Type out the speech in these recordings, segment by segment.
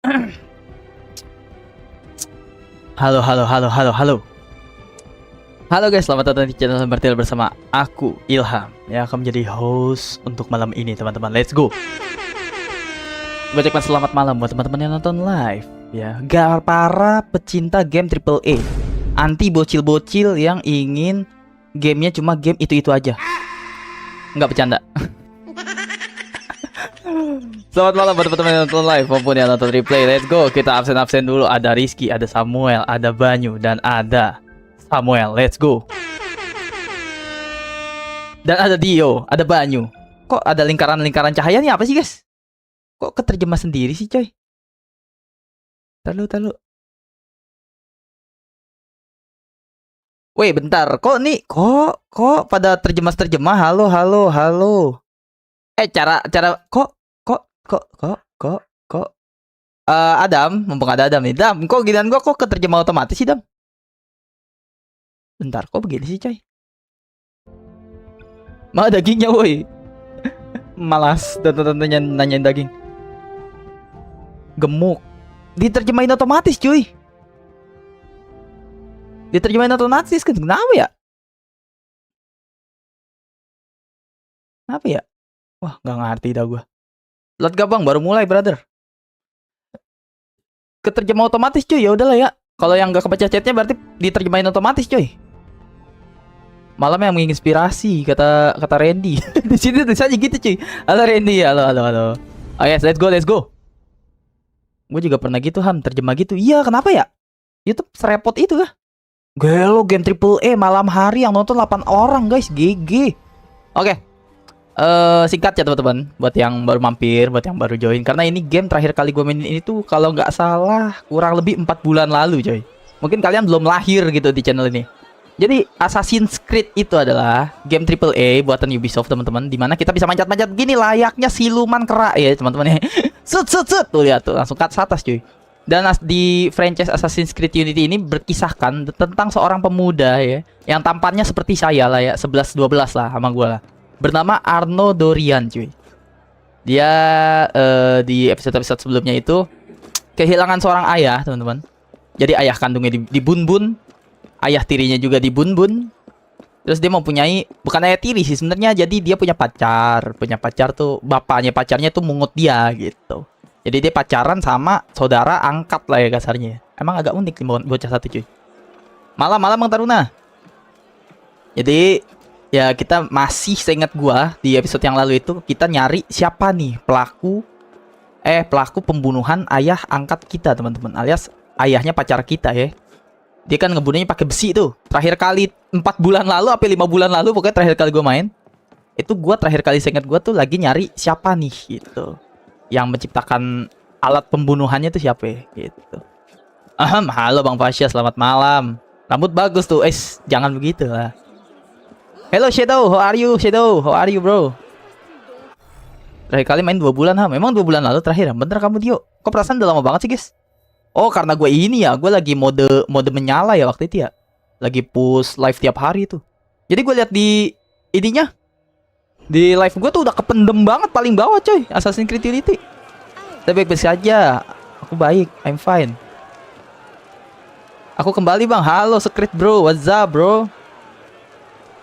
Halo, halo, halo, halo, halo. Halo guys, selamat datang di channel Bertil bersama aku, Ilham, yang akan menjadi host untuk malam ini, teman-teman. Let's go. Gue ucapkan selamat malam buat teman-teman yang nonton live, ya. Para pecinta game AAA, anti bocil-bocil yang ingin gamenya cuma game itu-itu aja. Nggak bercanda. Selamat malam buat teman-teman yang nonton live maupun yang nonton replay. Let's go. Kita absen-absen dulu. Ada Rizky, ada Samuel, ada Banyu, dan ada Samuel. Let's go. Dan ada Dio, ada Banyu. Kok ada lingkaran-lingkaran cahaya nih? Apa sih guys? Kok keterjemah sendiri sih coy? Tahu. Weh bentar. Kok nih? Kok pada terjemah-terjemah? Halo. Cara kok Adam, mumpung ada Adam nih. Dam, kok giliran gua kok keterjemah otomatis sih, Dam? Bentar, kok begini sih, coy? Mah dagingnya, woi. Malas tante-tantenya nanyain daging. Gemuk. Diterjemahin otomatis, cuy. Diterjemahin otomatis kan. Kenapa ya? Kenapa ya? Wah, nggak ngerti dah gua. Lot gabang baru mulai, brother. Keterjemah otomatis, cuy. Ya udahlah ya. Kalau yang nggak kebaca chatnya berarti diterjemahin otomatis, cuy. Malam yang menginspirasi, kata Randy. Di sini tulis aja gitu, cuy. Halo Randy, halo. Oh yes, let's go. Gue juga pernah gitu, Ham, terjemah gitu. Iya, kenapa ya? YouTube serepot itu kah? Gelo, game AAA malam hari yang nonton 8 orang, guys. GG. Oke. Singkat ya teman-teman, buat yang baru mampir, buat yang baru join. Karena ini game terakhir kali gue mainin ini tuh kalau nggak salah kurang lebih 4 bulan lalu, coy. Mungkin kalian belum lahir gitu di channel ini. Jadi Assassin's Creed itu adalah game AAA buatan Ubisoft, teman-teman, dimana kita bisa manjat-manjat gini layaknya siluman kera ya teman-teman ya. Sut tuh lihat tuh langsung ke atas, cuy. Dan di franchise Assassin's Creed Unity ini berkisahkan tentang seorang pemuda ya yang tampannya seperti saya lah ya, 11-12 lah sama gue lah, bernama Arno Dorian, cuy. Dia di episode-episode sebelumnya itu kehilangan seorang ayah, teman-teman. Jadi ayah kandungnya dibun-bun, ayah tirinya juga dibun-bun. Terus dia mempunyai, bukan ayah tiri sih sebenarnya, jadi dia punya pacar tuh, bapaknya pacarnya tuh mungut dia gitu. Jadi dia pacaran sama saudara angkat lah ya kasarnya. Emang agak unik nih bocah satu, cuy. Malam Bang Taruna. Jadi ya kita masih, seingat gua di episode yang lalu itu kita nyari siapa nih pelaku pembunuhan ayah angkat kita, teman-teman, alias ayahnya pacar kita ya. Dia kan ngebunuhnya pakai besi tuh. Terakhir kali 4 bulan lalu apa 5 bulan lalu, pokoknya terakhir kali gue main. Itu gue terakhir kali seingat gue tuh lagi nyari siapa nih gitu. Yang menciptakan alat pembunuhannya tuh siapa ya, gitu. Halo Bang Fasya, selamat malam. Rambut bagus tuh. Jangan begitu lah. Hello Shadow, how are you Shadow? How are you bro? Terakhir kali main 2 bulan, memang 2 bulan lalu terakhir. Bener kamu Dio? Kok perasaan udah lama banget sih guys? Oh karena gue ini ya, gue lagi mode menyala ya waktu itu ya. Lagi push live tiap hari tuh. Jadi gue lihat di ininya, di live gue tuh udah kependem banget paling bawah, coy, Assassin's Creed Unity. Tapi baik-baik saja. Aku baik, I'm fine. Aku kembali bang, halo Secret bro, what's up bro?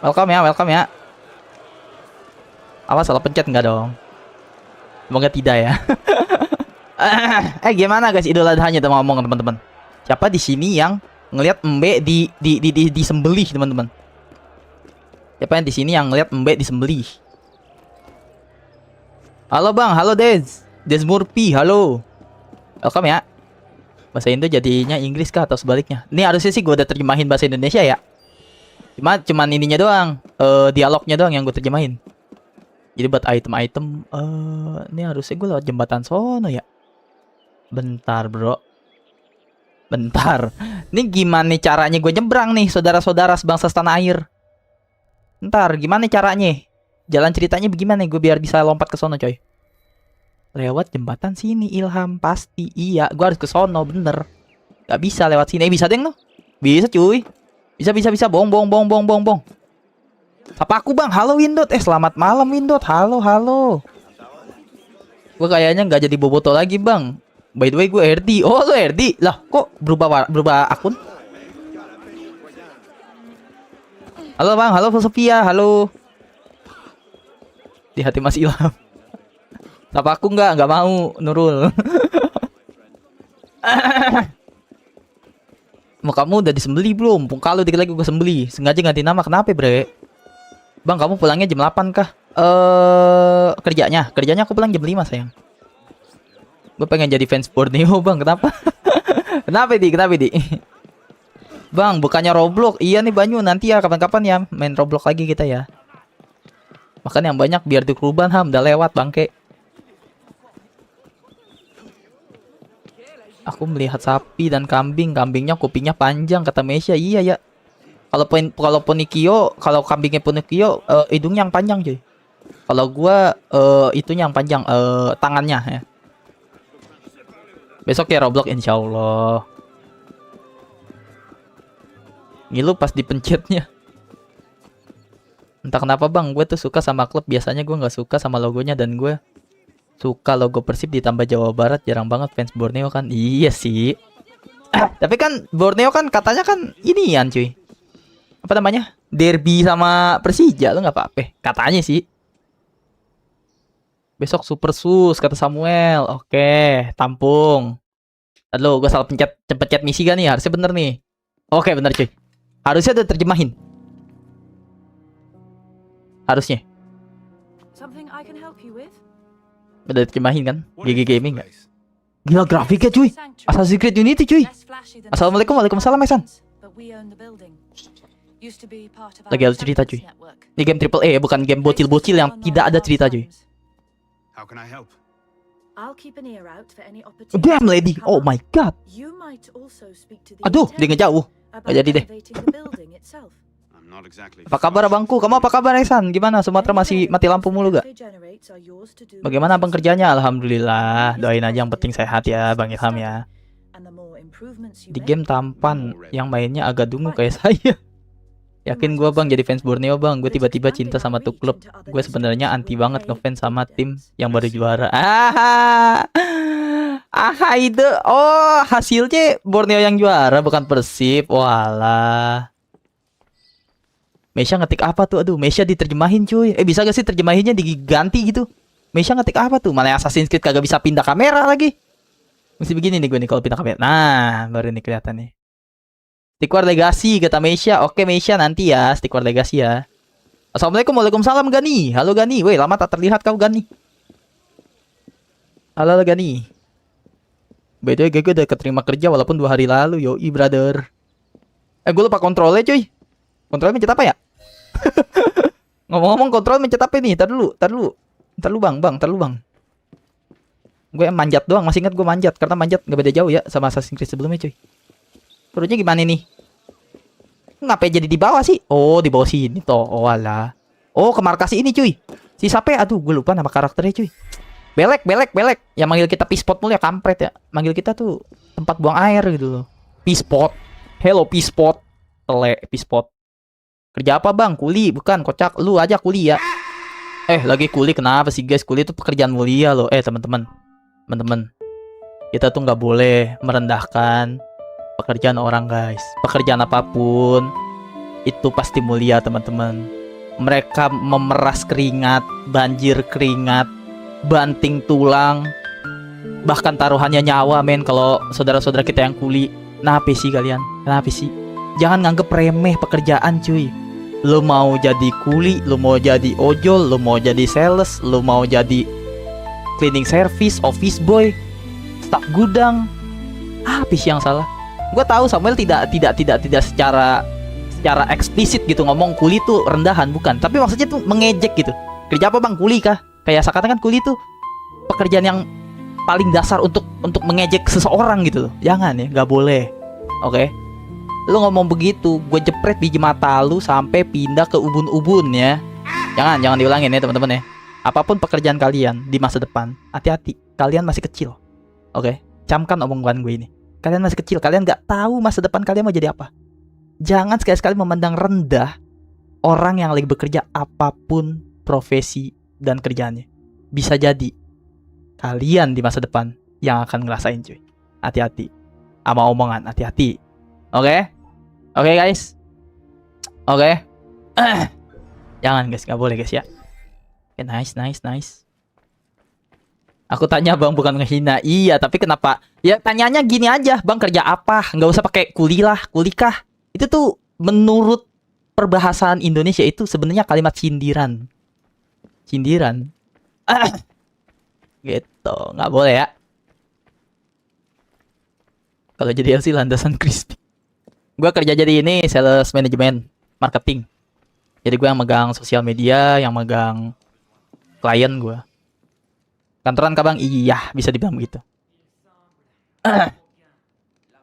Welcome ya. Awas salah pencet nggak dong? Semoga tidak ya. Gimana guys Idul Adhanya tuh ngomong teman-teman? Siapa di sini yang ngelihat Mbe disembelih, teman-teman? Siapa yang di sini yang ngelihat Mbe disembelih? Halo bang, halo Des Murphy, halo. Welcome ya. Bahasa Indo jadinya Inggris kah atau sebaliknya? Ini harusnya sih gue udah terjemahin bahasa Indonesia ya. Cuman ininya doang, dialognya doang yang gue terjemahin. Jadi buat item-item, ini harusnya gue lewat jembatan sono ya. Bentar bro. Ini gimana nih caranya gue nyebrang nih, saudara-saudara sebangsa setanah air? Bentar, gimana caranya? Jalan ceritanya bagaimana gue biar bisa lompat ke sono, coy? Lewat jembatan sini, Ilham, pasti. Iya, gue harus ke sono, bener. Gak bisa lewat sini. Bisa deng no? Bisa cuy. Bisa. Bong. Apa aku bang? Halo Windot. Selamat malam Windot. Halo. Gue kayaknya nggak jadi boboto lagi bang. By the way gue RD. Oh lu RD. Lah kok berubah akun? Halo bang, halo Sofia, halo. Di hati Mas Ilham. Sapa aku nggak mau Nurul. Mau kamu udah disembeli belum? Kalau dikit lagi gue sembeli. Sengaja ganti nama, kenapa bre? Bang kamu pulangnya jam 8 kah? Kerjanya aku pulang jam 5 sayang. Gue pengen jadi fans Borneo bang, kenapa? Kenapa di? Bang bukannya Roblox. Iya nih Banyu, nanti ya kapan-kapan ya main Roblox lagi kita ya. Makan yang banyak biar dikuruban ham, udah lewat bangke. Aku melihat sapi dan kambingnya kupingnya panjang kata Mesya. Iya ya. Kalau Punikio, kalau kambingnya Punikio hidungnya yang panjang cuy. Kalau gua itunya yang panjang tangannya ya. Besok ya Roblox insyaallah. Ngilu pas dipencetnya. Entah kenapa bang, gue tuh suka sama klub. Biasanya gue nggak suka sama logonya, dan gue suka logo Persib ditambah Jawa Barat. Jarang banget fans Borneo kan. Iya sih. Tapi kan Borneo kan katanya kan inian cuy. Apa namanya? Derby sama Persija. Lu nggak apa-apa. Katanya sih. Besok Super Sus kata Samuel. Oke, tampung. Aduh, gue salah pencet misi gak nih? Harusnya bener nih. Oke, bener cuy. Harusnya udah terjemahin. Harusnya. Udah terjemahin kan? GG Gaming gak? Gila grafiknya cuy. Assassin's Creed Unity cuy. Assalamualaikum, waalaikumsalam Esan. Lagi ada cerita cuy. Ini game AAA ya, bukan game bocil-bocil yang tidak ada cerita cuy. Damn lady, oh my god. Aduh, dia ngejauh. Gak jadi deh. Apa kabar abangku? Kamu apa kabar Esan? Gimana? Sumatera masih mati lampu mulu gak? Bagaimana abang kerjanya? Alhamdulillah. Doain aja yang penting sehat ya Bang Ilham ya. Di game tampan, yang mainnya agak dungu kayak saya. Yakin gue bang jadi fans Borneo bang. Gue tiba-tiba cinta sama tuh klub. Gue sebenarnya anti banget ngefans sama tim yang baru juara. Itu. Oh hasilnya Borneo yang juara bukan Persib. Walah. Mesya ngetik apa tuh? Aduh, Mesya diterjemahin cuy. Bisa gak sih terjemahinnya diganti gitu? Mesya ngetik apa tuh? Malah Assassin's Creed kagak bisa pindah kamera lagi. Mesti begini nih gue nih kalau pindah kamera. Nah, baru ini kelihatan nih. Stick War Legacy kata Mesya. Oke Mesya nanti ya Stick War Legacy ya. Assalamualaikum, waalaikumsalam Gani. Halo Gani. Woi, lama tak terlihat kau Gani. Halo Gani. By the way, gue udah keterima kerja walaupun 2 hari lalu. Yoi brother. Gue lupa kontrolnya cuy. Kontrolnya mencet apa ya? Ngomong-ngomong kontrol mencet apa nih? Tar dulu bang. Gue manjat doang, masih ingat gue manjat. Karena manjat gak beda jauh ya sama Assassin's Creed sebelumnya cuy. Perutnya gimana nih? Ngapain jadi di bawah sih? Oh di bawah sini toh. Oh alah. Oh ke markas ini cuy. Si siapa ya? Aduh gue lupa nama karakternya cuy. Belek. Yang manggil kita P-spot mulu ya, kampret ya. Manggil kita tuh tempat buang air gitu loh. P-spot. Hello P-spot. P-spot. Kerja apa bang? Kuli? Bukan, kocak. Lu aja kuli ya. Lagi kuli kenapa sih guys? Kuli itu pekerjaan mulia loh. Teman-teman. Kita tuh nggak boleh merendahkan pekerjaan orang guys. Pekerjaan apapun itu pasti mulia teman-teman. Mereka memeras keringat, banjir keringat, banting tulang, bahkan taruhannya nyawa men. Kalau saudara-saudara kita yang kuli. Kenapa sih kalian? Kenapa sih? Jangan nganggep remeh pekerjaan cuy. Lu mau jadi kuli, lu mau jadi ojol, lu mau jadi sales, lu mau jadi cleaning service, office boy, staf gudang. Apa sih yang salah? Gue tahu Samuel tidak secara eksplisit gitu ngomong kuli tuh rendahan, bukan. Tapi maksudnya tuh mengejek gitu. Kerja apa bang? Kuli kah? Kayak seakan kan kuli tuh pekerjaan yang paling dasar untuk mengejek seseorang gitu loh. Jangan ya, nggak boleh. Oke? Lu ngomong begitu, gue jepret biji mata lu sampai pindah ke ubun-ubun ya. Jangan diulangin ya teman-teman ya. Apapun pekerjaan kalian di masa depan, hati-hati. Kalian masih kecil. Oke? Camkan omongan gue ini. Kalian masih kecil, kalian nggak tahu masa depan kalian mau jadi apa. Jangan sekali-sekali memandang rendah orang yang lagi bekerja apapun profesi dan kerjaannya. Bisa jadi kalian di masa depan yang akan ngerasain cuy. Hati-hati sama omongan, hati-hati. Oke? Oke guys. Oke. Jangan guys, nggak boleh guys ya. Oke, nice. Aku tanya bang bukan ngehina. Iya, tapi kenapa? Ya tanyanya gini aja, bang kerja apa? Nggak usah pakai kulikah. Itu tuh menurut perbahasaan Indonesia itu sebenarnya kalimat sindiran. Gitu, nggak boleh ya. Kalau jadi LC landasan crispy. Gua kerja jadi ini sales management, marketing. Jadi gue yang megang sosial media, yang megang klien gue. Kantoran kah bang? Iya, bisa dibilang begitu.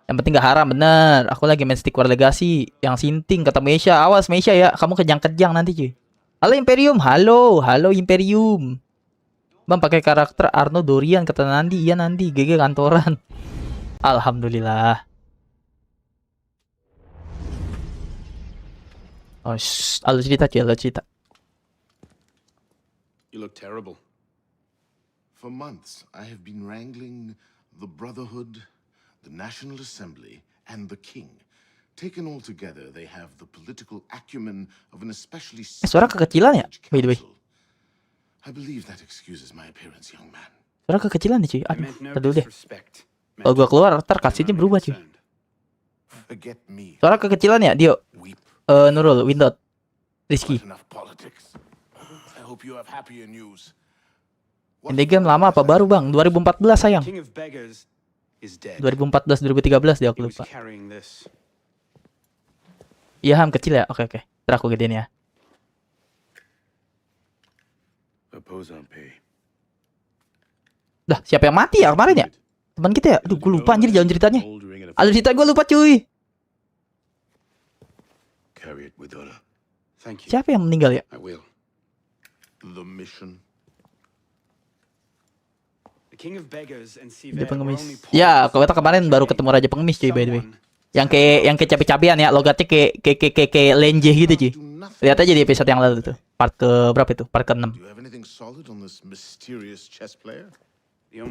Yang penting gak haram, bener. Aku lagi main stick war legasi. Yang sinting, kata Meisha. Awas Meisha ya, kamu kejang-kejang nanti cuy. Halo Imperium, halo Imperium. Bang pakai karakter Arno Dorian, kata Nandi. Iya Nandi, GG kantoran. Alhamdulillah. Oh, halo cerita cuy, halo cerita. You look terrible. For months, I have been wrangling the Brotherhood, the National Assembly, and the King. Taken all together, they have the political acumen of an especially Suara kekecilan ya, by the way. I believe that excuses my appearance, young man. Suara kekecilan nih cuy. Aduh, ntar dulu deh. Kalau gua keluar, ntar kasihnya berubah cuy. Forget me. Suara kekecilan ya, Dio. Weep. Nurul, Windot, Rizky. Enough politics. I hope you have happier news. Ini game lama apa baru bang? 2014 sayang. 2014, 2013 deh aku lupa. Iya Ham kecil ya? Oke. Ntar aku gedein ya. Dah siapa yang mati ya kemarin ya? Teman kita ya? Aduh gue lupa anjir jalan ceritanya. Alur cerita gue lupa cuy. Siapa yang meninggal ya? The mission. Raja Pengemis. Ya, kalau kita kemarin baru ketemu Raja Pengemis cuy by the way. Yang kayak cabe-cabean ya, logatnya kayak lenje gitu cuy. Lihat aja di episode yang lalu tuh. Part ke berapa itu? Part ke-6.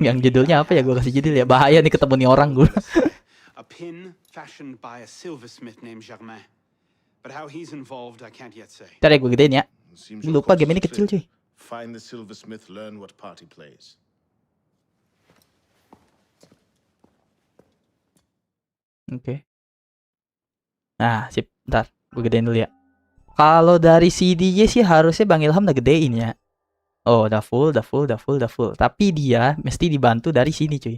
Yang judulnya apa ya? Gua kasih judul ya. Bahaya nih ketemu nih orang gue. A pin fashioned by a silversmith named Germain. But how he's involved I can't yet say. Ntar ya gue gedein ya. Lupa game ini kecil cuy. Find the silversmith, learn what part he plays. Oke. Nah, sip. Ntar gue gedein dulu ya. Kalau dari CDJ sih harusnya Bang Ilham udah gedein ya. Oh, udah full. Tapi dia mesti dibantu dari sini cuy.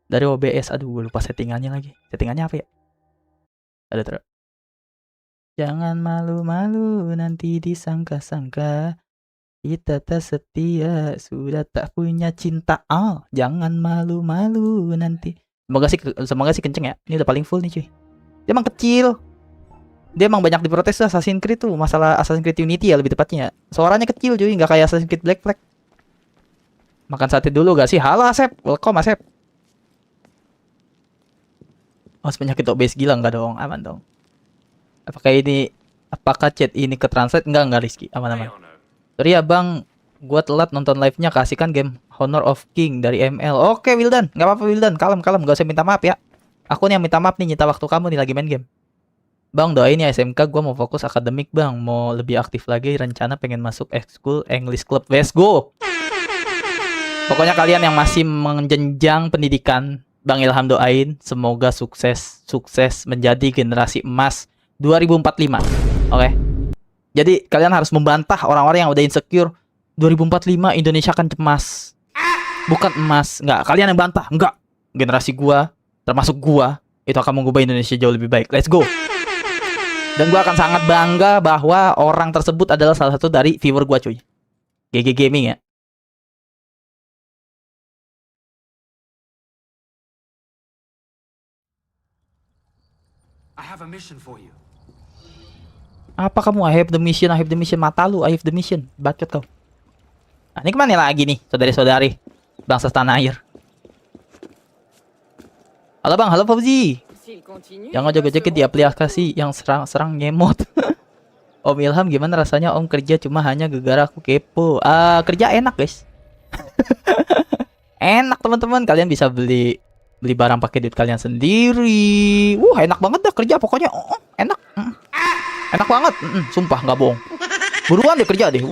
Dari OBS. Aduh, gue lupa settingannya lagi. Settingannya apa ya? Ada terus. Jangan malu-malu nanti disangka-sangka kita tak setia, sudah tak punya cinta. Jangan malu-malu nanti. Semoga sih kenceng ya. Ini udah paling full nih cuy. Dia emang kecil. Dia emang banyak diprotes tuh Assassin's Creed tuh. Masalah Assassin's Creed Unity ya lebih tepatnya. Suaranya kecil cuy, nggak kayak Assassin's Creed Black Flag. Makan sate dulu gak sih? Halo Asep, welcome Asep. Oh, penyakit obes gila nggak dong? Aman dong. Apakah chat ini ke translate? Enggak Rizky, aman-aman. Sorry ya bang, gua telat nonton live-nya, kasihkan game Honor of King dari ML. Oke Wildan, nggak apa-apa Wildan, kalem, gak usah minta maaf ya. Aku nih yang minta maaf nih, nyita waktu kamu nih lagi main game. Bang doain ya SMK, gua mau fokus akademik bang, mau lebih aktif lagi, rencana pengen masuk School English Club. Let's go. Pokoknya kalian yang masih menjenjang pendidikan, Bang Ilham doain semoga sukses menjadi generasi emas 2045. Oke. Jadi kalian harus membantah orang-orang yang udah insecure 2045 Indonesia akan cemas. Bukan emas, enggak. Kalian yang bantah, enggak. Generasi gua, termasuk gua, itu akan mengubah Indonesia jauh lebih baik. Let's go. Dan gua akan sangat bangga bahwa orang tersebut adalah salah satu dari viewer gua cuy. GG Gaming ya. I have a mission for you. Apa kamu? I have the mission, mata lu, I have the mission. Bacot kau. Nah, ini kemana lagi nih, saudari-saudari bangsa tanah air? Halo bang, halo Fauzi. Jangan joget-joget di aplikasi yang serang ngemot. Om Ilham gimana rasanya om kerja cuma hanya gara-gara aku kepo? Kerja enak guys. Enak teman-teman, kalian bisa beli barang pakai duit kalian sendiri. Enak banget dah kerja pokoknya. Enak. Enak banget. Sumpah nggak bohong. Buruan deh kerja deh.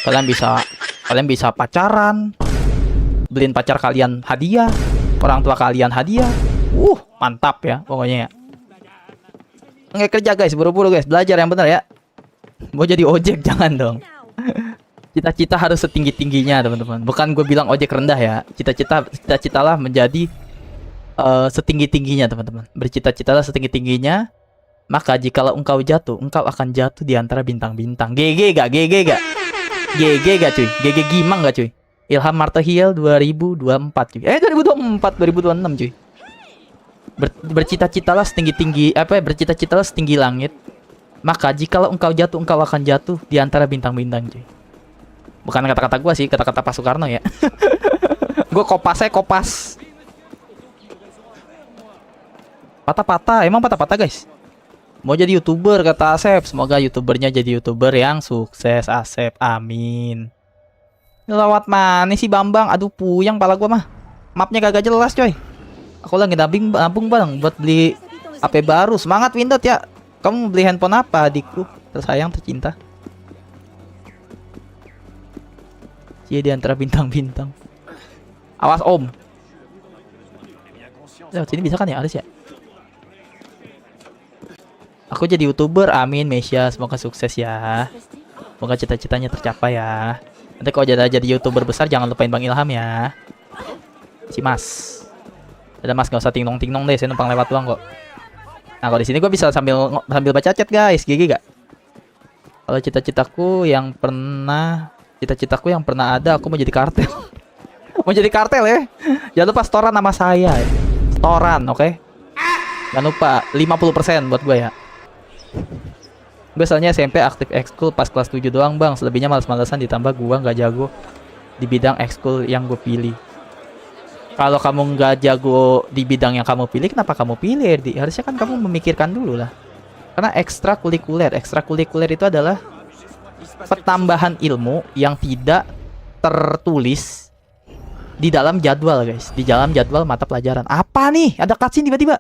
Kalian bisa pacaran. Beliin pacar kalian hadiah. Orang tua kalian hadiah. Mantap ya pokoknya ya. Nggak kerja guys, buru-buru guys, belajar yang benar ya. Mau jadi ojek jangan dong. Cita-cita harus setinggi-tingginya teman-teman. Bukan gue bilang ojek rendah ya. Cita-citalah menjadi setinggi-tingginya teman-teman. Bercita-citalah setinggi-tingginya. Maka jikalau engkau jatuh, engkau akan jatuh di antara bintang-bintang. GG gak? GG gak? GG gak cuy? GG Gimang gak cuy? Ilham Martahiel 2024 cuy. 2024, 2026 cuy. Bercita-citalah setinggi-tinggi bercita-citalah setinggi langit. Maka jikalau engkau jatuh, engkau akan jatuh di antara bintang-bintang cuy. Bukan kata-kata gua sih, kata-kata Pak Soekarno ya. Gue kopas. Patah-patah, emang patah-patah guys. Mau jadi YouTuber kata Asep. Semoga YouTubernya jadi YouTuber yang sukses Asep, amin. Lewat mana sih Bambang? Aduh puyeng pala gua mah. Mapnya kagak jelas coy. Aku lagi nabung bang buat beli HP baru. Semangat Windot ya. Kamu beli handphone apa adikku tersayang tercinta? Dia di antara bintang-bintang. Awas om. Lewat sini bisa kan ya? Harus ya. Aku jadi YouTuber, amin Mesya, semoga sukses ya. Semoga cita-citanya tercapai ya. Nanti kalau jadi YouTuber besar jangan lupain Bang Ilham ya. Si Mas. Ada Mas, nggak usah ting-nong deh, saya numpang lewat doang kok. Nah, kalau di sini gue bisa sambil baca chat guys, GG gak? Kalau cita-citaku yang pernah ada, aku mau jadi kartel. Mau jadi kartel ya. Jangan lupa setoran nama saya ya. Setoran, oke? Jangan lupa 50% buat gue ya. Gue soalnya SMP aktif ekskul pas kelas 7 doang bang. Selebihnya males-malesan, ditambah gue nggak jago di bidang ekskul yang gue pilih. Kalau kamu nggak jago di bidang yang kamu pilih, kenapa kamu pilih Erdi? Harusnya kan kamu memikirkan dulu lah. Karena ekstrakurikuler itu adalah pertambahan ilmu yang tidak tertulis di dalam jadwal guys. Di dalam jadwal mata pelajaran. Apa nih? Ada cutscene tiba-tiba.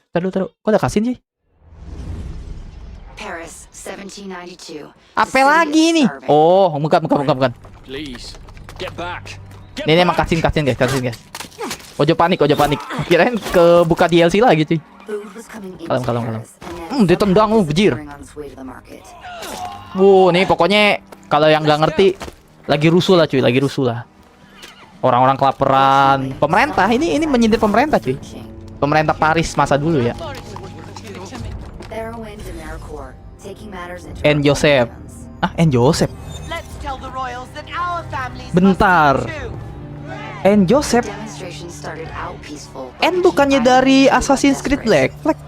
Taruh. Kok ada cutscene sih? Paris, 1792. Apa lagi nih? Oh, bukan. Please, get back. Ini emang cutscene guys. Ojo panik. Kirain ke buka DLC lagi cuy. Kalem. Ditendang bejir. Nih pokoknya kalau yang nggak ngerti lagi rusuh lah. Orang-orang kelaparan. Pemerintah ini menyindir pemerintah cuy. Pemerintah Paris masa dulu ya. N. Joseph. N. Joseph. Bentar. N. Joseph. N bukannya dari Assassin's Creed Black Flag?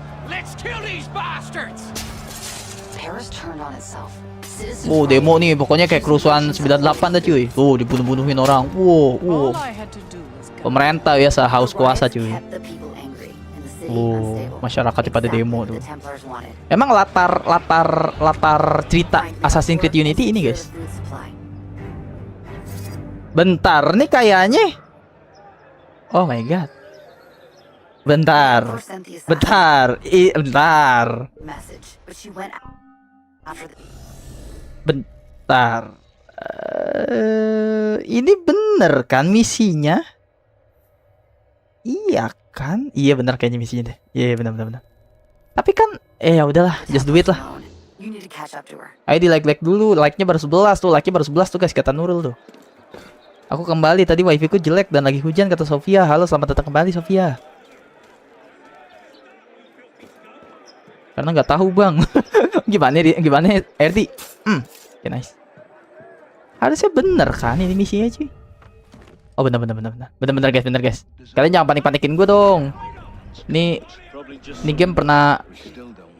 Demo nih, pokoknya kayak kerusuhan 98 dah cuy. Dibunuh-bunuhin orang. Pemerintah biasa haus kuasa cuy. Masyarakat pada demo tuh. Emang latar cerita Assassin's Creed Unity ini guys. Bentar, nih kayaknya. Oh my god. Bentar. Ini bener kan misinya? Iya kan? Iya bener kayaknya misinya deh. Iya bener. Tapi kan ya udahlah, just do it lah. Ayo di like dulu. Like-nya baru 11 tuh guys, kata Nurul tuh. Aku kembali, tadi wifi ku jelek dan lagi hujan kata Sofia. Halo, selamat datang kembali Sofia. Karena nggak tahu bang. gimana RT? Okay, nice. Harusnya bener kan ini misinya cuy. Oh bener guys. Kalian jangan panik-panikin gue dong. Ini game pernah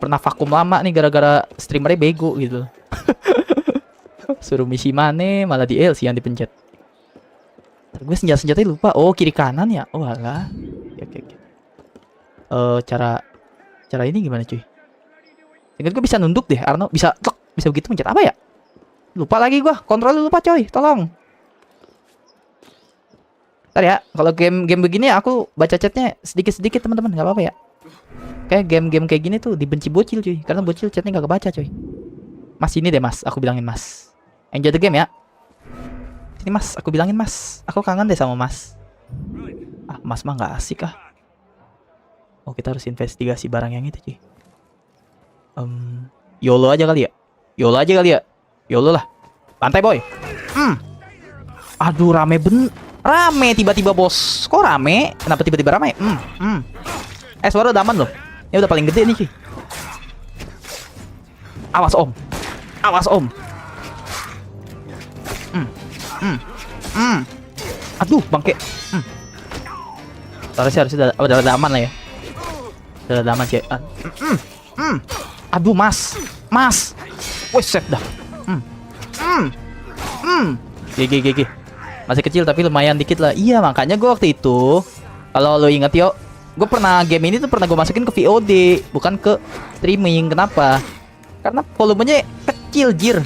vakum lama nih gara-gara streamernya bego gitu. Suruh misi mana malah di LC yang dipencet. Gue senjatanya lupa. Oh kiri kanan ya. Oh alah. Oke. Cara ini gimana cuy? Ingat gue bisa nunduk deh Arno. Bisa begitu mencet apa ya? Lupa lagi gue. Kontrol lupa coy. Tolong. Ntar ya, kalau game-game begini aku baca chatnya sedikit-sedikit teman-teman, nggak apa-apa ya. Kayak game-game kayak gini tuh dibenci bocil cuy, karena bocil chatnya nggak kebaca cuy. Mas ini deh mas, aku bilangin mas. Enjoy the game ya. Ini mas, aku bilangin mas. Aku kangen deh sama mas. Ah, mas mah nggak asik ah. Oh kita harus investigasi barang yang itu cuy. YOLO aja kali ya. YOLO aja kali ya. YOLO lah. Pantai boy. Aduh rame rame tiba-tiba bos. Kok rame? Kenapa tiba-tiba rame? Suara udah aman loh. Ini udah paling gede nih cuy. Awas om. Awas om. Aduh bangke. Harusnya udah aman lah ya. Udah aman sih. Aduh mas. Mas. Wih set dah. GG. Masih kecil tapi lumayan dikit lah. Iya makanya gue waktu itu, kalau lo inget yo, gue pernah game ini tuh pernah gue masukin ke VOD, bukan ke streaming. Kenapa? Karena volumenya kecil jir.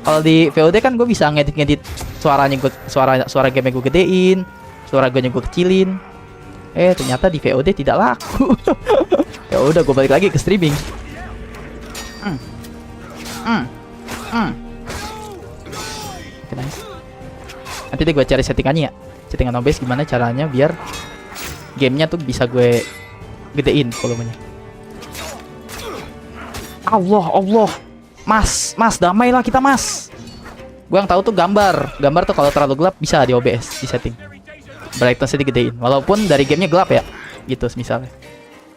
Kalau di VOD kan gue bisa ngedit suaranya, suara game gue gedein, suara gue kecilin. Ternyata di VOD tidak laku. Ya udah gue balik lagi ke streaming. Oke, nice. Nanti deh gue cari settingannya ya. Settingan OBS gimana caranya biar gamenya tuh bisa gue gedein volumenya. Allah. Mas, damailah kita mas. Gue yang tahu tuh gambar tuh kalau terlalu gelap bisa di OBS di setting. Brightness-nya digedein. Walaupun dari gamenya gelap ya, gitu misalnya.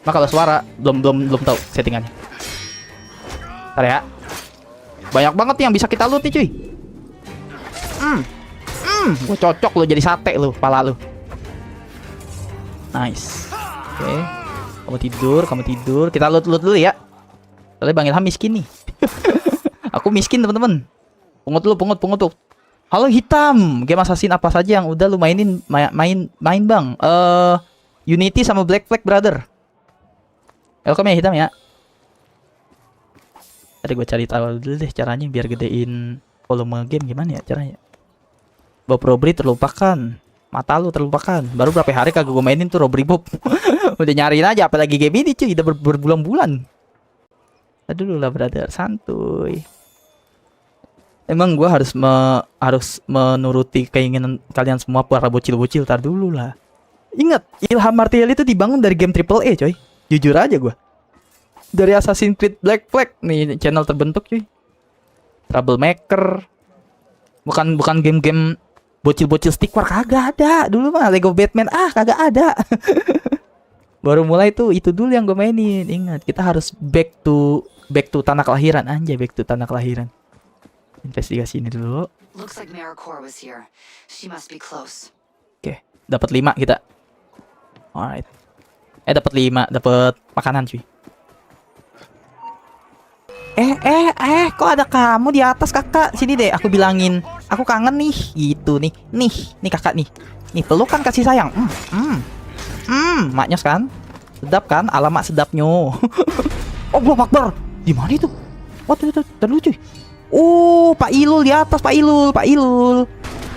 Nah kalau suara belum tahu settingannya. Ntar ya. Banyak banget yang bisa kita loot nih cuy. Gue cocok lo jadi sate lo, kepala lo. Nice. Oke. Kamu tidur. Kita loot dulu ya. Soalnya Bang Ilham miskin nih. Aku miskin teman-teman. Pungut tuh. Halo hitam. Game assassin apa saja yang udah lu mainin main bang? Unity sama Black Flag brother. Welcome ya hitam ya. Tadi gue cari tahu dulu deh caranya biar gedein volume game gimana ya caranya. Bob Robbery terlupakan. Mata lu terlupakan. Baru berapa hari kagak gue mainin tuh Robbery Bob. Udah nyariin aja apalagi game ini cuy. Udah berbulan-bulan. Aduh lah brother, santuy. Emang gue harus menuruti keinginan kalian semua para bocil-bocil. Tar dulu lah. Ingat, Ilham Martial itu dibangun dari game AAA coy. Jujur aja gue. Dari Assassin's Creed Black Flag nih channel terbentuk cuy. Troublemaker. Bukan game-game bocil-bocil stick war, kagak ada. Dulu mah Lego Batman kagak ada. Baru mulai tuh itu dulu yang gue mainin. Ingat, kita harus back to tanah kelahiran anjay, back to tanah kelahiran. Investigasi ini dulu. Looks like Maricore was here. She must be close. Oke, dapat 5 kita. Alright. Dapat 5, dapat makanan cuy. Kok ada kamu di atas kakak? Sini deh, aku bilangin. Aku kangen nih, gitu nih. Nih kakak nih. Nih peluk kan kasih sayang. Maknyos kan? Sedap kan? Alamak sedapnya. Allah Akbar. Di mana itu? What itu? Terlucu. Oh, Pak Ilul di atas, Pak Ilul.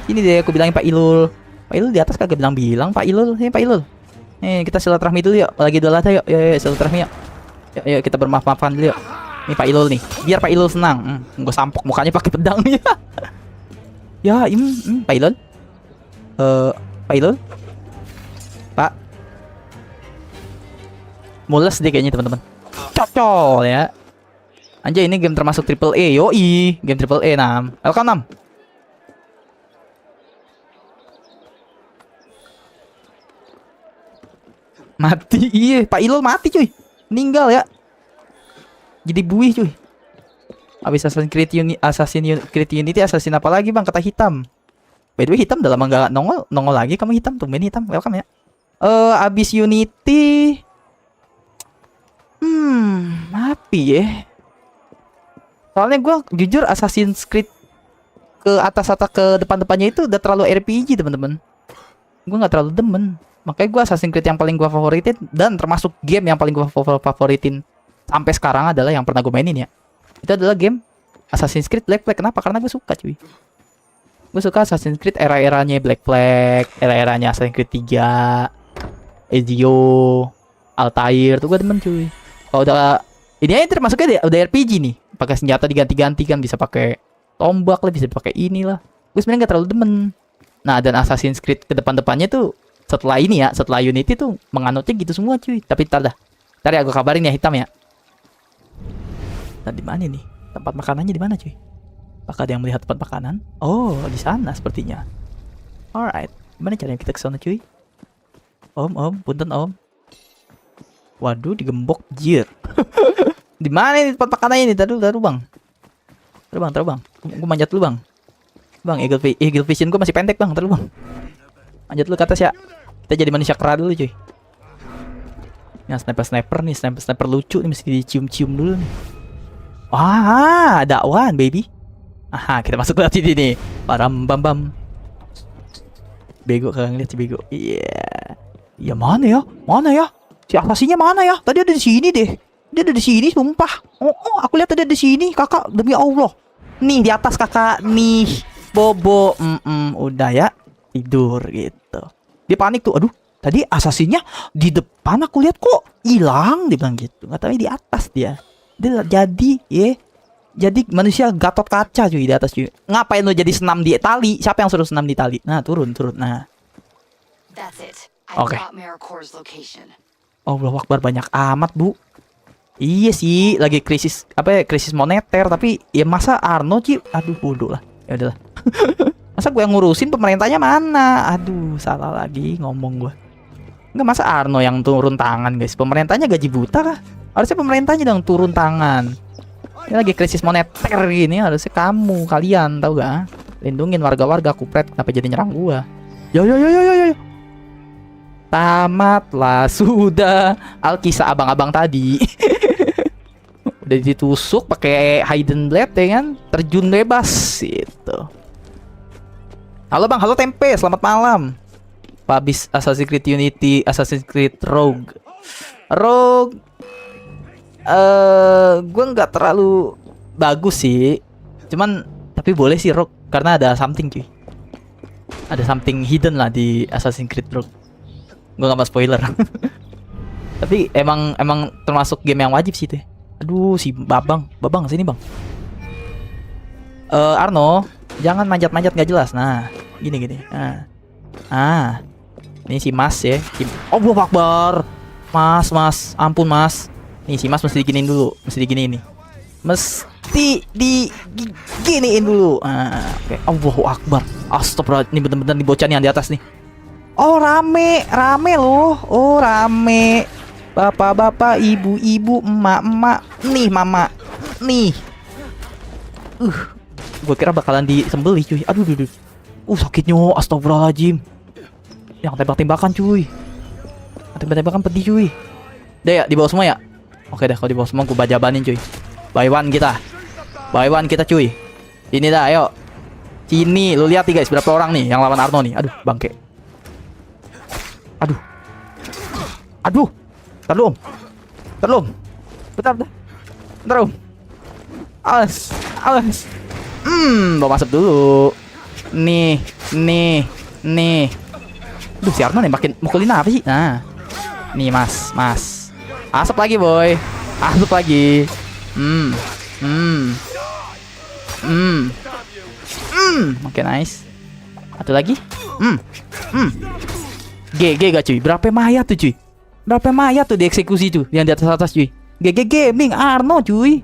Ini deh aku bilangin Pak Ilul. Pak Ilul di atas kagak bilang Pak Ilul. Ini Pak Ilul. Kita silaturahmi dulu yuk. Lagi Idul Adha yuk. Ya, silaturahmi yuk. Yuk kita bermaaf-maafan dulu yuk. Nih Pak Ilul nih. Biar Pak Ilul senang. Gue sampok mukanya pakai pedang nih. Ya, Pak Ilul. Pak Ilul. Pak. Mules deh kayaknya teman-teman. Cocol ya. Anjay ini game termasuk AAA. Yoi, game AAA Nam. Welcome Nam. Mati. Iya, Pak Ilul mati cuy. Meninggal ya. Jadi buih cuy. Habis Assassin's Creed Unity, Assassin apa lagi bang? Kata hitam. By the way hitam udah lama nggak nongol lagi. Kamu hitam, tumben hitam. Welcome ya. Abis Unity. Api ya. Soalnya gue jujur Assassin's Creed ke atas ke depannya itu udah terlalu RPG teman-teman. Gue nggak terlalu demen. Makanya gue Assassin's Creed yang paling gue favoritin dan termasuk game yang paling gue favoritin sampai sekarang adalah yang pernah gue mainin ya. Itu adalah game Assassin's Creed Black Flag. Kenapa? Karena gue suka cuy. Gue suka Assassin's Creed era-eranya Black Flag, era-eranya Assassin's Creed 3, Ezio, Altair tuh gue demen cuy. Kalau udah ini aja termasuknya udah RPG nih. Pakai senjata diganti-ganti kan, bisa pakai tombak lah, bisa pakai inilah. Gue sebenarnya nggak terlalu demen. Nah, dan Assassin's Creed ke depan-depannya tuh setelah ini ya, setelah Unity tuh menganutnya gitu semua cuy. Tapi ntar dah. Ntar ya gue kabarin ya hitam ya. Nah, di mana nih? Tempat makanannya di mana cuy? Apakah ada yang melihat tempat makanan? Oh, di sana sepertinya. Alright, gimana caranya kita ke sana cuy? Om, punten om. Waduh, digembok jir. Di mana ini tempat makanannya ini? Taruh bang. Taruh bang. Gue manjat dulu bang. Bang, Eagle Vision gue masih pendek bang. Taruh bang. Manjat dulu ke atas ya. Kita jadi manusia kera dulu cuy. Nah, sniper nih, sniper lucu nih, mesti dicium-cium dulu nih. Wah, dakwan baby. Aha, kita masuk ke sini nih. Param bam bam. Bego kagak ngeliat si bego. Iya. Ya mana ya? Si asasinya mana ya? Tadi ada di sini deh. Dia ada di sini, sumpah. Oh, aku lihat tadi ada di sini, kakak. Demi Allah. Nih di atas kakak, nih. Bobo, udah ya. Tidur gitu. Dia panik tuh. Aduh, tadi asasinya di depan aku lihat kok hilang, dia bilang gitu. Nggak tahu di atas dia. Dia jadi manusia Gatot Kaca cuy di atas cuy. Ngapain lo jadi senam di tali? Siapa yang suruh senam di tali? Nah, turun. Nah. That's it. I Okay. got AmeriCorps' location. Allahu Akbar, banyak amat, Bu. Iya sih, lagi krisis moneter, tapi ya masa Arno sih, aduh bodoh lah. Ya udahlah. Masa gue yang ngurusin, pemerintahnya mana? Aduh, salah lagi ngomong gue. Enggak, masa Arno yang turun tangan, guys. Pemerintahnya gaji buta kah? Harusnya pemerintahnya dong turun tangan. Ini lagi krisis moneter gini, harusnya kalian tahu gak? Lindungin warga-warga kupret, kenapa jadi nyerang gua? Yo. Tamatlah sudah Alkisah abang-abang tadi. Udah ditusuk pakai hidden blade ya kan, terjun bebas itu. Halo bang, halo tempe, selamat malam. Habis Assassin's Creed Unity, Assassin's Creed Rogue. Gue nggak terlalu bagus sih, cuman tapi boleh sih Rogue karena ada something cuy. Ada something hidden lah di Assassin's Creed Rogue. Gue gak mau spoiler. Tapi emang termasuk game yang wajib sih tuh. Aduh, si Babang sini bang. Arno, jangan manjat-manjat gak jelas. Nah, gini. Nah, ini si Mas ya. Allahu Akbar. Mas, ampun Mas. Nih si Mas mesti diginiin dulu, mesti diginiin dulu. Oke. Allahu Akbar. Astagfirullah, ini bener-bener nih bocah nih yang di atas nih. Oh rame loh. Oh rame. Bapak-bapak, ibu-ibu, emak-emak. Nih mama. Nih. Gue kira bakalan disembelih cuy. Aduh. Sakitnya. Astagfirullahaladzim. Yang tembak-tembakan cuy. Tembak-tembakan pedih cuy. Udah ya, dibawa semua ya. Oke dah, kalau dibawa semua gue bajabanin cuy. Buy one kita cuy. Ini dah, ayo. Sini, lu lihat nih guys, berapa orang nih yang lawan Arno nih. Aduh, bangke. Aduh. Bentar om. Awas. Bawa masuk dulu. Nih. Duh, si Arno nembakin mukulin apa sih? Nah. Nih, Mas. Asap lagi, boy. Oke, nice. Satu lagi. GG gak cuy? Berapa mayat tuh cuy? Berapa mayat tuh dieksekusi tuh yang di atas cuy? GG Gaming Arno cuy.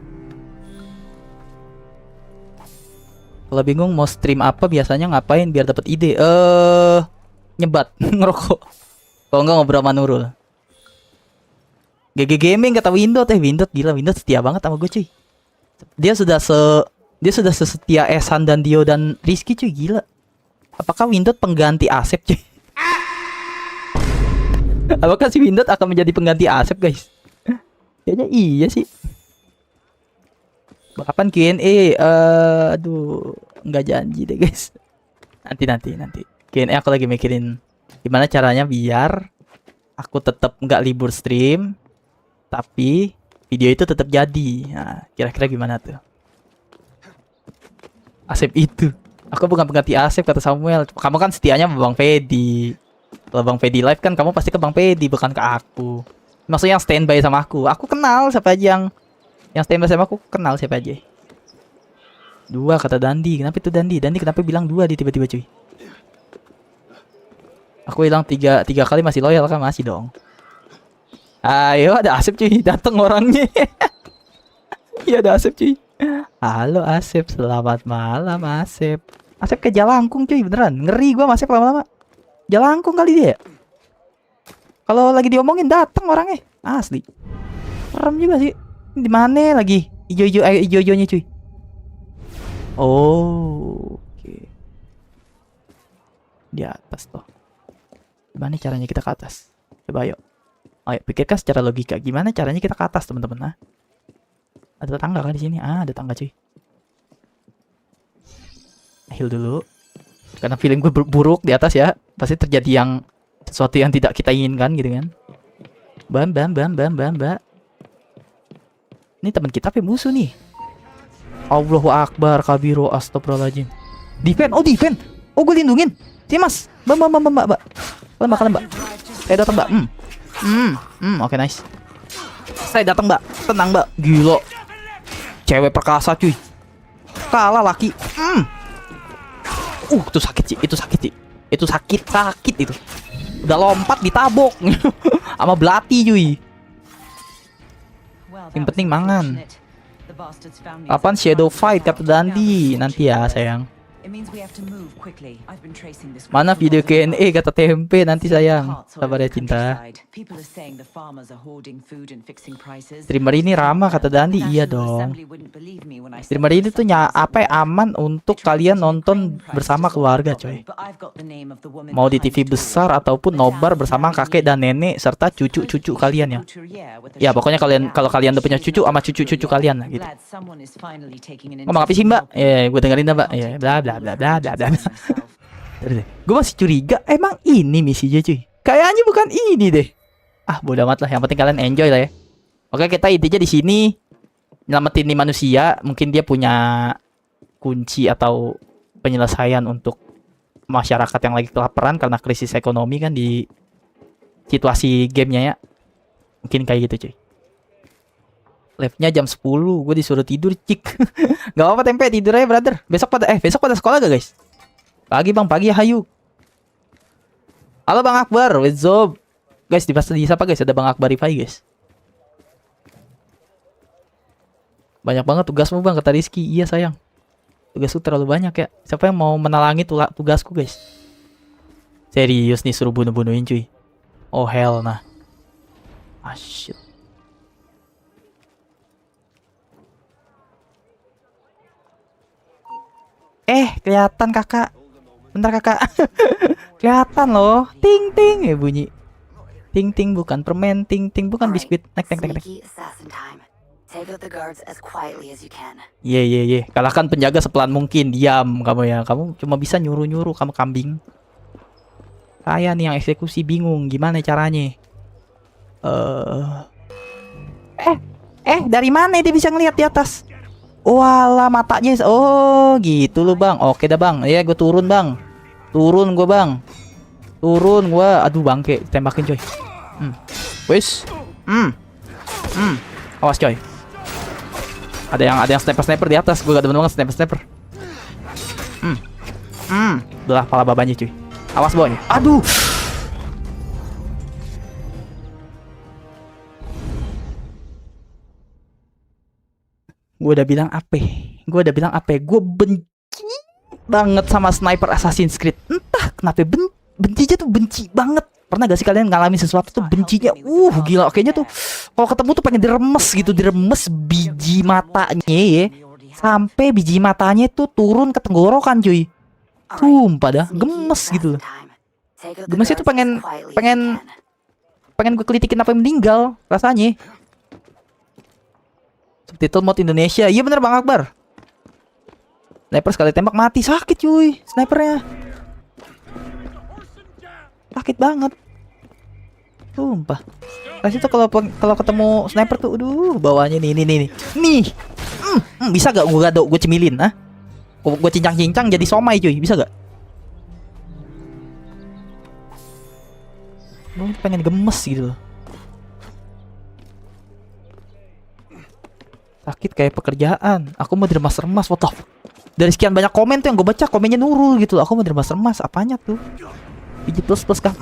Kalau bingung mau stream apa biasanya ngapain biar dapat ide? Nyebat, ngerokok. Kalau enggak ngobrol sama Nurul. GG Gaming kata Windot gila, Windot setia banget sama gue cuy. Dia sudah sesetia Esan dan Dio dan Rizky cuy, gila. Apakah Windot pengganti Asep cuy? Apakah si Windot akan menjadi pengganti Asep guys? Kayaknya iya sih. Kapan Q&A? Aduh, nggak janji deh guys. Nanti. Q&A aku lagi mikirin gimana caranya biar aku tetap nggak libur stream, tapi video itu tetap jadi. Nah, kira-kira gimana tuh? Asep itu Aku bukan pengganti Asep, kata Samuel. Kamu kan setianya sama Bang Fedi. Kalau Bang Fedi live kan kamu pasti ke Bang Fedi, bukan ke aku. Maksudnya yang standby sama aku. Aku kenal siapa aja yang standby sama aku, kenal siapa aja. 2 kata Dandi. Kenapa itu Dandi? Dandi kenapa bilang 2 di tiba-tiba cuy? Aku bilang 3 kali masih loyal kan? Masih dong. Ayo ada Asep cuy, dateng orangnya. Iya ada Asep cuy. Halo Asep, selamat malam Asep. Asep kayak jalangkung cuy, beneran. Ngeri gua Asep lama-lama. Jalangkung kali dia. Kalau lagi diomongin dateng orangnya. Asli. Serem juga sih. Di mana lagi? Ijo-ijonya cuy. Oh, oke. Di atas tuh. Gimana caranya kita ke atas? Coba ayo. Ayo pikirkan secara logika. Gimana caranya kita ke atas teman-teman? Nah. Ada tangga kan di sini? Ada tangga cuy. Heal dulu. Karena feeling gue buruk di atas ya. Pasti terjadi sesuatu yang tidak kita inginkan gitu kan. Bam. Ini teman kita apa musuh nih? Allahu Akbar kabiro astagfirullahaladzim. Defend. Oh defend. Oh gue lindungin. Sini mas. Mbak. Kalian mbak. Saya datang mbak. Oke nice. Saya datang mbak. Tenang mbak. Gila. Cewek perkasa cuy. Kalah laki. Itu sakit sih. Itu sakit itu. Udah lompat ditabok sama belati cuy. Yang penting mangan. Kapan shadow fight kata Dandi? Nanti ya sayang. Mana video Q&A kata Tempe? Nanti sayang. Sabar ya cinta. Streamer ini ramah kata Dandi. Iya dong. Streamer ini tuh aman untuk kalian nonton bersama keluarga coy. Mau di TV besar ataupun nobar bersama kakek dan nenek serta cucu-cucu kalian ya. Ya pokoknya kalau kalian udah punya cucu sama cucu-cucu kalian lah gitu. Ngomong apa sih mbak? Ya gue dengerin mbak. Ya bla bla bla. Gue masih curiga emang ini misinya cuy. Kayaknya bukan ini deh. Bodo amat lah. Yang penting kalian enjoy lah ya. Oke kita intinya di sini nyelamatin nih manusia. Mungkin dia punya kunci atau penyelesaian untuk masyarakat yang lagi kelaparan karena krisis ekonomi kan di situasi gamenya ya. Mungkin kayak gitu cuy. Live-nya jam 10, gue disuruh tidur cik. Gak apa-apa Tempe, tidur aja brother. Besok pada sekolah gak guys? Pagi bang, pagi hayu. Halo Bang Akbar, what's up? Guys, di siapa guys? Ada Bang Akbar Rifai guys. Banyak banget tugasmu bang, kata Rizky. Iya sayang, tugasku terlalu banyak ya. Siapa yang mau menalangi tugasku guys? Serius nih suruh bunuh-bunuhin cuy. Oh hell nah. Shit. Kelihatan kakak. Bentar kakak. Kelihatan loh. Ting ting ya bunyi. Ting ting bukan permen, ting ting bukan biskuit. Nek. Iya. Kalahkan penjaga sepelan mungkin. Diam kamu ya. Kamu cuma bisa nyuruh-nyuruh, kamu kambing. Saya nih yang eksekusi bingung gimana caranya. Dari mana dia bisa ngelihat di atas? Walah matanya. Oh gitu loh bang. Oke dah bang. Ya gue turun bang. Turun gue bang. Turun gue. Aduh bangke. Tembakin coy. Wis. Awas coy. Ada yang sniper di atas. Gue gak demen banget sniper. Belah pala babanya cuy. Awas boy. Aduh. Gue udah bilang apa? Gue benci banget sama sniper Assassin's Creed. Entah kenapa bencinya tuh benci banget. Pernah gak sih kalian ngalamin sesuatu tuh bencinya? Gila. Kayaknya tuh kalau ketemu tuh pengen diremes gitu, diremes biji matanya ya. Sampai biji matanya tuh turun ke tenggorokan cuy. Sumpah dah, gemes gitu loh. Gemesnya tuh pengen gue kelitikin apa yang meninggal rasanya. Subtitle mod Indonesia. Iya bener Bang Akbar. Sniper sekali tembak mati. Sakit cuy snipernya. Sakit banget. Sumpah. Kasih tuh kalau ketemu sniper tuh aduh bawahnya nih. Nih. Bisa gak gue cemilin Gua cincang-cincang jadi somai cuy, bisa gak? Gue pengen gemes gitu loh. Sakit kayak pekerjaan. Aku mau diremas-remas. What the fuck? Dari sekian banyak komen tuh yang gue baca, komennya Nurul gitu loh. Aku mau diremas-remas. Apanya tuh? Biji plus kah?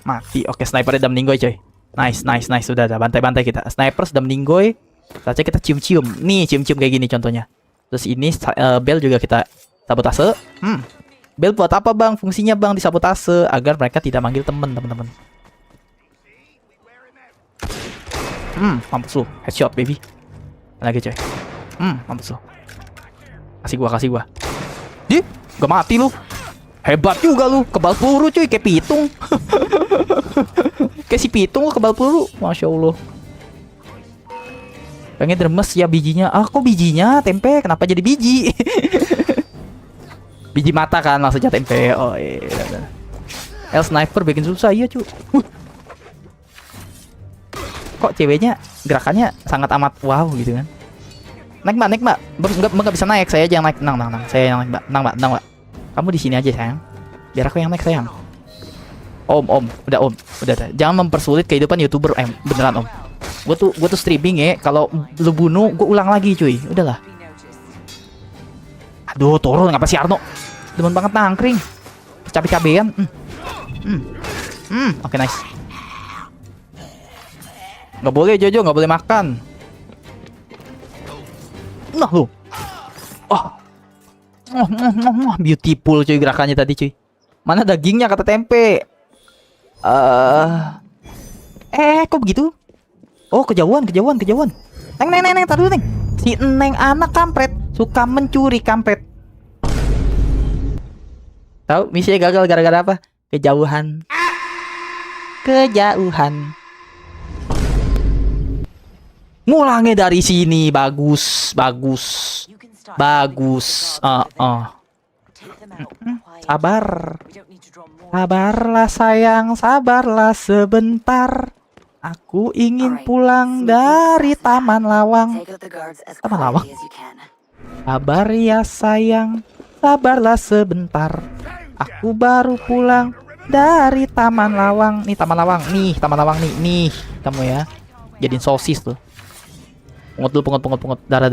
Mati. Oke, sniper udah meninggoy coy. Nice. Sudah ada bantai-bantai kita. Sniper sudah meninggoy. Saja kita cium-cium. Nih, cium-cium kayak gini contohnya. Terus ini bel juga kita sabotase. Bel buat apa bang? Fungsinya bang disabotase agar mereka tidak manggil teman-teman. Mampus lu. Headshot baby. Lagi coy. Mampus lu. Kasih gua. Gak mati lu. Hebat juga lu. Kebal peluru cuy, kayak pitung. Kayak si pitung lu kebal peluru. Masya Allah. Pengen remes ya bijinya. Kok bijinya tempe? Kenapa jadi biji? Biji mata kan maksudnya tempe. Oh iya. Sniper bikin susah iya cuy. Kok ceweknya gerakannya sangat amat wow gitu kan? Naik mbak. Nggak bisa naik, saya aja yang naik. Nang. Saya yang naik mbak. Kamu di sini aja sayang. Biar aku yang naik sayang. Om. Udah. Jangan mempersulit kehidupan YouTuber. Beneran om. Gue tuh streaming ya. Kalau lu bunuh, gue ulang lagi cuy. Udahlah. Aduh, turun ngapa sih Arno? Demen banget nangkring. Cabe-cabean. Oke, nice. Nggak boleh Jojo, nggak boleh makan. Nah lu. Beautiful cuy gerakannya tadi cuy. Mana dagingnya kata tempe? Kok begitu? Oh, kejauhan. Neng, tar dulu Neng. Si Neng anak kampret suka mencuri kampret. Tahu misinya gagal gara-gara apa? Kejauhan. Ngulangnya dari sini bagus. Sabarlah sayang, sabarlah sebentar. Aku ingin pulang dari Taman Lawang. Sabar ya sayang, sabarlah sebentar. Aku baru pulang dari Taman Lawang. Nih Taman Lawang nih. Kamu ya. Jadiin sosis tuh. Pungut. Darah.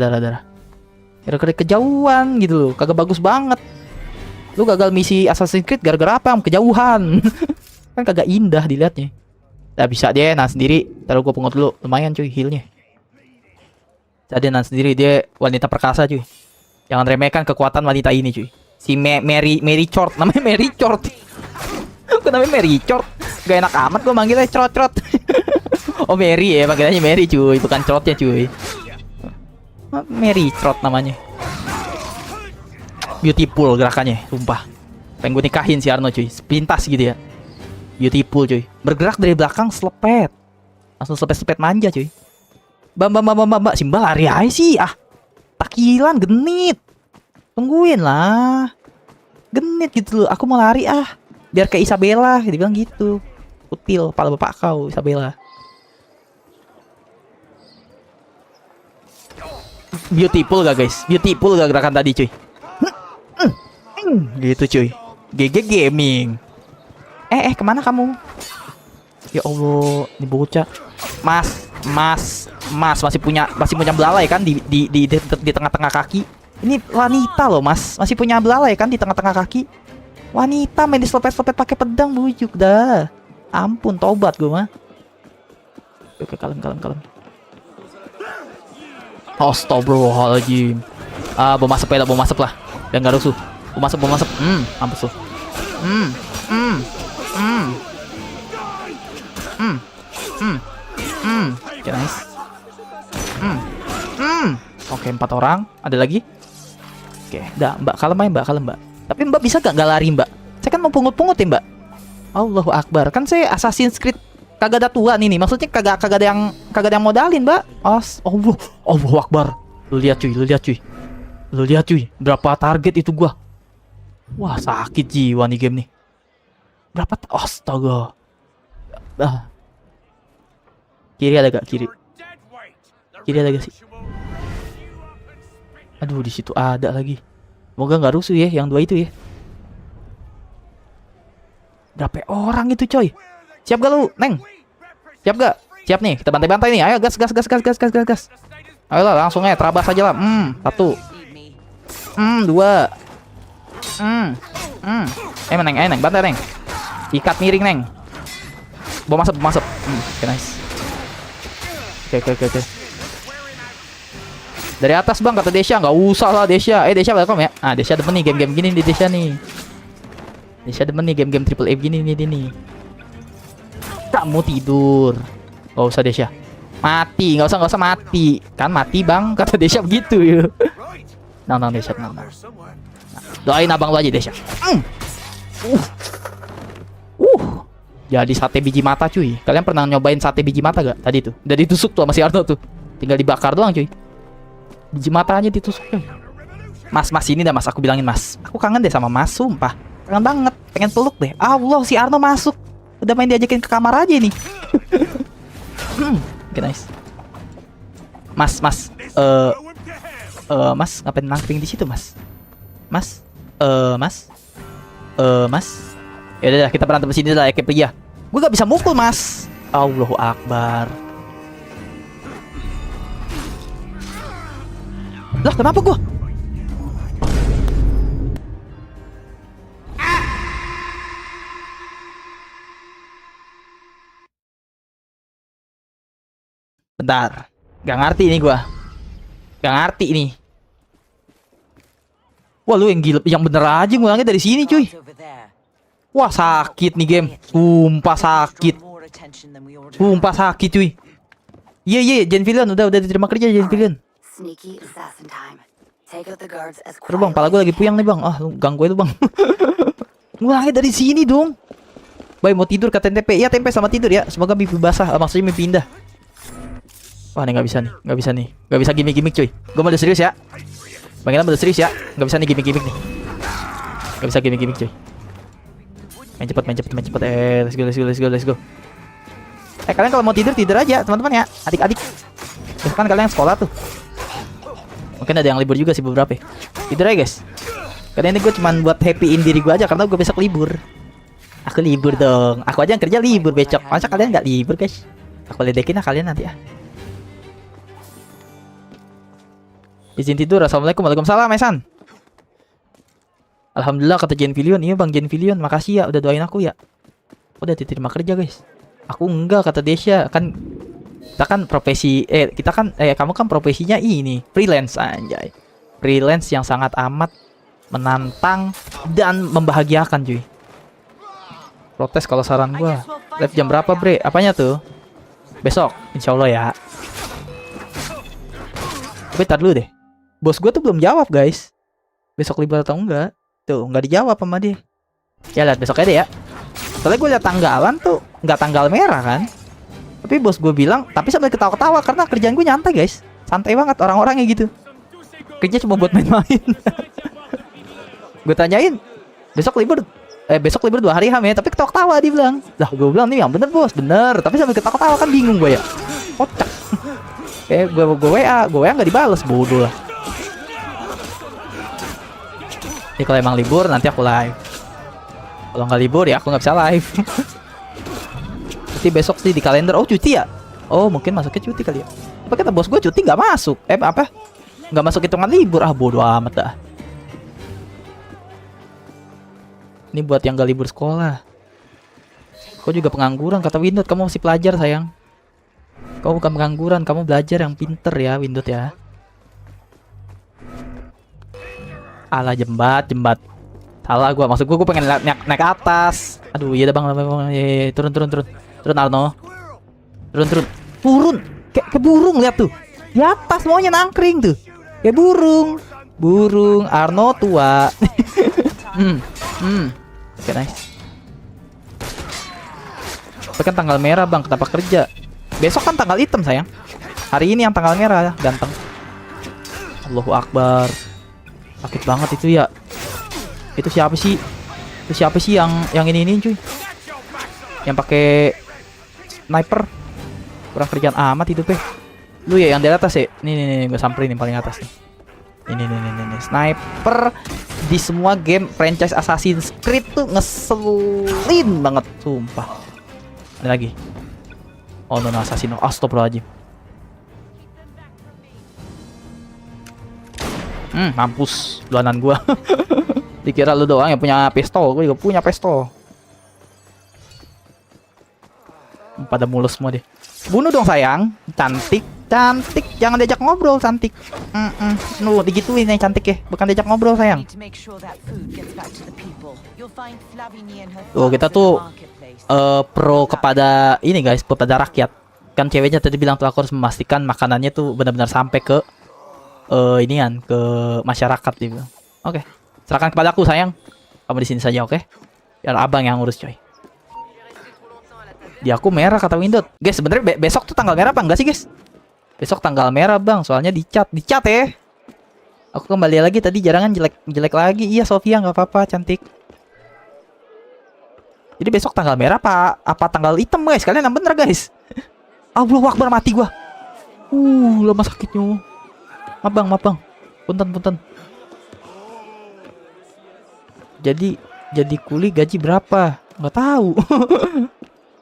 Gara-gara kejauhan gitu loh. Kagak bagus banget. Lu gagal misi Assassin's Creed gara-gara apa? Kejauhan. Kan kagak indah dilihatnya. Nah bisa dia nah sendiri. Taruh gua pungut dulu. Lumayan cuy healnya. Jadi nah sendiri dia wanita perkasa cuy. Jangan remehkan kekuatan wanita ini cuy. Si Mary Chort. Namanya Mary Chort. Kok namanya Mary Chort? Gak enak amat gua manggilnya Crot. Oh Mary ya, panggilannya Mary cuy, bukan Crotnya cuy. Mary Crot namanya. Beautiful gerakannya, sumpah. Pengen gue nikahin si Arno cuy, sepintas gitu ya. Beautiful cuy. Bergerak dari belakang selepet. Langsung selepet manja cuy. Mbak, si Mbak lari aja sih. Takilan genit. Tungguin lah. Genit gitu loh, aku mau lari biar kayak Isabella, dia bilang gitu. Kutil, kepala bapak kau Isabella. Beautiful gak guys? Beautiful gak gerakan tadi cuy? Gitu cuy. GG Gaming. Kemana kamu? Ya Allah, ini bocah. Mas masih punya belalai kan di tengah-tengah kaki. Ini wanita loh mas, masih punya belalai kan di tengah-tengah kaki. Wanita main diselepet-selepet pakai pedang bujuk dah. Ampun, tobat gue mah. Oke, kalem. Astagfirullahaladzim. Bom asap lah. Dan gak rusuh. Bom asap. Mampus lu. Oke, nice. Oke, 4 orang. Ada lagi? Oke, dah mbak, kalem mbak. Tapi mbak bisa gak lari mbak? Saya kan mau pungut-pungut ya mbak. Allahu Akbar. Kan saya Assassin's Creed kagak ada tua nih. Maksudnya kagak ada yang modalin, Mbak. Allahu Akbar. Lu lihat cuy. Berapa target itu gua? Wah, sakit jiwa nih game nih. Berapa? Astaga. Kiri ada gak? Kiri ada gak sih? Aduh, di situ ada lagi. Semoga nggak rusuh ya yang 2 itu ya. Berapa orang itu coy? Siap gak lu, Neng? Siap gak? Siap nih, kita bantai-bantai nih. Ayo gas. Ayolah langsung aja terabas aja lah. 1. 2. Neng, bantai Neng. Ikat miring Neng. Bawa masuk. Oke, nice. Oke. Dari atas bang kata Desya, nggak usah lah Desya. Desya welcome ya. Desya demen nih game-game gini di Desya nih. Desya demen nih game-game triple A gini nih. Kamu tidur. Gak usah Desya. Mati, nggak usah mati. Kan mati bang kata Desya begitu ya. Nang Desya nang. Doain abang lu aja Desya. Jadi sate biji mata cuy. Kalian pernah nyobain sate biji mata gak? Tadi tuh udah ditusuk tuh sama si Arno tuh. Tinggal dibakar doang cuy. Biji mata aja ditusuk cuy. Mas ini dah mas, aku bilangin mas. Aku kangen deh sama mas, sumpah. Kangen banget, pengen peluk deh. Allah, si Arno masuk. Udah main diajakin ke kamar aja nih. Oke, nice. Mas, ngapain nangkring di situ mas? Mas. Ya udah kita berantem di sini lah ya kayak pria. Gue gak bisa mukul mas. Allahu Akbar. Lah kenapa gue? Bentar. Gak ngerti ini gue. Gak ngerti ini. Wah lu yang gila, yang bener aja ngulangnya dari sini cuy. Wah sakit nih game. Sumpah sakit. Sumpah sakit cuy. Iya Jane Villian udah diterima kerja Jane Villian. Sneaky assassin time. Take out the guards as Terus bang, pala gue lagi puyang nih bang. Lu ganggu lu bang. Ngulangnya dari sini dong. Boy mau tidur kata TP. Ya TP sama tidur ya. Semoga mimpi basah. Maksudnya mimpi indah. Wah ini gak bisa nih. Gak bisa gimmick cuy. Gue mau udah serius ya. Bang Ilham udah serius ya. Gak bisa nih gimmick nih. Gak bisa gimmick cuy. Main cepet. Let's go. Kalian kalau mau tidur aja teman-teman ya. Adik-adik. Besok kan kalian sekolah tuh. Mungkin ada yang libur juga sih beberapa. Tidur aja guys. Karena ini gue cuman buat happyin diri gue aja karena gue besok libur. Aku libur dong. Aku aja yang kerja libur besok. Masa kalian nggak libur guys? Aku ledekin lah kalian nanti ya. Izin tidur. Assalamualaikum. Waalaikumsalam Mesan. Alhamdulillah kata Jane Villian. Iya bang Jane Villian. Makasih ya udah doain aku ya. Udah diterima kerja guys. Aku enggak kata Desya. Kan kita kan profesi kamu kan profesinya ini freelance anjay. Freelance yang sangat amat menantang dan membahagiakan cuy. Protes kalau saran gua. Live jam berapa bre? Apanya tuh? Besok insyaallah ya. Tapi tar dulu deh. Bos gua tuh belum jawab guys. Besok libur atau enggak? Tuh nggak dijawab sama dia. Ya lihat besok aja ya. Soalnya gue liat tanggalan tuh nggak tanggal merah kan. Tapi bos gue bilang, tapi sambil ketawa-ketawa karena kerjaan gue nyantai guys. Santai banget orang-orangnya gitu. Kerja cuma buat main-main. Gue tanyain, besok libur 2 hari ham ya, tapi ketawa-ketawa dia bilang. Lah gue bilang nih yang bener bos, bener. Tapi sambil ketawa-ketawa kan bingung gue ya. Kocak. Gue WA nggak dibales, bodoh lah. Ini kalau emang libur nanti aku live. Kalau nggak libur ya aku nggak bisa live. Berarti besok sih di kalender. Oh cuti ya? Oh mungkin masuknya cuti kali ya. Apa kata bos gue cuti nggak masuk? Nggak masuk hitungan libur. Bodo amat dah. Ini buat yang nggak libur sekolah. Kau juga pengangguran kata Windot. Kamu masih pelajar sayang. Kau bukan pengangguran. Kamu belajar yang pinter ya Windot ya. Alah jembat. Salah gua, maksud gua pengen naik atas. Aduh, iya dah bang. Turun Arno. Turun. Kayak burung lihat tuh. Di atas maunya nangkring tuh. Kayak burung. Arno tua. Oke, nice. Tapi kan tanggal merah bang, kenapa kerja? Besok kan tanggal hitam sayang. Hari ini yang tanggal merah, ganteng. Allahu Akbar. Sakit banget itu ya. Itu siapa sih yang ini cuy? Yang pakai sniper. Kurang kerjaan amat itu Lu ya yang di atas ya. Nih gue samperin yang paling atas nih. Ini sniper di semua game franchise Assassin's Creed tuh ngeselin banget, sumpah. Ada lagi. Oh no, assassin. Astagfirullahaladzim. Mampus dolanan gua. Dikira lu doang yang punya pistol, gua juga punya pistol. Pada mulus semua deh. Bunuh dong sayang, cantik, jangan diajak ngobrol cantik. Nuh digituin nih cantik ya, bukan diajak ngobrol sayang. Tuh kita tuh pro kepada ini guys, kepada rakyat. Kan ceweknya tadi bilang tuh aku harus memastikan makanannya tuh benar-benar sampai ke inian ke masyarakat dia bilang. Oke, serahkan kepadaku sayang. Kamu di sini saja oke? Biar abang yang ngurus coy. Di aku merah kata Windot. Guys, sebenarnya besok tuh tanggal merah apa enggak sih, guys? Besok tanggal merah, Bang. Soalnya dicat ya. Aku kembali lagi tadi jarangan jelek lagi. Iya, Sofia nggak apa-apa, cantik. Jadi besok tanggal merah apa tanggal hitam, guys? Kalian yang bener, guys. Allahu Akbar, mati gua. Lama sakitnya. Maaf, Bang. Punten. Jadi kuli gaji berapa? Nggak tahu.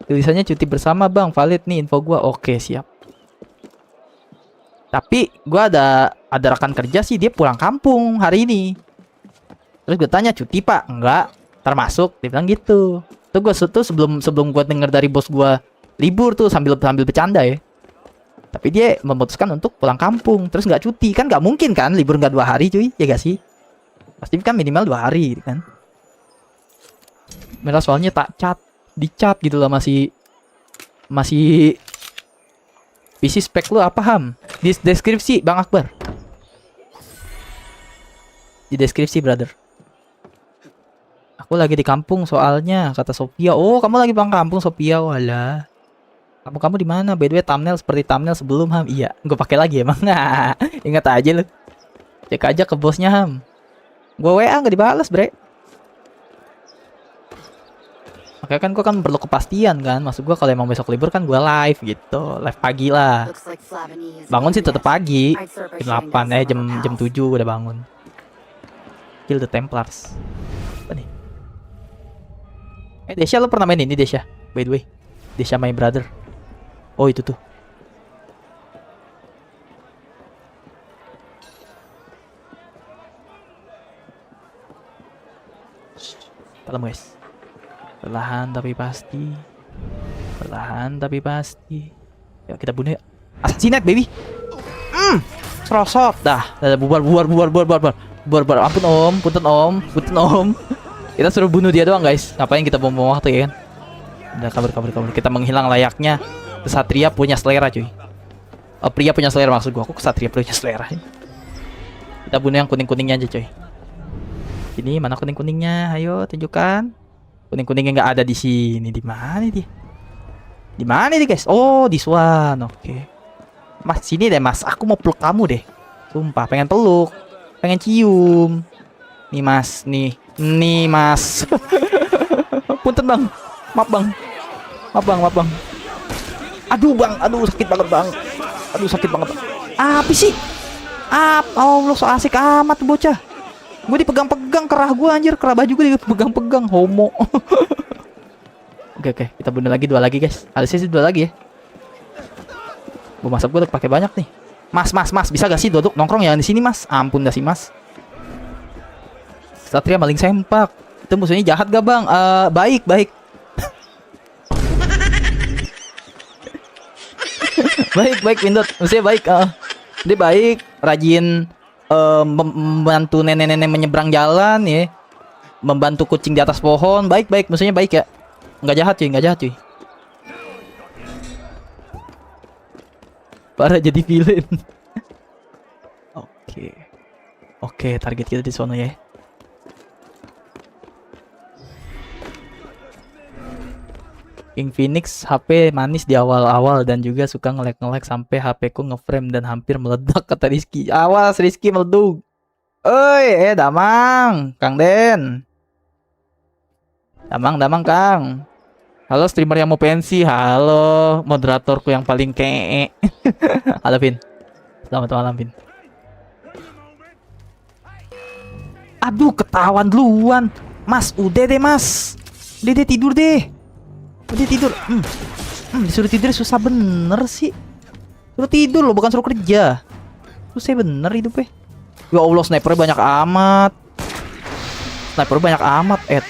Tulisannya cuti bersama bang, valid nih info gua. Oke siap. Tapi gua ada rekan kerja sih, dia pulang kampung hari ini. Terus gue tanya cuti pak? Enggak, termasuk. Dia bilang gitu. Tuh gue sebelum gua denger dari bos gua libur tuh sambil bercanda ya. Tapi dia memutuskan untuk pulang kampung. Terus nggak cuti kan? Nggak mungkin kan libur nggak 2 hari cuy, ya gak sih? Pasti kan minimal 2 hari gitu kan. Merah soalnya tak dicat gitu lah, masih PC spek lu apa Ham? Di deskripsi Bang Akbar. Di deskripsi brother. Aku lagi di kampung soalnya kata Sophia. Oh kamu lagi pulang kampung Sophia, walah. Kamu di mana? By the way thumbnail seperti thumbnail sebelum Ham. Iya, gue pakai lagi emang. Ingat aja lu. Cek aja ke bosnya Ham. Gue WA nggak dibalas bre. Makanya kan gue kan perlu kepastian kan. Maksud gue kalau emang besok libur kan gue live gitu. Live pagi lah. Bangun sih tetap pagi. Jam 8 jam 7 udah bangun. Kill the Templars. Apa nih? Desha lo pernah main ini Desha? By the way, Desha my brother. Oh itu tuh. Salam guys. Perlahan tapi pasti. Yuk kita bunuh ya. Assassinate baby. Serosot dah. Bubar. Ampun om, punten om. Kita suruh bunuh dia doang guys. Ngapain kita buang waktu ya kan? Udah kabur. Kita menghilang layaknya kesatria punya selera cuy. Pria punya selera maksud gua. Aku kesatria punya selera. Kita bunuh yang kuning-kuningnya aja cuy. Ini mana kuning-kuningnya? Ayo tunjukkan. Kuning-kuningnya nggak ada di sini. Di mana dia? Di mana dia guys? Oh, this one. Oke. Mas sini deh mas. Aku mau peluk kamu deh. Sumpah pengen peluk. Pengen cium. Nih mas, nih mas. Punten bang. Maaf bang. Aduh bang, sakit banget bang. Sakit banget. Apa sih? Allah so asik amat bocah. Gue dipegang-pegang kerah gue anjir, kerah baju gue dipegang-pegang, homo. Oke, kita bunuh lagi 2 lagi guys. Harusnya sih 2 lagi ya. Bom asap gue udah pakai banyak nih. Mas, bisa gak sih duduk nongkrong ya di sini mas? Ampun dah sih mas. Satria maling sempak. Itu musuhnya jahat gak bang? Baik. baik Windot. Musuhnya baik. Dia baik, rajin. Membantu nenek-nenek menyeberang jalan ya, membantu kucing di atas pohon, baik maksudnya baik ya, nggak jahat cuy. Parah jadi villain. Oke, target kita di sana ya. King Phoenix HP manis di awal-awal dan juga suka nge-lag sampai HP ku nge-frame dan hampir meledak kata Rizky. Awas Rizky meleduk. Oi, Damang, Kang Den. Damang Kang. Halo streamer yang mau pensi. Halo moderatorku yang paling kee. Halo Vin. Selamat malam Vin. Aduh, ketahuan duluan. Mas, udah deh mas. Udah deh, tidur deh. Udah tidur. Disuruh tidur susah bener sih. Suruh tidur loh, bukan suruh kerja. Susah bener hidupnya. Ya Allah, snipernya banyak amat. Snipernya banyak amat, Ed.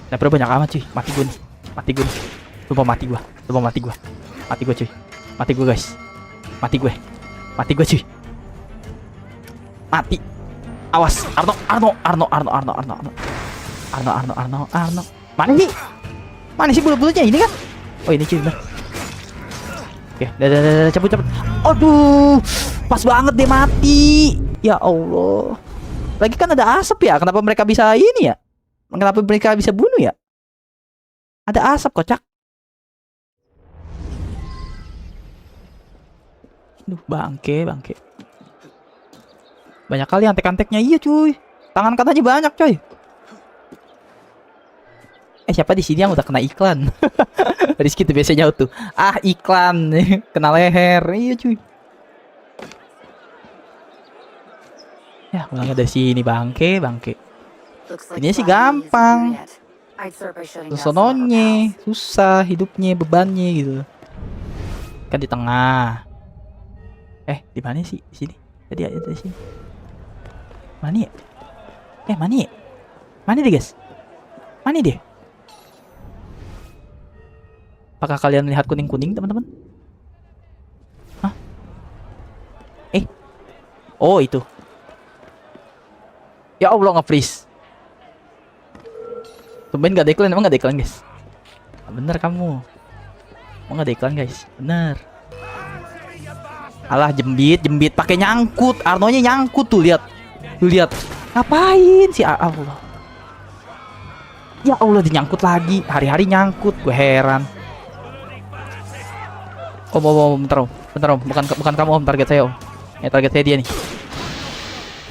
Snipernya banyak amat cuy. Mati gue nih. Mati gue nih. Lupa mati gue. Lupa mati gue. Mati gue cuy. Mati gue guys. Mati gue. Mati gue cuy. Mati. Awas. Arno. Mana sih? Mana sih bulut-bulutnya ini kan? Oh ini cuy bener. Oke, dah, cabut. Aduh, pas banget deh mati. Ya Allah. Lagi kan ada asap ya. Kenapa mereka bisa ini ya? Kenapa mereka bisa bunuh ya? Ada asap kocak. Aduh, bangke. Banyak kali antek-anteknya, iya cuy. Tangan katanya banyak coy. Siapa di sini yang udah kena iklan? Rizky tuh biasanya tuh. Ah, iklan kena leher. Iya cuy. Ya, pulangnya dari sini bangke. Ini sih gampang. Sononya susah hidupnya, bebannya gitu. Kan di tengah. Di mana sih? Di sini. Tadi ada di sini. Mana ya? Mana ya? Mana deh guys? Mana deh? Apakah kalian lihat kuning-kuning teman-teman? Hah? Oh itu. Ya Allah nge-freeze. Tumben gak ada iklan, emang gak ada iklan guys? Bener kamu. Emang gak ada iklan guys? Bener. Alah jembit pakai nyangkut. Arnonya nyangkut tuh, lihat. Tuh lihat. Ngapain sih Allah? Ya Allah dinyangkut lagi. Hari-hari nyangkut, gue heran. Bentar om. Bukan kamu om, target saya om. Target saya dia nih.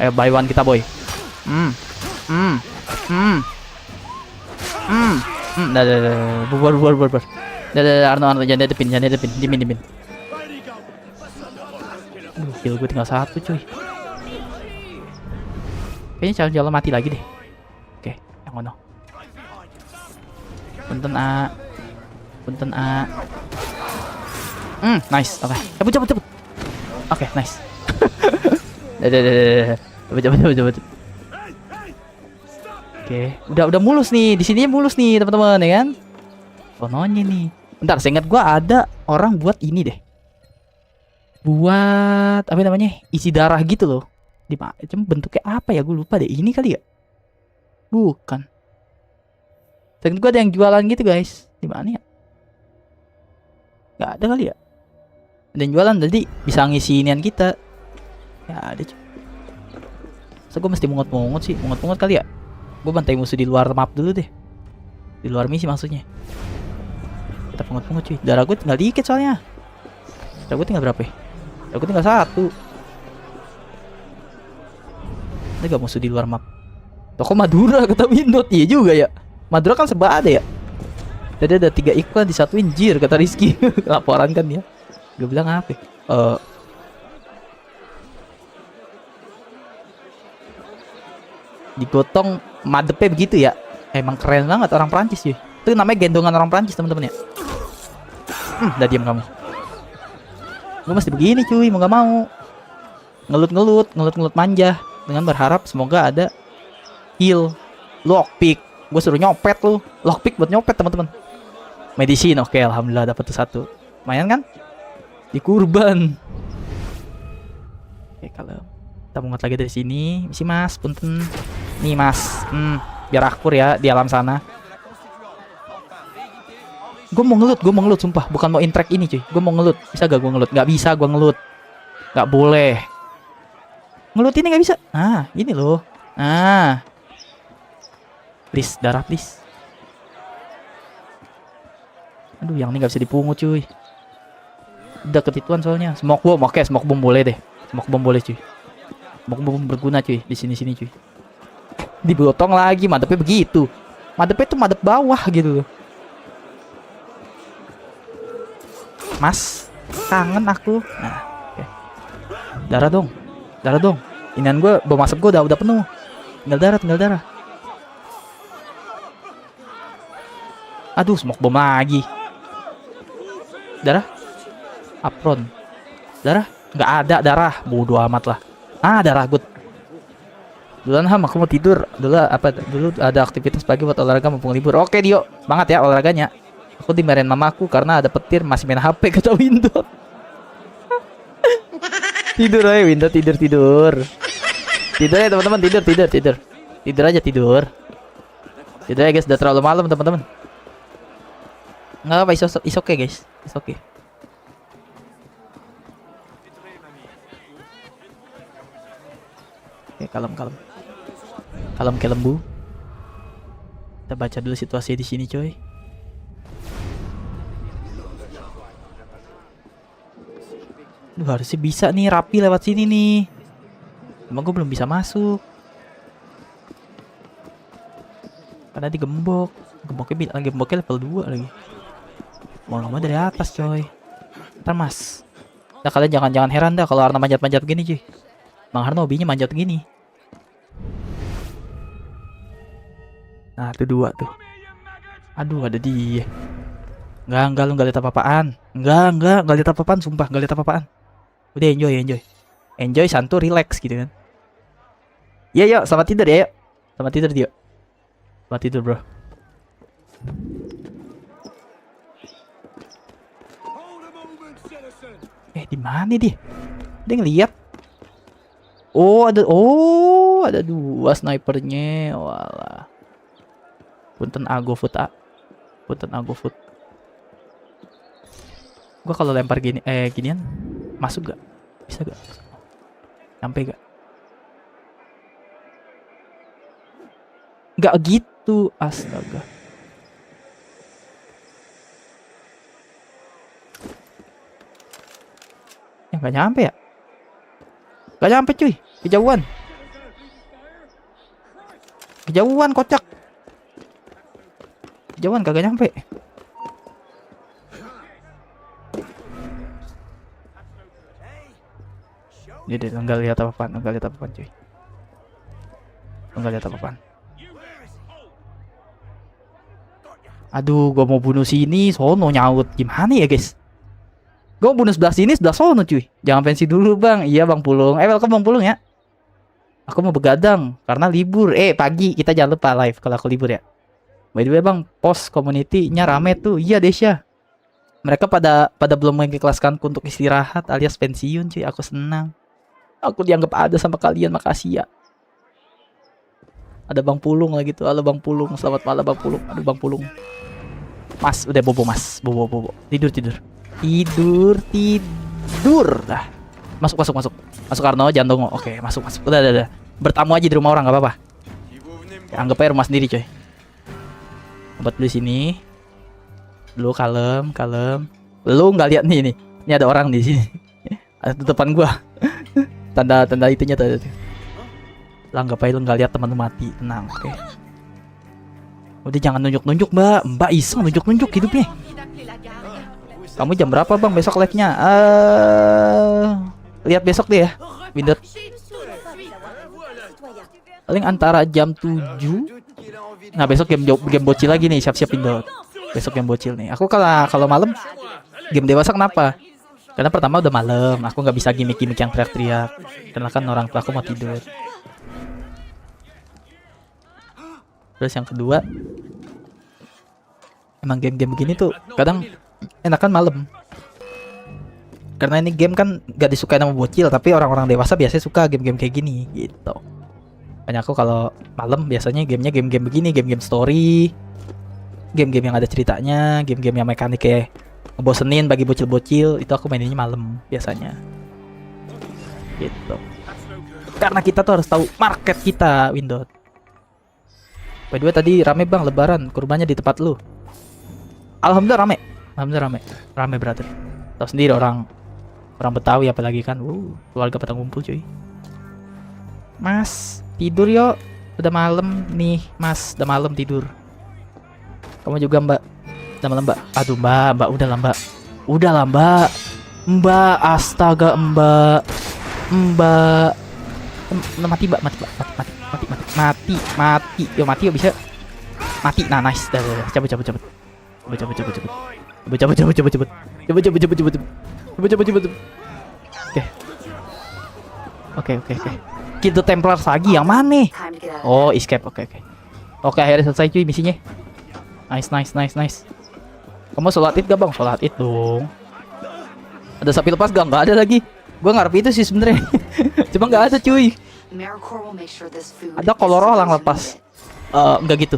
Ayo buy one kita boy. Bubar. Arno jangan depin. Dimin. Kill gue tinggal 1 cuy. Kayaknya jalan mati lagi deh. Oke, yang mana? Punten A. Nice. Oke. Cabut. Oke, nice. Cabut. Oke, udah mulus nih. Di sini mulus nih, teman-teman, ya kan? Sononya nih. Bentar, seingat gua ada orang buat ini deh. Buat apa namanya? Isi darah gitu loh. Cuma bentuknya apa ya? Gue lupa deh. Ini kali ya? Bukan. Seingat gua ada yang jualan gitu, guys. Di mana ya? Gak ada kali ya? Dan jualan tadi bisa ngisi inian kita. Ya ada cuy. So gue mesti mungut sih. Mungut kali ya. Gue bantai musuh di luar map dulu deh. Di luar misi maksudnya. Kita mungut cuy. Darah gue tinggal dikit soalnya. Darah gue tinggal berapa ya? Darah gue tinggal 1. Ada gak musuh di luar map? Toko Madura kata Windot. Iya juga ya. Madura kan serba ada ya. Tadi ada 3 iklan disatuin jir kata Rizky. Laporan kan ya. Gue bilang apa? Digotong madepnya begitu ya. Emang keren banget orang Prancis cuy. Itu namanya gendongan orang Prancis teman-teman ya. Udah diam kamu. Gue mesti begini cuy, mau gak mau. Ngelut manja dengan berharap semoga ada heal. Lockpick. Gue suruh nyopet lu. Lockpick buat nyopet teman-teman. Medicine oke, alhamdulillah dapat tuh 1. Lumayan kan? Di kurban. Oke, kalau kita mungut lagi dari sini, misi mas, punten. Nih mas, biar akur ya di alam sana. Gue mau ngelut, sumpah. Bukan mau intrek ini cuy. Gue mau ngelut. Bisa gak gue ngelut? Gak bisa gue ngelut. Gak boleh. Ngelut ini gak bisa. Nah, ini loh. Nah. Please, darah please. Aduh, yang ini gak bisa dipungut cuy. Udah ketituan soalnya. Smoke bomb, oke, smoke bomb boleh deh. Smoke bomb boleh cuy. Smoke bomb berguna cuy di sini cuy. Dibotong lagi, madepnya begitu. Madepnya tuh madep bawah gitu loh. Mas, kangen aku. Nah, oke. Darah dong. Darah dong. Inian gue, bom asap gue udah penuh. Tinggal darah. Aduh, smoke bom lagi. Darah? Apron. Darah? Nggak ada darah. Bodoh amat lah. Darah good. Duluan Ham, aku mau tidur. Dulu ada aktivitas pagi buat olahraga mumpung libur. Oke Dio, semangat ya olahraganya. Aku dimarahin mamaku karena ada petir masih main HP kata Windows. Tidur aja Windows, tidur. Tidur ya teman-teman, tidur. Tidur aja tidur. Tidur ya guys, udah terlalu malam teman-teman. Nggak apa, is okay guys, is okay. Oke, kalem kayak lembu. Kita baca dulu situasi di sini coy. Harusnya bisa nih rapi lewat sini nih. Cuma gue belum bisa masuk karena digembok. Gemboknya level 2 lagi. Mau lama dari atas coy. Ntar mas. Nah kalian jangan heran dah kalau Arna manjat-manjat gini cuy. Bang Harno hobinya manjat gini. Nah tuh 2 tuh. Aduh ada dia. Enggak lu enggak lihat apa-apaan. Enggak lihat apa-apaan, sumpah enggak lihat apa-apaan. Udah enjoy santu relax gitu kan. Iya yuk, selamat tidur ya yuk. Selamat tidur dia. Selamat tidur bro. Di mana dia? Dia ngeliat. Ada 2 snipernya. Walah. Punten Agofoot. Gua kalau lempar ginian masuk gak? Bisa gak? Sampai gak? Gak gitu, astaga. Ya gak nyampe ya? Gak nyampe cuy, kejauhan kocak. Kejauhan kagak nyampe. Dia enggak lihat apa-apaan cuy. Enggak lihat apa-apaan. Aduh, gua mau bunuh sini, sono nyaut. Gimana ya, guys? Gua mau bunuh sebelah sini, sebelah sono, cuy. Jangan pensi dulu, Bang. Iya, Bang Pulung. Welcome Bang Pulung ya. Aku mau begadang karena libur. Pagi. Kita jangan lupa live kalau aku libur ya. By the way, Bang, post community-nya rame tuh. Iya, Desya. Mereka pada belum mengikhlaskanku untuk istirahat alias pensiun, cuy. Aku senang. Aku dianggap ada sama kalian, makasih ya. Ada Bang Pulung lagi tuh. Halo Bang Pulung, selamat malam Bang Pulung. Aduh Bang Pulung. Mas, udah bobo Mas. Bobo. Tidur. Dah. Masuk Arno, jantung. Oke, masuk. Udah. Bertamu aja di rumah orang, gak apa-apa. Anggap aja rumah sendiri, coy. Obat dulu sini. Dulu kalem. Lu nggak lihat nih. Ini ada orang di sini. Ada tutupan gua. Tanda itunya tuh. Lah nggak apa-apa, lu nggak lihat teman lu mati. Tenang, oke. Udah jangan nunjuk Mbak iseng nunjuk hidupnya. Kamu jam berapa Bang besok live-nya? Lihat besok deh ya, Windows. Paling antara jam 7. Nah besok game bocil lagi nih, siap-siap Windows. Besok game bocil nih. Aku kalau malam game dewasa kenapa? Karena pertama udah malam, aku nggak bisa gimmick yang teriak-teriak. Karena kan orang tua aku mau tidur. Terus yang kedua, emang game-game begini tuh kadang enakan malam. Karena ini game kan gak disukai sama bocil, tapi orang-orang dewasa biasanya suka game-game kayak gini gitu. Makanya aku kalau malam biasanya game-game begini, game-game story, game-game yang ada ceritanya, game-game yang mekaniknya ngebosenin bagi bocil-bocil, itu aku maininnya malam biasanya. Gitu. Karena kita tuh harus tahu market kita, Windows. By the way tadi rame Bang lebaran, kurbannya di tempat lu. Alhamdulillah rame. Rame brother. Tahu sendiri orang Betawi apalagi kan. Keluarga pada ngumpul cuy. Mas, tidur yuk. Udah malam nih, Mas. Udah malam tidur. Kamu juga, Mbak. Udah malam, Mbak. Aduh, Mbak, udahlah, Mbak. Udahlah, Mbak. Mbak, astaga, Mbak. Mati mbak, mati. Yo mati yo bisa. Mati, nah nice. Dah. Cabut. Oke. Gitu Templar Sagi yang mana? Time to get out of Oh, escape. Oke. Oke, akhirnya selesai cuy misinya. Nice. Kamu sholat id gak bang? Sholat id dong. Ada sapi lepas gak? Nggak ada lagi. Gua ngarep itu sih sebenarnya. Cuma nggak ada cuy. AmeriCorps will make sure this food Ada gets to kolor those orang who lepas. need it. Enggak gitu.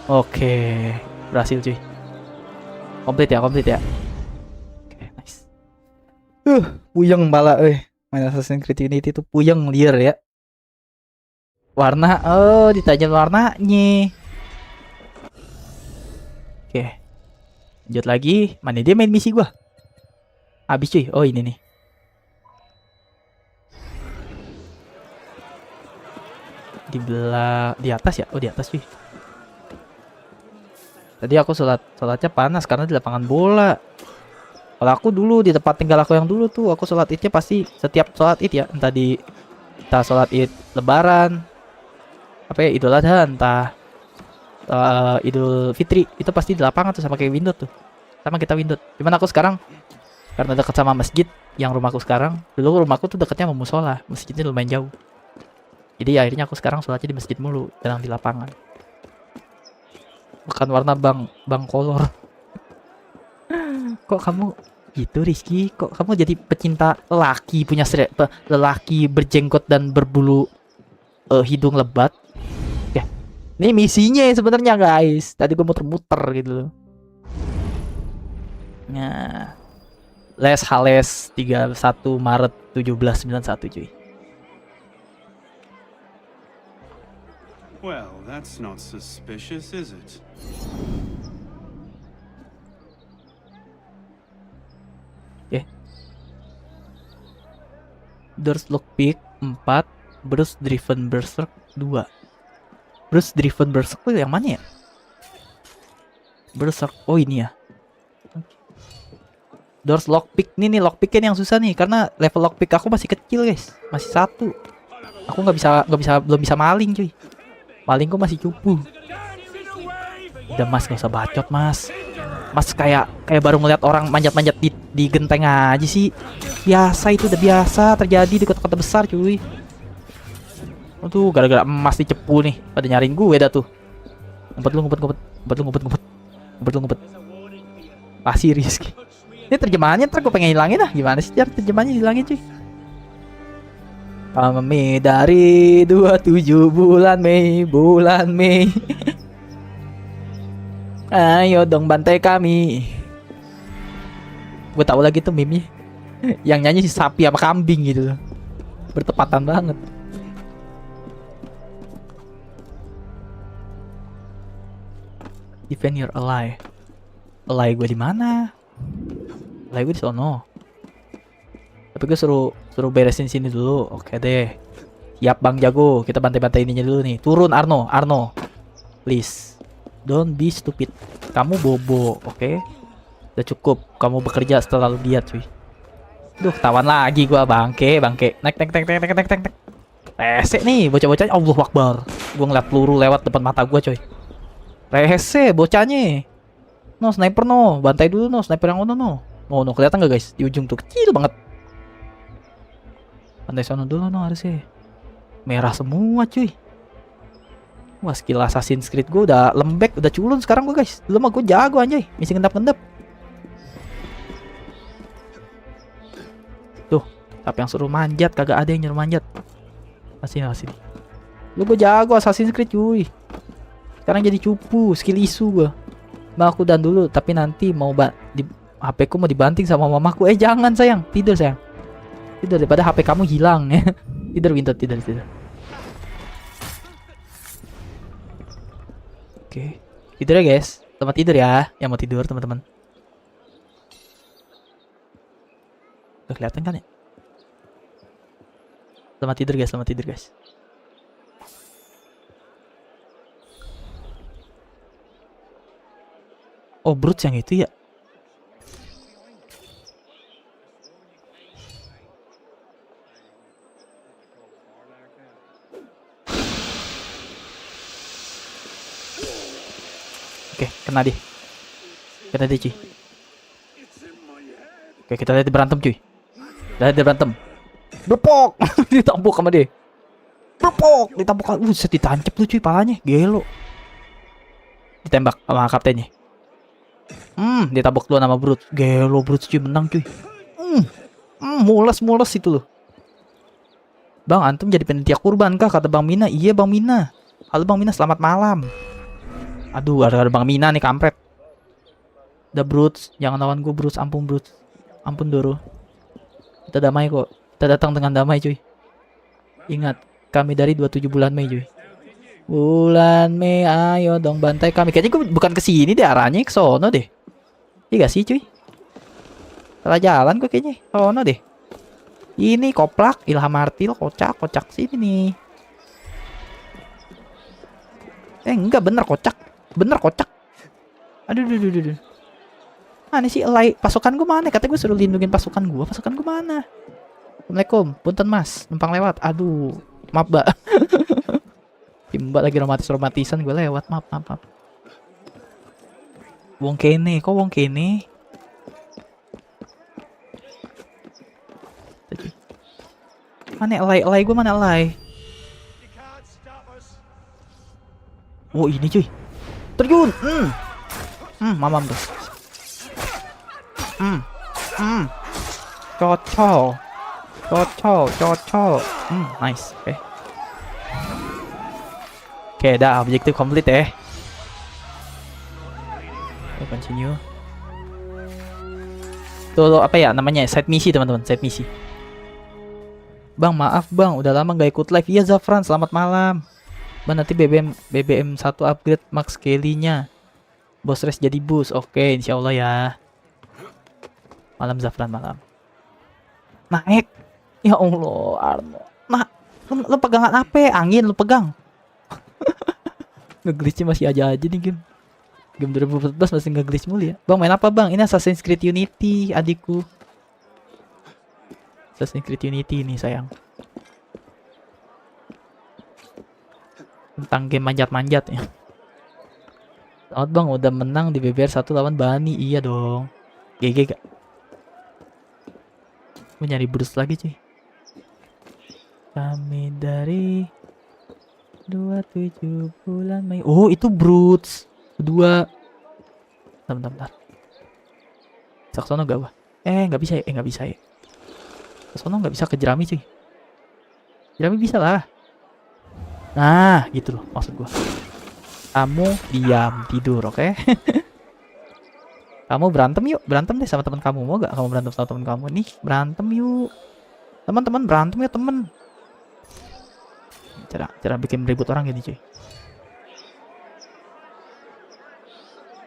Oke, berhasil cuy. Komplit ya. Oke, nice. Puyeng pala main Assassin's Creed Unity tuh puyeng liar ya. Warna, ditanya warnanya. Oke. Lanjut lagi. Mana dia main misi gua? Habis cuy. Oh, ini nih. Di atas ya? Oh, di atas cuy. Tadi aku sholatnya panas karena di lapangan bola. Kalau aku dulu di tempat tinggal aku yang dulu tuh, aku sholat idnya pasti setiap sholat id ya, entah sholat id Lebaran, apa ya, Idul Adha, entah Idul Fitri, itu pasti di lapangan tuh sama kayak Windot tuh, sama kita Windot. Cuman aku sekarang karena dekat sama masjid yang rumahku sekarang, dulu rumahku tuh dekatnya sama musola, masjidnya lumayan jauh. Jadi akhirnya aku sekarang sholatnya di masjid mulu, jarang di lapangan. Bukan warna bang kolor. Kok kamu gitu Rizky? Kok kamu jadi pecinta lelaki punya lelaki berjenggot dan berbulu hidung lebat? Ya, ini misinya sebenarnya guys. Tadi gue muter-muter gitu loh. Nah, Les Hales 31 Maret 1791 cuy. Well, that's not suspicious, is it? Doors Lockpick 4, Bruce Driven Berserk 2. Bruce Driven Berserk itu yang mana ya? Berserk, oh ini ya. Doors Lockpick nih lockpicknya yang susah nih karena level lockpick aku masih kecil guys, masih 1. Aku belum bisa maling cuy. Malingku masih cupu. Udah mas, gak usah bacot mas. Mas kayak baru ngeliat orang manjat-manjat di genteng aja sih. Biasa, itu udah biasa terjadi di kota-kota besar cuy. Tuh gara-gara emas dicepu nih, pada nyariin gue dah tuh. Ngumpet. Pasti Rizky. Ini terjemahannya ntar gue pengen hilangin lah. Gimana sih cara terjemahannya hilangin cuy? Kami dari 27 bulan Mei. Ayo dong bantai kami. Gue tahu lagi tuh meme-nya. Yang nyanyi si sapi sama kambing gitu. Bertepatan banget. Defend your ally. Ally gue di mana? Ally gue di sono. Tapi gue suruh beresin sini dulu. Oke deh. Siap Bang Jago. Kita bantai-bantai ininya dulu nih. Turun Arno. Please. Don't be stupid. Kamu bobo, oke? Udah cukup. Kamu bekerja setelah lu giat, cuy. Duh, ketahuan lagi gua, bangke. Naik. Rese nih, bocah-bocahnya. Allahu Akbar. Gua ngeliat peluru lewat depan mata gua, coy. Rese bocahnya. No, sniper no. Bantai dulu no, sniper yang ono no. No, kelihatan gak guys? Di ujung tuh kecil banget. Bantai sono dulu no harusnya. Merah semua, cuy. Wah, skill Assassin's Creed gue udah lembek, udah culun sekarang gue guys. Dulu mah gue jago anjay, misi ngendap-ngendap. Tuh, tapi yang suruh manjat, kagak ada yang nyuruh manjat. Sini. Lu gue jago Assassin's Creed cuy. Sekarang jadi cupu, skill isu gue. Bang aku dan dulu, tapi nanti mau HP ku mau dibanting sama mamaku. Jangan sayang, tidur sayang. Tidur daripada HP kamu hilang ya. Tidur Winter, tidur. Oke, tidur ya guys. Selamat tidur ya, yang mau tidur teman-teman. Udah kelihatan kan ya? Selamat tidur guys. Oh, Brutes yang itu ya? Oke, kena dia. Kena dia cuy. Oke, kita lihat dia berantem cuy. Kita lihat dia berantem. Berpok. Ditampuk sama dia. Berpok. Ditampuk. Set ditancap tuh cuy palanya. Gelo. Ditembak sama kaptennya. Ditabok dulu nama Brute. Gelo Brute cuy menang cuy. Mules itu loh. Bang, antum jadi panitia kurban kah? Kata Bang Mina. Iya Bang Mina. Halo Bang Mina, selamat malam. Aduh, ada Bang Mina nih kampret. Udah Brutes, jangan lawan gue Brutes. Ampun Brutes. Ampun Doro. Kita damai kok. Kita datang dengan damai cuy. Ingat, kami dari 27 bulan Mei cuy. Bulan Mei, ayo dong bantai kami. Kayaknya gue bukan ke sini deh, arahnya ke sono deh. Iya gak sih cuy? Salah jalan kok kayaknya. Sono deh. Ini koplak, Ilham Martil, kocak sini nih. Enggak, bener kocak. Aduh. Mana sih Elai? Pasukan gue mana? Katanya gue suruh lindungin pasukan gue. Pasukan gue mana? Assalamualaikum, punten mas, numpang lewat. Aduh, maaf mbak. Mbak lagi romatisan gue lewat, maaf. Wong kene, kok wong kene? Mana Elai gue mana Elai? Oh ini cuy, terjun. Mamam tuh. Cocok. Nice. Oke, dah objektif complete ya. Continue. Tuh apa ya namanya? Side misi teman-teman, side misi. Bang, maaf bang, udah lama gak ikut live. Iya Zafran, selamat malam. Bang, nanti BBM 1 upgrade max Kelly-nya. Boss race jadi boost. Oke, insyaallah ya. Malam Zafran, malam. Naik. Ya Allah, Arno. Nah, lu pegangan apa? Angin lu pegang. Nge-glitch masih aja nih game. Game 2014 masih nge-glitch mulu ya. Bang, main apa bang? Ini Assassin's Creed Unity, adikku. Assassin's Creed Unity nih sayang. Tentang game manjat-manjat ya. Selamat bang, udah menang di BBR 1 lawan Bani. Iya dong. GG gak? Gue nyari Bruce lagi cuy. Kami dari 27 bulan Mei. Oh itu Brutes kedua. Bentar. Saksono gak wah? Gak bisa ya. Saksono gak bisa ke Jerami cuy. Jerami bisa lah. Nah gitu loh maksud gua. Kamu diam tidur, oke? Kamu berantem yuk, berantem deh sama teman kamu. Mau gak kamu berantem sama teman kamu? Nih berantem yuk. Teman-teman berantem ya temen. Cara bikin ribut orang gini cuy.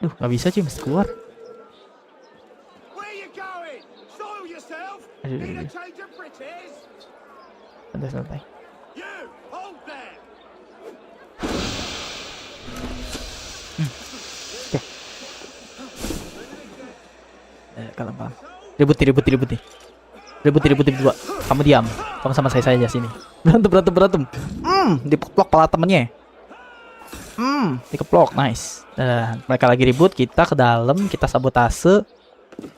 Duh, nggak bisa cuy, mesti keluar. Aduh. Santai. Oke. Kalem. Ribut nih. Ribut berdua. Kamu diam. Kamu sama saya saja sini. Berantem. Dikeplok pala temennya. Dikeplok, nice. Mereka lagi ribut, kita ke dalam, kita sabotase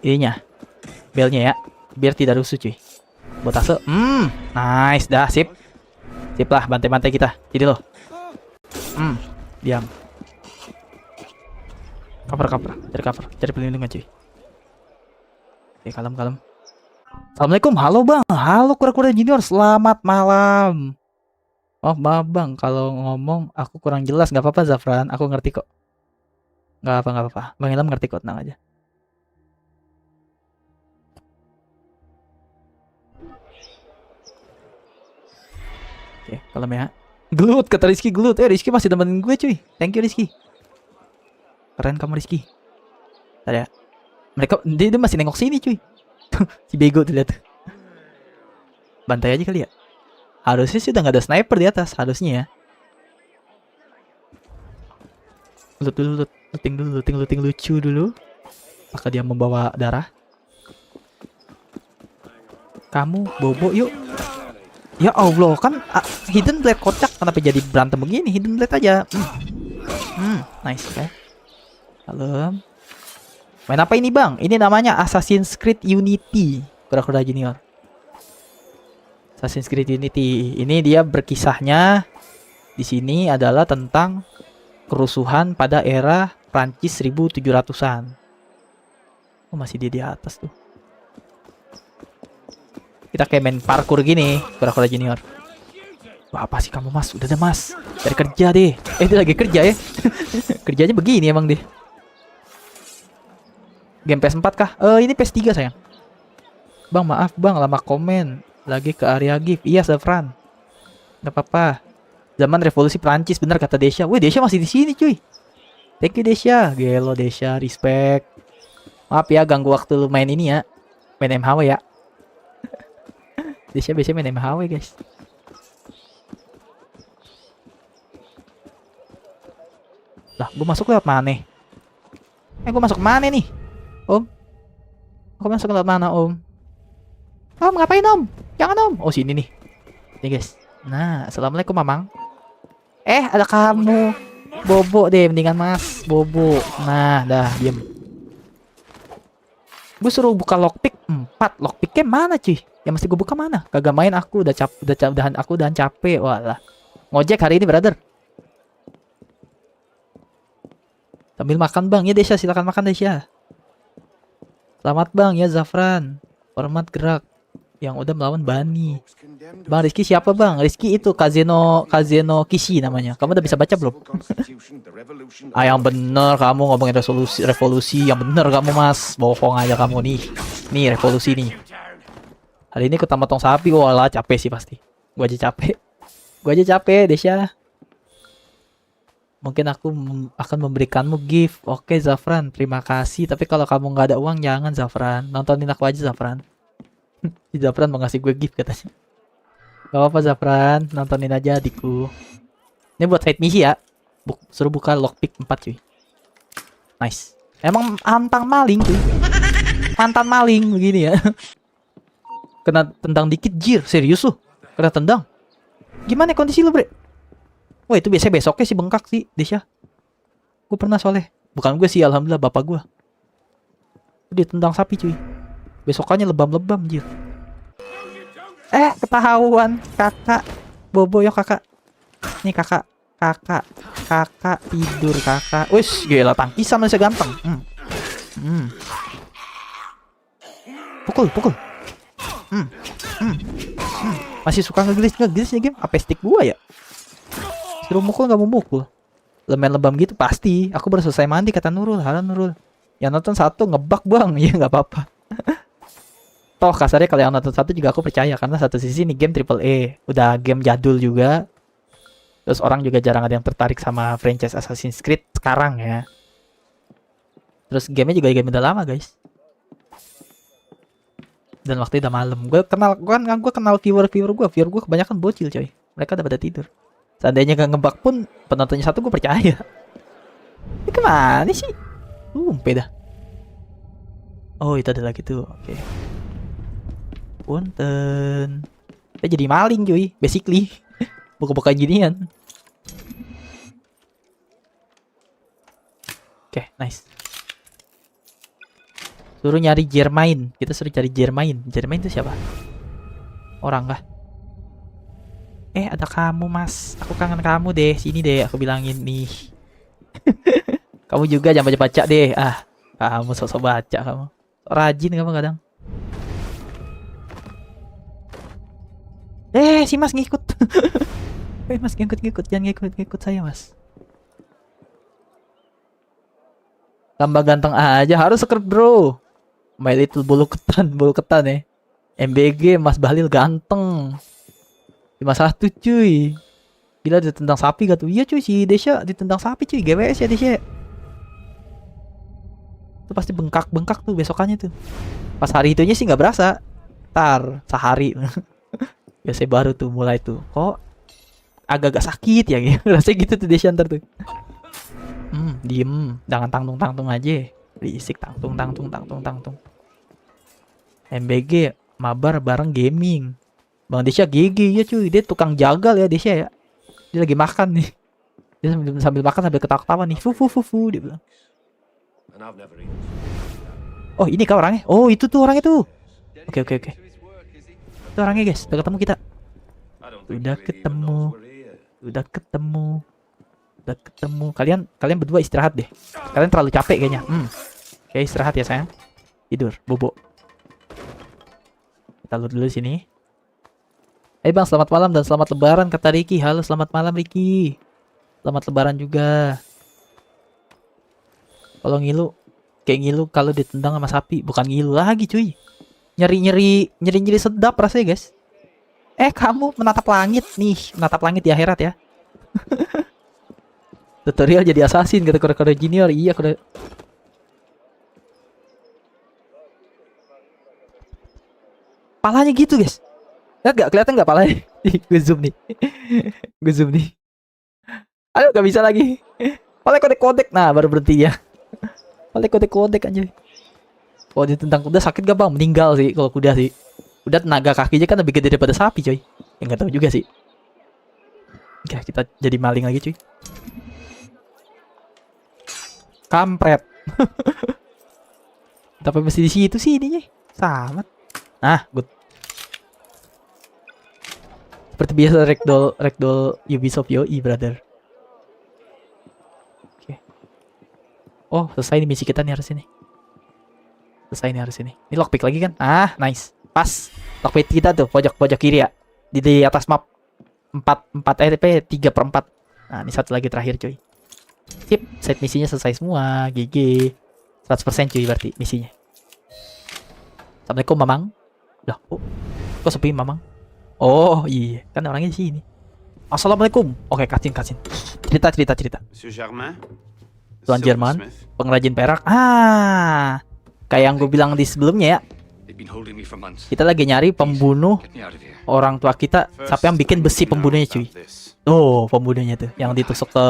ininya. Belnya ya, biar tidak rusuh cuy. Sabotase. Nice, dah sip. Sip lah, bantai-bantai kita. Jadi loh. Diam. Cari perlindungan cuy. Oke, kalem. Assalamualaikum, halo bang, halo kura-kura junior, selamat malam. Maaf bang, kalau ngomong aku kurang jelas, nggak apa-apa Zafran, aku ngerti kok. Nggak apa-apa, Bang Ilham ngerti kok, tenang aja. Oke, kalem ya. Gelut, kata Rizky gelut. Rizky masih temenin gue cuy, thank you Rizky. Keren kamu Rizky. Tadi ya, dia masih nengok sini cuy. Si bego tuh lihat. Bantai aja kali ya. Harusnya sih udah nggak ada sniper di atas, harusnya ya. Looting lucu dulu. Apakah dia membawa darah? Kamu bobo yuk. Ya Allah, kan Hidden Blade kocak, kenapa jadi berantem begini? Hidden Blade aja. Nice, oke. Halo. Main apa ini bang? Ini namanya Assassin's Creed Unity. Kura-kura junior. Assassin's Creed Unity. Ini dia berkisahnya di sini adalah tentang kerusuhan pada era Prancis 1700-an. Oh, masih dia di atas tuh. Kita kayak main parkour gini, kura-kura junior. Wah, apa sih kamu mas? Udah deh mas, cari kerja deh. Dia lagi kerja ya. Kerjanya begini emang deh. Game PS4 kah? Ini PS3 sayang. Bang maaf bang, lama komen. Lagi ke area gift. Iya Zafran. Gak apa-apa. Zaman revolusi Prancis bener kata Desya. Wih Desya masih di sini cuy. Thank you Desya. Gelo Desya, respect. Maaf ya ganggu waktu lu main ini ya. Main MHW ya. Desya biasanya main MHW guys. Lah, gue masuk lewat mana? Gue masuk mana nih? Om? Aku masuk lewat mana om? Om ngapain om? Jangan om. Oh sini nih. Nih guys. Nah, assalamualaikum mamang. Ada kamu. Bobo deh, mendingan mas. Bobo. Nah, dah diem. Gue suruh buka lockpick 4. Lockpicknya mana cuy? Yang mesti gue buka mana? Kagak main aku udah capek. Walah. Ngojek hari ini brother. Sambil makan bang ya Desya, silakan makan Desya. Selamat bang ya Zafran. Hormat gerak yang udah melawan Bani. Bang Rizky siapa bang? Rizky itu Kazeno Kishi namanya. Kamu udah bisa baca belum? Yang bener kamu ngomongin revolusi. Yang bener kamu mas. Bohong aja kamu nih. Nih revolusi nih. Hari ini ketemu tong sapi. Walah capek sih pasti. Gua aja capek Desya. Mungkin aku akan memberikanmu gift. Oke Zafran, terima kasih. Tapi kalau kamu nggak ada uang jangan Zafran. Nontonin aku aja Zafran. Si Zafran mau ngasih gue gift katanya. Gak apa-apa Zafran, nontonin aja adikku. Ini buat side misi ya. Suruh buka lockpick 4 cuy. Nice. Emang antang maling cuy. Mantan maling begini ya. Kena tendang dikit jir, serius lu. Kena tendang. Gimana kondisi lu bre? Wah itu biasanya besoknya sih bengkak sih Desya. Gue pernah soalnya. Bukan gue sih, alhamdulillah bapak gue. Dia tendang sapi cuy. Besokannya lebam-lebam jir. Ketahuan kakak. Bobo yuk kakak. Nih kakak. Kakak tidur kakak. Wih gila tangkisan masih ganteng. Pukul. Masih suka ngegelis nih game. Apa stick gua ya? Suruh mukul gak mau mukul. Lemen lebam gitu pasti. Aku baru selesai mandi kata Nurul. Halo Nurul. Yang nonton satu ngebug bang. Ya nggak apa-apa. Toh kasarnya kalau yang nonton satu juga aku percaya. Karena satu sisi ini game AAA. Udah game jadul juga. Terus orang juga jarang ada yang tertarik sama franchise Assassin's Creed sekarang ya. Terus gamenya juga game udah lama guys. Dan waktu udah malam. Gue kenal viewer gue kebanyakan bocil coy. Mereka udah pada tidur. Seandainya gak ngebug pun penontonnya satu gue percaya. Ini kemana sih? Lumpet dah. Oh itu ada lagi tuh. Oke. Punten. Kita jadi maling cuy. Basically. Buka-buka ginian. Oke, nice. Suruh nyari Jermain. Kita suruh cari Jermain. Jermain itu siapa? Orang kah? Ada kamu mas. Aku kangen kamu deh. Sini deh aku bilangin nih. Kamu juga jangan baca-baca deh. Kamu sosok baca kamu. Rajin kamu kadang. Si mas ngikut. Mas ngikut. Jangan ngikut saya mas. Tambah ganteng aja. Harus script bro. My little bulu ketan ya. MBG Mas Bahlil ganteng. 51 cuy. Gila ditendang sapi gak tuh? Iya cuy si Desya ditendang sapi cuy. GWS ya Desya. Itu pasti bengkak tuh besokannya tuh. Pas hari itunya sih gak berasa. Ntar sehari. Biasanya baru tuh mulai tuh. Kok agak-agak sakit ya gitu. Rasanya gitu tuh Desya ntar tuh. Diem. Jangan tangtung aja. Berisik tangtung. MBG mabar bareng gaming. Bang Desya GG ya cuy. Dia tukang jagal ya Desya ya. Dia lagi makan nih. Dia sambil makan sambil ketawa-ketawa nih. Fu dia bilang. Oh, ini kah orangnya? Oh, itu tuh orangnya tuh. Oke. Itu orangnya, guys. Udah ketemu kita. Udah ketemu. Kalian berdua istirahat deh. Kalian terlalu capek kayaknya. Oke, istirahat ya, sayang. Tidur, bobo. Kita loot dulu sini. Bang, selamat malam dan selamat lebaran kata Ricky. Halo, selamat malam Ricky. Selamat lebaran juga. Kalau ngilu kayak ngilu kalau ditendang sama sapi, bukan ngilu lagi cuy. Nyeri sedap rasanya, guys. Kamu menatap langit nih, menatap langit di akhirat ya. Tutorial jadi assassin kata kode junior. Iya, kode. Palanya gitu, guys. Lihat gak? Kelihatan gak palanya? Gue zoom nih. Aduh, gak bisa lagi. Palanya kodek-kodek. Nah, baru berhenti ya. Palanya kodek-kodek anjay. Kalau ditendang kuda sakit gak bang? Meninggal sih kalau kuda sih. Udah tenaga kakinya kan lebih gede daripada sapi coy. Ya nggak tahu juga sih. Oke, kita jadi maling lagi cuy. Kampret. Tapi mesti di situ sih ininya. Sama. Nah, good. Seperti biasa ragdoll Ubisoft Yoi brother. Oke. Oh, selesai nih misi kita nih harus ini. Ini lockpick lagi kan? Ah, nice. Pas. Lockpick kita tuh pojok kiri ya. Di atas map 3/4. Nah, ini satu lagi terakhir cuy. Sip, set misinya selesai semua. GG. 100% cuy berarti misinya. Assalamualaikum Mamang. Loh, kok sepi Mamang? Oh, iya, kan orangnya di sini. Assalamualaikum. Oke, kacin. Cerita. Monsieur Germain? Tuan Jerman, Silversmith? pengrajin perak. Kayak yang gue bilang di sebelumnya ya. Kita lagi nyari pembunuh orang tua kita. Siapa yang bikin besi pembunuhnya cuy? Oh, pembunuhnya tuh yang ditusuk ke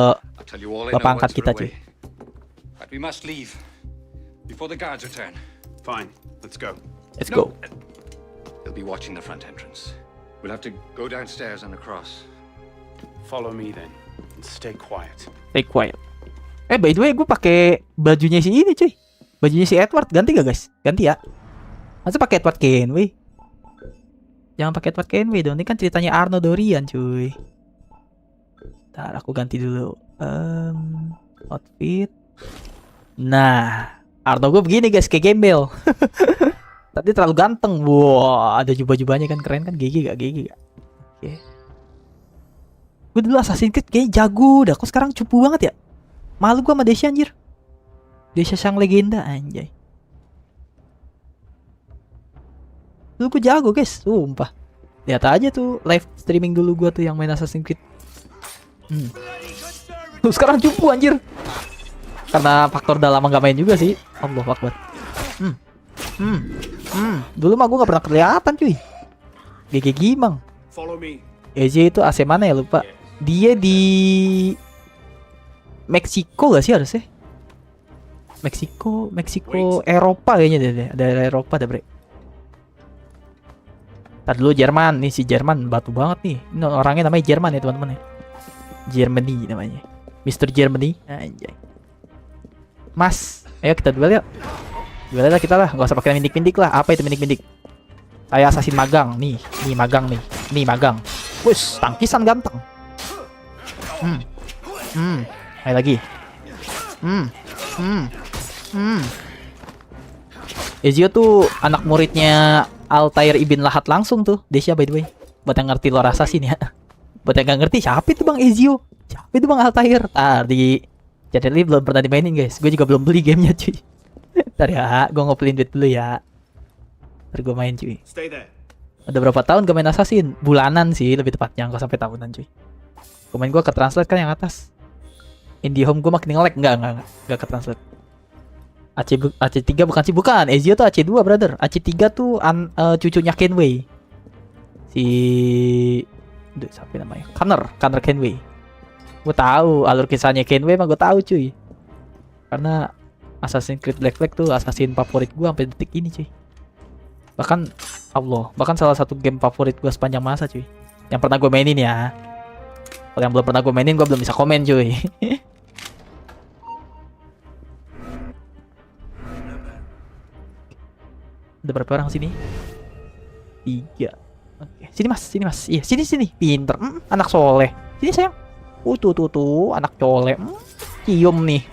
bapak angkat kita cuy. We must leave before the guards return. Fine, let's go. Let's go. They'll be watching the front entrance. We'll have to go downstairs and across. Follow me then, and stay quiet. Stay quiet. By the way, gue pakai bajunya si ini cuy. Bajunya si Edward, ganti gak guys? Ganti ya. Masa pakai Edward Kenway? Jangan pakai Edward Kenway dong. Ini kan ceritanya Arno Dorian cuy. Ntar aku ganti dulu. Outfit. Nah, Arno gue begini guys, kayak gembel. Tadi terlalu ganteng. Wow, ada jubah-jubahnya kan keren kan. GG gak? Oke. Gue dulu Assassin's Creed kayaknya jago dah. Kok sekarang cupu banget ya? Malu gue sama Desya anjir. Desya sang legenda anjay. Dulu gue jago guys, sumpah. Lihat aja tuh live streaming dulu gue tuh yang main Assassin's Creed. Tuh sekarang cupu anjir. Karena faktor udah lama gak main juga sih. Allahu Akbar. Dulu mah gue gak pernah kelihatan cuy. GG Gimang. Follow me. EJ itu AC mana ya lupa. Dia di Meksiko gak sih harusnya? Meksiko Eropa kayaknya deh. Daerah Eropa dah bre. Tadi dulu Jerman. Nih si Jerman batu banget nih. Ini orangnya namanya Jerman ya teman-teman ya. Germany namanya. Mr. Germany. Anjay. Mas, ayo kita duel yuk. Duel lah kita lah. Gak usah pakai mindik-mindik lah. Apa itu mindik-mindik? Saya assassin magang. Nih magang nih. Nih magang. Wus, tangkisan ganteng. Ayo lagi. Ezio tuh anak muridnya Altair Ibn Lahat langsung tuh. Desya by the way. Buat yang ngerti lore assassin ya. Buat yang gak ngerti siapa itu Bang Ezio? Siapa itu Bang Altair? Di channel ini belum pernah dimainin guys. Gue juga belum beli gamenya cuy. Ntar ya, gue ngumpulin duit dulu ya. Ntar gue main cuy. Stay there. Ada berapa tahun gue main Assassin? Bulanan sih lebih tepatnya, gak sampai tahunan cuy. Komen gue ke translate kan yang atas. Indie Home gue makin nge-lag. Enggak ke translate. AC3 bukan sih, bukan. Ezio tuh AC2 brother. AC3 tuh cucunya Kenway. Siapa namanya? Connor Kenway. Gue tahu alur kisahnya Kenway mah gue tahu cuy. Karena Assassin's Creed Black Flag tuh assassin favorit gue sampai detik ini cuy. Bahkan salah satu game favorit gue sepanjang masa cuy. Yang pernah gue mainin ya. Kalau yang belum pernah gue mainin gue belum bisa komen cuy. Ada berapa orang sini? 3. Oke, sini mas, sini mas. Iya, sini. Pinter, anak soleh. Sini sayang. Tuh, anak colek. Cium nih.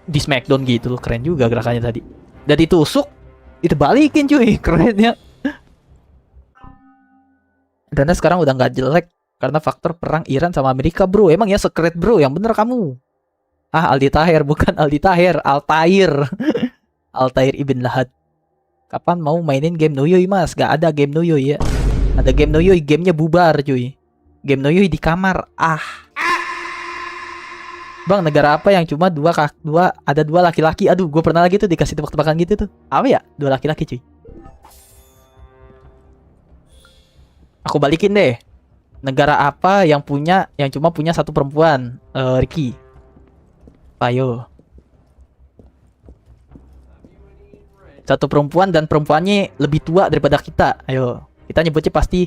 Di Smackdown gitu loh, keren juga gerakannya tadi. Dan ditusuk, itu balikin cuy, keren ya. Dan sekarang udah nggak jelek karena faktor perang Iran sama Amerika bro. Emang ya secret bro, yang bener kamu. Aldi Taher, bukan Aldi Taher, Altair. Altair Ibn Lahad. Kapan mau mainin game Noyoy mas? Gak ada game Noyoy ya. Ada game Noyoy, gamenya bubar cuy. Game Noyoy di kamar. Bang, negara apa yang cuma ada dua laki-laki? Aduh, gue pernah lagi tuh dikasih tebak-tebakan gitu tuh. Apa ya? 2 laki-laki cuy. Aku balikin deh. Negara apa yang cuma punya 1 perempuan? Ricky. Ayo. 1 perempuan dan perempuannya lebih tua daripada kita. Ayo. Kita nyebutnya pasti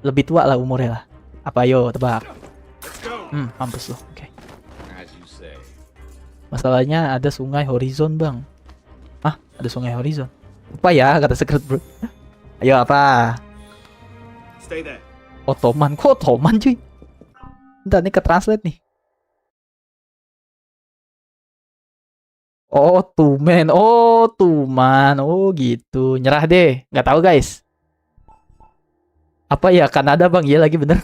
lebih tua lah umurnya lah. Apa ayo tebak. Mampus loh. Oke. Masalahnya ada sungai Horizon bang. Ada sungai Horizon. Apa ya kata secret bro. Ayo apa? Stay there. Ottoman. Kok Ottoman cuy? Bentar nih ke translate nih. Oh Tumen. Oh Tuman. Oh gitu. Nyerah deh. Nggak tahu guys. Apa ya Kanada bang? Iya lagi bener.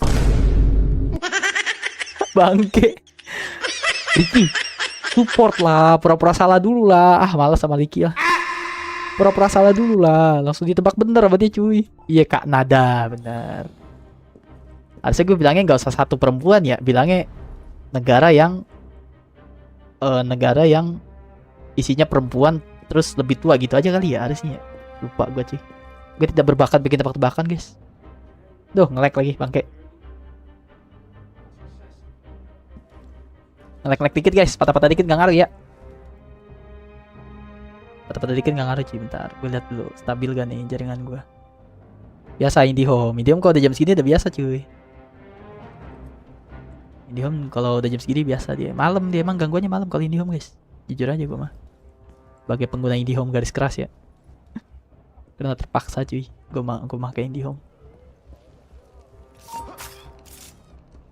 Bangke. Ricky, support lah. Pura-pura salah dulu lah. Malas sama Ricky lah. Pura-pura salah dulu lah. Langsung ditebak bener apa dia cuy. Iya Kak Nada bener. Harusnya gue bilangnya nggak usah 1 perempuan ya. Bilangnya negara yang isinya perempuan terus lebih tua gitu aja kali ya harusnya. Lupa gue cuy. Gue tidak berbakat bikin tebak-tebakan guys. Duh, nge-lag lagi bangke. Nge-lag dikit guys, patah-patah dikit gak ngaruh ya. Patah-patah dikit gak ngaruh cuy, bentar. Gue lihat dulu, stabil gak nih jaringan gue. Biasa IndiHome. IndiHome kalau udah jam segini udah biasa cuy. IndiHome kalau udah jam segini biasa dia. Malam dia emang gangguannya malam kalau IndiHome guys. Jujur aja gue mah. Sebagai pengguna IndiHome garis keras ya. Karena terpaksa cuy. Gue pakai IndiHome.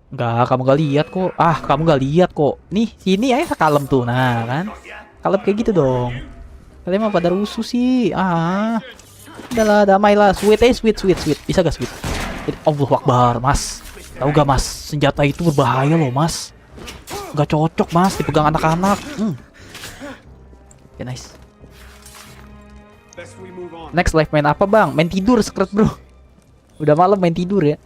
Enggak, kamu gak lihat kok. Kamu gak lihat kok. Nih, sini aja kalem tuh. Nah, kan. Kalem kayak gitu dong. Kalian mah pada rusuh sih. Udahlah, damailah. Sweet. Bisa gak sweet? Allahu Akbar, Mas. Tahu gak, Mas? Senjata itu berbahaya loh, Mas. Gak cocok, Mas, dipegang anak-anak. Oke, nice. Next live main apa, Bang? Main tidur, secret, bro. Udah malam main tidur ya.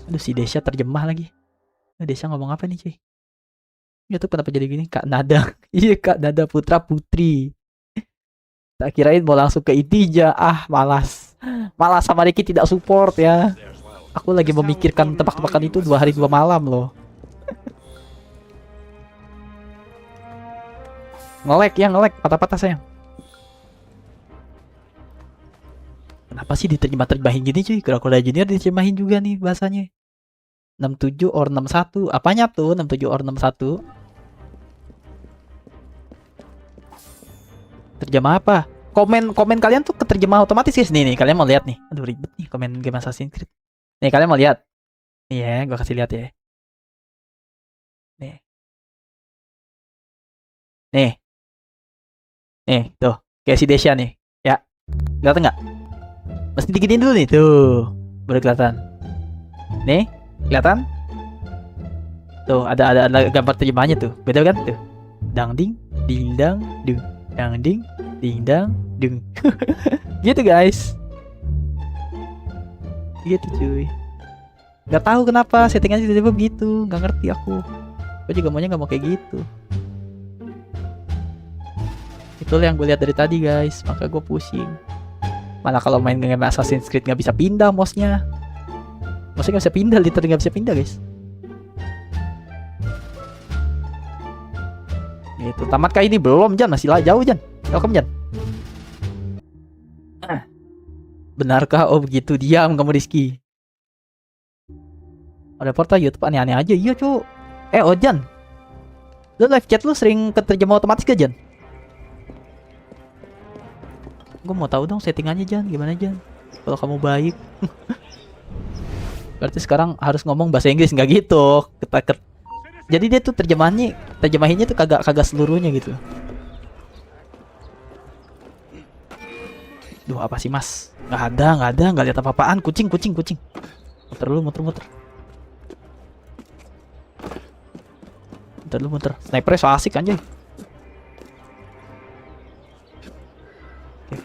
Aduh, si Desya terjemah lagi. Desya ngomong apa nih cuy? Ya tuh kenapa jadi gini? Kak Nada. Iya Kak Nada putra putri. Tak kirain mau langsung ke Intija. Malas. Malas sama Ricky tidak support ya. Aku lagi memikirkan tebak-tebakan itu 2 hari 2 malam loh. Nge-lag. Patah-patah sayang. Kenapa sih diterjemahin gini cuy? Kura-kura junior diterjemahin juga nih bahasanya. 67 or 61. Apanya tuh 67 or 61? Terjemah apa? Komen kalian tuh keterjemah otomatis guys. Nih kalian mau lihat nih. Aduh ribet nih komen game Assassin's Creed. Nih kalian mau lihat. Nih ya, gua kasih lihat ya. Nih, tuh. Kayak si Desya nih. Ya. Kelihatan nggak? Mesti diginiin dulu nih, tuh. Baru kelihatan. Nih, kelihatan? Tuh, ada gambar terjemahannya tuh. Beda kan tuh. Dang ding, ding dang, dung. Dang ding, ding dang, dung. Gitu guys. Gitu cuy. Gak tahu kenapa settingannya tiba-tiba begitu. Gak ngerti aku. Gue juga maunya gak mau kayak gitu. Itulah yang gue lihat dari tadi guys. Maka gue pusing. Malah kalau main game Assassin's Creed gak bisa pindah mouse-nya. Mouse-nya gak bisa pindah, literally gak bisa pindah guys. Itu tamatkah ini? Belum Jan, masih jauh Jan. Welcome Jan. Benarkah? Oh begitu, diam kamu Rizky. Ada portal YouTube aneh-aneh aja. Iya cu. Jan, lu live chat lu sering keterjemah otomatis gak Jan? Gue mau tahu dong settingannya Jan, gimana Jan? Kalau kamu baik. Berarti sekarang harus ngomong bahasa Inggris nggak gitu? Jadi dia tuh terjemahinnya tuh kagak seluruhnya gitu. Duh, apa sih Mas? Nggak ada, nggak lihat apa-apaan. Kucing. Muter lu, muter. Muter. Snipernya so asik anjay. Oke,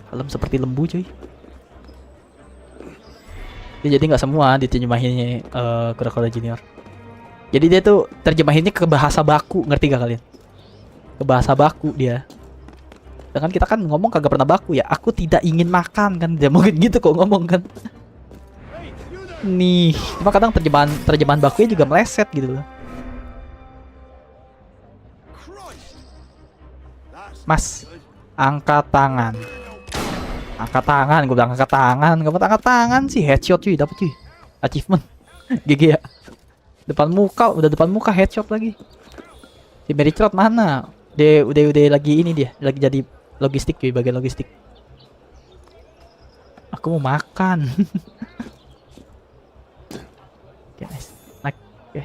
kalem seperti lembu cuy. Ya, jadi nggak semua diterjemahinnya Kurokoda Junior. Jadi dia tuh terjemahinnya ke bahasa baku, ngerti gak kalian? Ke bahasa baku dia. Sedangkan kita kan ngomong kagak pernah baku ya. Aku tidak ingin makan kan, dia mungkin gitu kok ngomong kan. Nih, cuma kadang terjemahan bakunya juga meleset gitu loh. Mas, angkat tangan. Gue bilang angkat tangan. Gak mau angkat tangan sih, headshot cuy, dapet cuy. Achievement. GG ya. Depan muka headshot lagi. Si Mary Trot mana? Dia udah lagi ini dia, lagi jadi logistik cuy, bagian logistik. Aku mau makan. Oke, nice. Naik. Oke.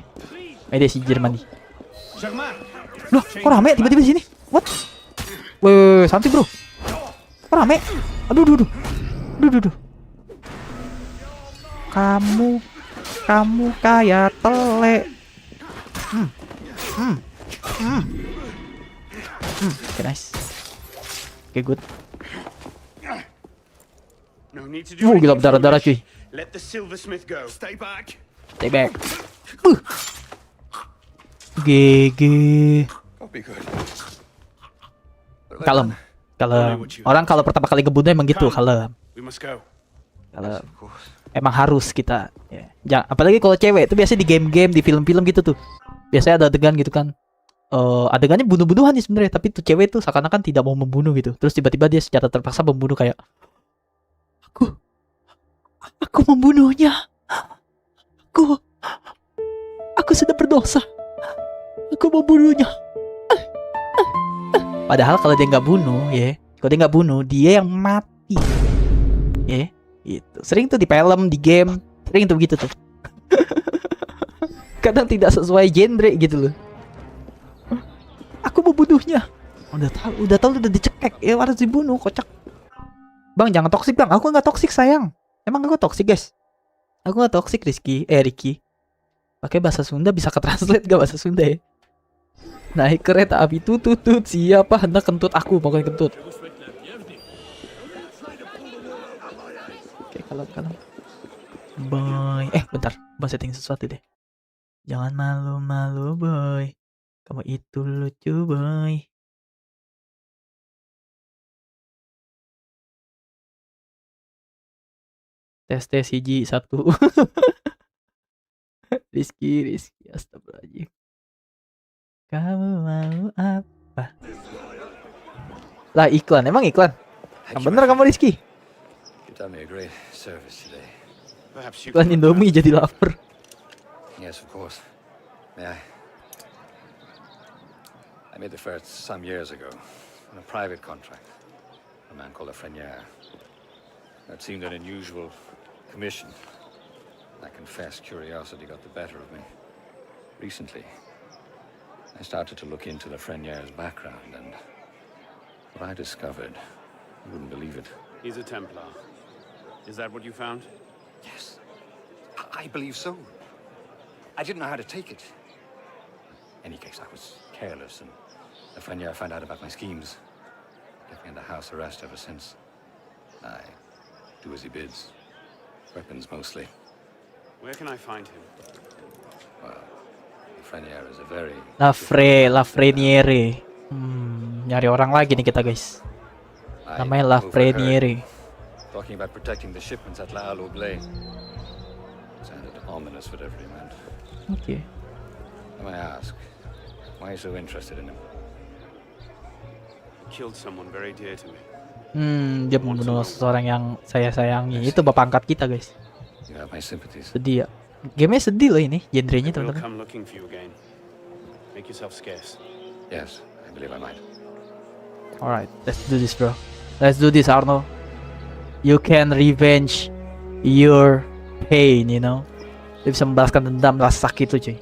Dia si Jerman nih. Loh, kok rame tiba-tiba di sini? What? Weh, santai bro. Kok rame? Aduh. Kamu kayak tele. Oke, nice. Oke, good. No need to do Gila anything berdarah-darah cuy. foolish. Let the silversmith go. Stay back. Stay back. GG. Don't be good. Kalem. Orang kalau pertama kali ngebunuh emang gitu, kalem. We must go. Kalem. Emang harus kita. Ya. Apalagi kalau cewek itu biasanya di game-game, di film-film gitu tuh. Biasanya ada adegan gitu kan. Adegannya bunuh-bunuhan nih sebenarnya, tapi tuh cewek tuh seakan-akan tidak mau membunuh gitu. Terus tiba-tiba dia secara terpaksa membunuh kayak aku membunuhnya. Aku sudah berdosa. Aku membunuhnya. Padahal kalau dia nggak bunuh, dia yang mati. Ya, gitu. Sering tuh di film, di game, sering tuh gitu tuh. Kadang tidak sesuai genre gitu loh. Aku membunuhnya. Udah tahu udah dicekek, ya harus dibunuh, kocak. Bang, jangan toksik bang. Aku nggak toksik sayang. Emang aku toksik guys? Aku nggak toksik Ricky. Pakai bahasa Sunda bisa ke-translate gak bahasa Sunda ya? Naik kereta api tutut siapa hendak kentut aku, pokoknya kentut. Oke, kalem. Boy, bentar, mau setting sesuatu deh. Jangan malu-malu boy, kamu itu lucu boy. Tes hiji 1. Rizky, astagfirullahaladzim. Kamu mau apa? Lah iklan, emang iklan? Yang bener kamu Rizky. You've done me a great service today. Perhaps you Iklan can Indomie jadi lapar. Yes, of course. May I? I made the first some years ago on a private contract. A man called Lafreniere. That seemed an unusual commission. I confess curiosity got the better of me. Recently, I started to look into Lafreniere's background, and what I discovered, you wouldn't believe it. He's a Templar. Is that what you found? Yes, I believe so. I didn't know how to take it. In any case, I was careless, and Lafreniere found out about my schemes. Kept me under house arrest ever since. I do as he bids. Weapons mostly. Where can I find him? Well, Lafreniere is a very... Lafreniere. Nyari orang lagi nih kita guys. I Namanya overheard Lafreniere. talking about protecting the shipments at La Halle. Sounded ominous, whatever he meant. Oke. Let me ask, why are you so interested in him? He killed someone very dear to me. Dia membunuh seseorang yang saya sayangi. Itu bapak angkat kita guys. You have my sympathies. Sedih ya. Gamenya sedih loh ini, genrenya We'll teman-teman. come looking for you again. Make yourself scarce. Yes, I believe I might. Alright, let's do this bro. Let's do this, Arno. You can revenge your pain, you know. Dia bisa membalaskan dendam rasa sakit itu, cuy.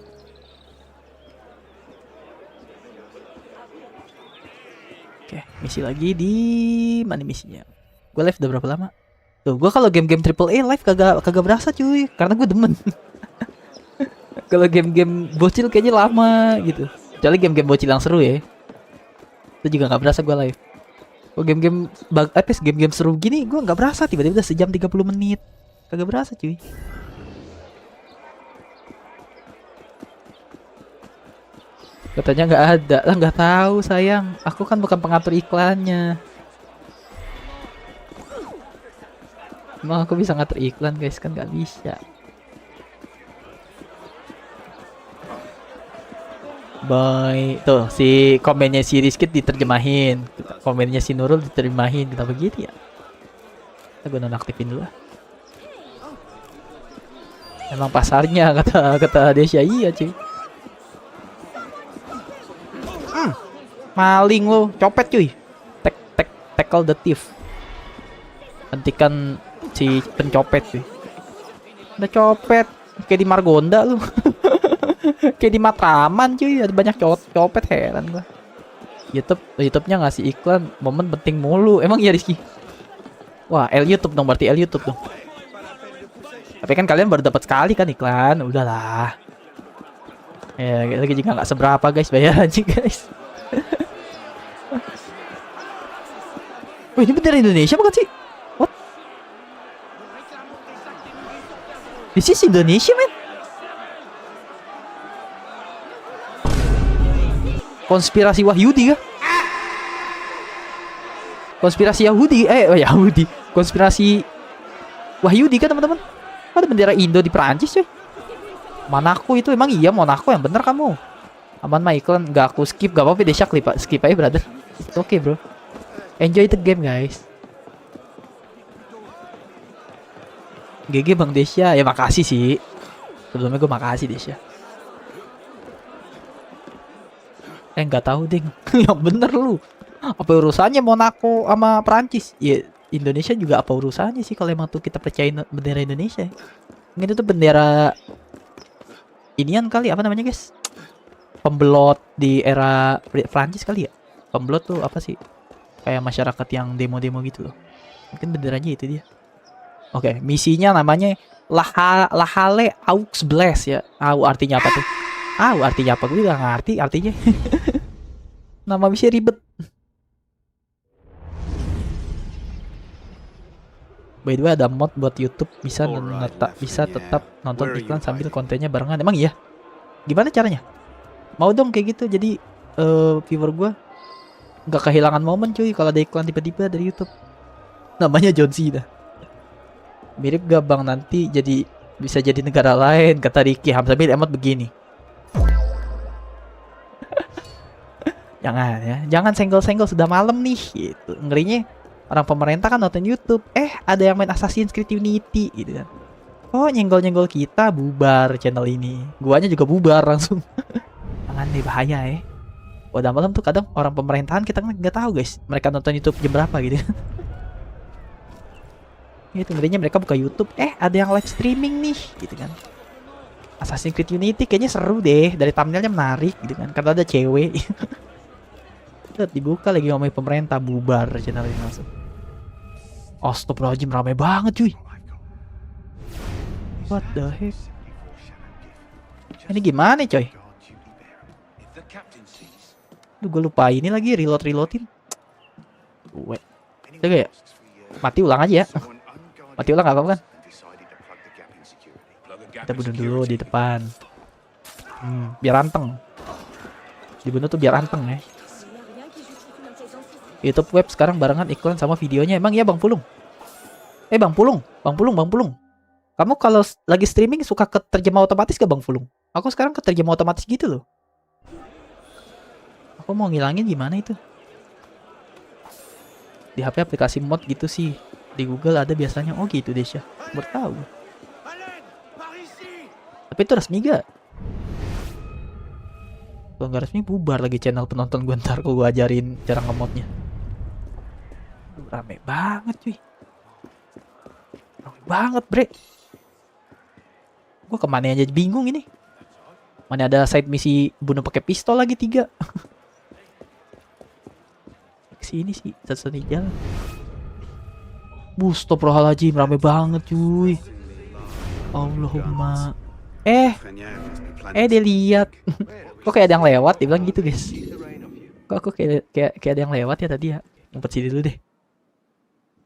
Oke, misi lagi di mana misinya? Gue live udah berapa lama? Tuh, gue kalau game-game AAA live kagak berasa, cuy, karena gue demen. Kalau game-game bocil kayaknya lama gitu. Kecuali game-game bocil yang seru ya. Itu juga nggak berasa gue live. Oh, game-game seru gini gue nggak berasa, tiba-tiba udah sejam 30 menit. Kagak berasa, cuy. Katanya nggak ada. Lah, nggak tahu sayang. Aku kan bukan pengatur iklannya. Emang aku bisa ngatur iklan, guys? Kan nggak bisa. Boy, tuh si komennya si Rizkit diterjemahin, komennya si Nurul diterjemahin, kenapa gitu ya? Gue nonaktifin dulu lah. Emang pasarnya kata Desya, iya cuy. Maling lo, copet cuy. Tackle the thief. Hentikan si pencopet cuy. Udah copet, kayak di Margonda lu. Kayak di Matraman cuy, ada banyak copet, heran gua. YouTube-nya ngasih iklan, momen penting mulu. Emang iya Rizky? Wah, YouTube dong, berarti YouTube dong. Tapi kan kalian baru dapat sekali kan iklan, udahlah. Ya, lagi juga nggak seberapa guys, bayar aja guys. Wah, ini bendera Indonesia bukan sih? What? This is Indonesia, man. Konspirasi Wahyudi kah? Konspirasi Yahudi, Yahudi. Konspirasi Wahyudi kan teman-teman? Ada bendera Indo di Perancis cuy. Monaco itu emang iya Monaco yang bener kamu. Aman mah iklan, nggak aku skip, gak apa-apa Desya skip aja brother. Oke bro. Enjoy the game guys. GG Bang Desya, ya makasih sih. Sebelumnya gue makasih Desya. Nggak tahu ding. Yang bener lu. Apa urusannya Monaco sama Prancis? Ya Indonesia juga apa urusannya sih kalau emang tuh kita percayain bendera Indonesia? Mungkin itu bendera inian kali, apa namanya guys? Pembelot di era Prancis kali ya? Pembelot tuh apa sih? Kayak masyarakat yang demo-demo gitu loh. Mungkin benderanya itu dia. Oke, misinya namanya Lahale Aux Bless ya. Artinya apa tuh? Artinya apa? Gue gak ngerti artinya. Nama misi ribet. By the way, ada mod buat YouTube bisa tetap nonton iklan sambil kontennya barengan. Emang iya? Gimana caranya? Mau dong kayak gitu. Jadi viewer gue nggak kehilangan momen cuy kalau ada iklan tiba-tiba dari YouTube. Namanya John Cena. Mirip gak bang, nanti jadi bisa jadi negara lain, kata Ricky Hamzamil emot begini. Jangan ya, jangan senggol-senggol, sudah malam nih gitu. Ngerinya orang pemerintah kan nonton YouTube, ada yang main Assassin's Creed Unity gitu kan. Oh, nyenggol-nyenggol kita, bubar channel ini. Guanya juga bubar langsung. Jangan deh, bahaya ya. Udah malam tuh kadang orang pemerintahan kita nggak tahu guys, mereka nonton YouTube jam berapa gitu. Itu ngerinya mereka buka YouTube, ada yang live streaming nih gitu kan. Assassin's Creed Unity kayaknya seru deh, dari thumbnailnya menarik gitu kan, karena ada cewek. Dibuka lagi ngomongin pemerintah, bubar channel ini langsung. Astagfirullahaladzim, ramai banget cuy. What the heck? Ini gimana coy? Duh, gue lupa ini lagi, reloadin. Udah gak ya? Mati ulang aja ya. Mati ulang gak apa-apa kan? Kita bunuh dulu di depan. Biar anteng. Dibunuh tuh biar anteng ya. YouTube web sekarang barengan iklan sama videonya. Emang iya Bang Pulung? Bang Pulung. Kamu kalau lagi streaming suka keterjemah otomatis gak Bang Pulung? Aku sekarang keterjemah otomatis gitu loh. Aku mau ngilangin gimana itu? Di HP aplikasi mod gitu sih. Di Google ada biasanya. Oh gitu Desya. Bertahu. Tapi itu resmi gak? Kalau nggak resmi bubar lagi channel penonton gue, ntar gue ajarin cara ngemodnya. rame banget cuy. Rame banget bre. Gua kemana aja bingung ini. Mana ada side misi bunuh pakai pistol lagi 3. Kesini sih satu-satunya jalan. Astagfirullahaladzim, rame banget cuy. Allahumma. Frenier must be planning Dia lihat. Kok kayak ada yang lewat, dia bilang gitu guys. Kok kayak ada yang lewat ya tadi ya. Ngumpet sini dulu deh.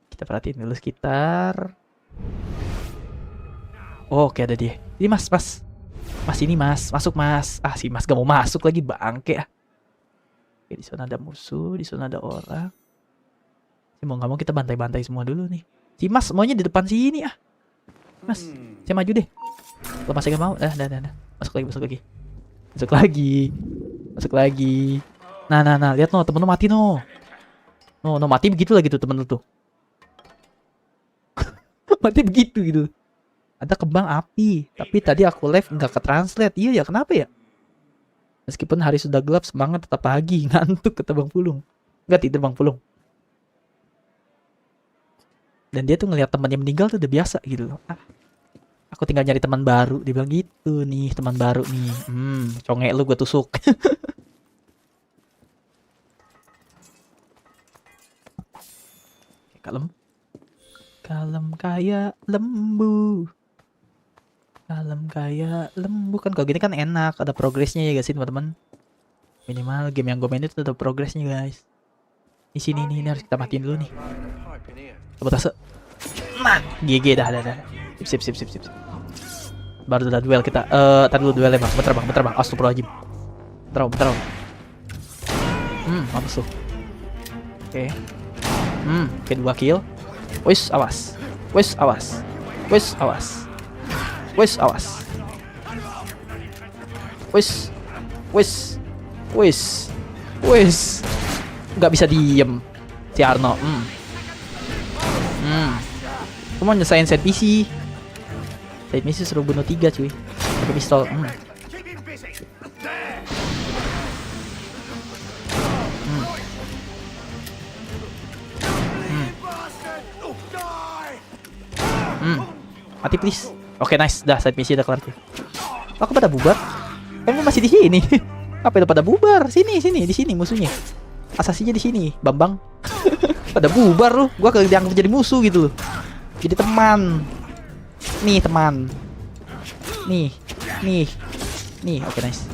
Kita perhatiin dulu sekitar. Oh, oke ada dia. Ini mas. Mas ini mas, masuk mas. Ah si mas gak mau masuk lagi, bangke ah. Oke, di sana ada musuh, di sana ada orang. Mau nggak mau kita bantai-bantai semua dulu nih. Si mas maunya di depan sini ah. Mas, saya maju deh. Kalau masih gak mau, dah. Masuk lagi. Nah, lihat no, temen lu mati no. No, mati begitu lagi tuh temen lu tuh. Mati begitu gitu. Ada kembang api, tapi tadi aku live nggak ke translate. Iya ya, kenapa ya? Meskipun hari sudah gelap, semangat tetap pagi. Ngantuk kata Bang Pulung. Nggak tidur Bang Pulung. Dan dia tuh ngelihat temannya meninggal tuh udah biasa gitu loh. Aku tinggal nyari teman baru. Dia bilang gitu nih, teman baru nih. Conge lu gue tusuk. Kalem kayak lembu. Kan kalau gini kan enak, ada progresnya ya guys teman-teman. Minimal game yang gue main itu ada progresnya guys. Di sini nih, ini harus kita matiin dulu nih. Sabotase. Nah, GG dah. Sip. Baru udah duel kita. Tadi dulu duelnya bang. Bentar bang. Astagfirullahaladzim. Bentar. Mampus tuh. Oke. Kedua kill. Wis, awas. Nggak bisa diem si Arno. Aku mau nyesain set misi. Set misi suruh bunuh 3 cuy. Pakai pistol. Mati please. Oke, nice. Dah set misi udah kelar tuh. Aku pada bubar. Kan masih di sini. Apa itu pada bubar? Sini, di sini musuhnya. Asasinya di sini, Bambang. Pada bubar lu. Gua dianggap jadi musuh gitu loh. Jadi teman. Nih, teman. Nih. Oke, nice.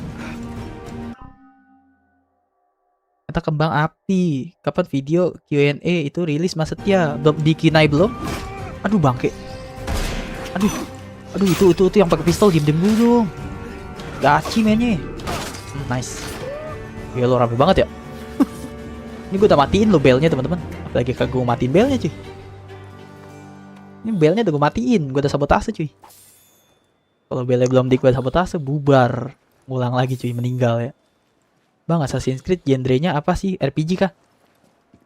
Kata kembang api. Kapan video Q&A itu rilis Mas Setia? Belum dikinai belum? Aduh, bangke. Aduh, itu yang pakai pistol diem dulu dong. Gaci mainnya. Nice. Ya lo rame banget ya. Ini gue udah matiin lo belnya teman-teman. Apalagi kagak gue matiin belnya cuy. Ini belnya udah gue matiin. Gue udah sabotase cuy. Kalau belnya belum gue sabotase, bubar. Ngulang lagi cuy, meninggal ya. Bang, Assassin's Creed genrenya apa sih? RPG kah?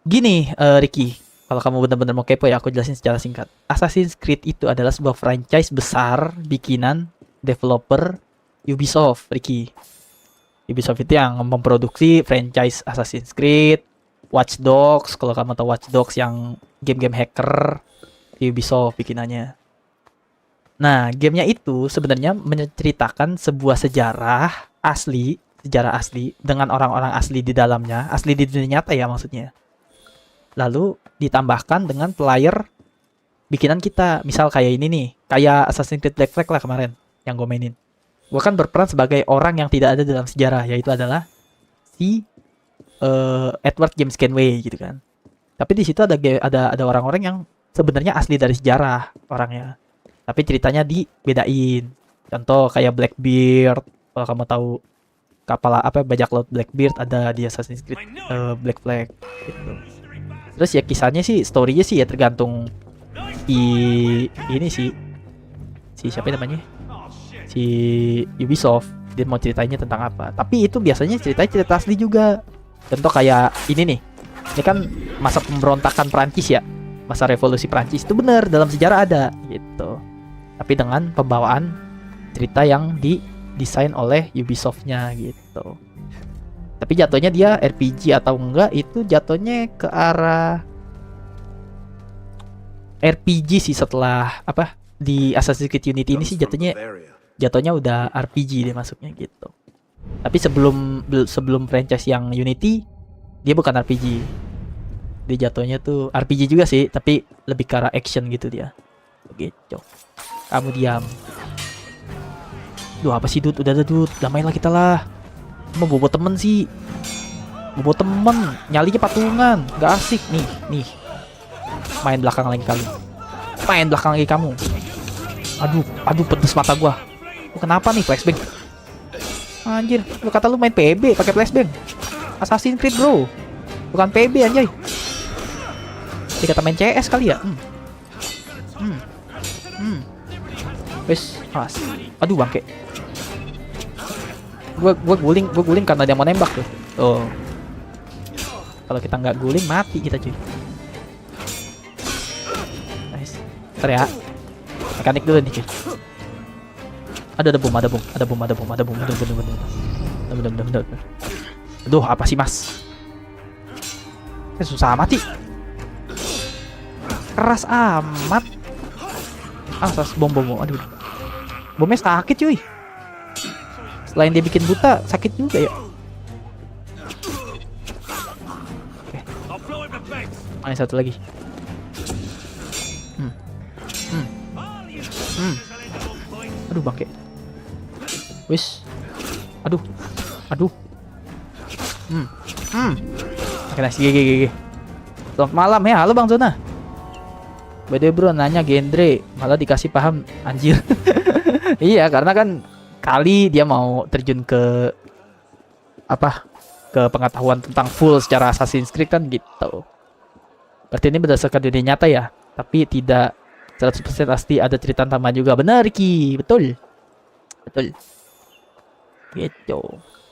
Gini Ricky, kalau kamu benar-benar mau kepo ya, aku jelasin secara singkat. Assassin's Creed itu adalah sebuah franchise besar bikinan developer Ubisoft, Ricky. Ubisoft itu yang memproduksi franchise Assassin's Creed, Watch Dogs, kalau kamu tahu Watch Dogs yang game-game hacker, Ubisoft bikinannya. Nah, gamenya itu sebenarnya menceritakan sebuah sejarah asli dengan orang-orang asli di dalamnya, asli di dunia nyata ya maksudnya. Lalu ditambahkan dengan player bikinan kita. Misal kayak ini nih, kayak Assassin's Creed Black Flag lah kemarin yang gue mainin. Gue kan berperan sebagai orang yang tidak ada dalam sejarah, yaitu adalah si Edward James Kenway gitu kan. Tapi di situ ada orang-orang yang sebenarnya asli dari sejarah orangnya. Tapi ceritanya dibedain. Contoh kayak Blackbeard, kalau kamu tahu kapal bajak laut Blackbeard ada di Assassin's Creed Black Flag gitu. Terus ya kisahnya sih, story-nya sih ya tergantung ini sih. Si siapa namanya? Si Ubisoft, dia mau ceritanya tentang apa. Tapi itu biasanya cerita asli juga. Contoh kayak ini nih. Ini kan masa pemberontakan Prancis ya. Masa revolusi Prancis itu benar dalam sejarah ada gitu. Tapi dengan pembawaan cerita yang didesain oleh Ubisoft-nya gitu. Tapi jatuhnya dia RPG atau enggak itu jatuhnya ke arah RPG sih setelah apa di Assassin's Creed Unity ini sih jatuhnya udah RPG dia masuknya gitu. Tapi sebelum franchise yang Unity dia bukan RPG. Dia jatuhnya tuh RPG juga sih, tapi lebih ke arah action gitu dia. Begitu. Kamu diam. Duh, apa sih Dut? Udah ada Dut, damailah kita lah. Mau bobo temen sih. Bobo temen, nyalinya patungan, gak asik nih. Main belakang lagi kali. Main belakang lagi kamu. Aduh pedes mata gua. Kenapa nih flashbang? Anjir, lu kata lu main PB pakai flashbang. Assassin's Creed bro, bukan PB anjay. Dia kata main CS kali ya. Wes, aduh bangke. Gua guling karena dia mau nembak tuh. Oh. Kalau kita nggak guling mati kita cuy. Nice. Ntar ya. Mekanik dulu nih cuy. Ada bom. Bener. Aduh, apa sih mas? Susah mati. Keras amat. Bom. Aduh. Bomnya sakit cuy. Selain dia bikin buta, sakit juga ya. Oke. Ini satu lagi. Aduh bangke. Wis. Aduh. Oke, nice. GG. Selamat malam ya. Halo Bang Zona. By the way bro, nanya genre, malah dikasih paham anjir. Iya, karena kan kali dia mau terjun ke ke pengetahuan tentang full secara Assassin's Creed kan gitu. Berarti ini berdasarkan dunia nyata ya, tapi tidak 100% pasti ada cerita tambahan juga. Benar Ki, betul. Gitu.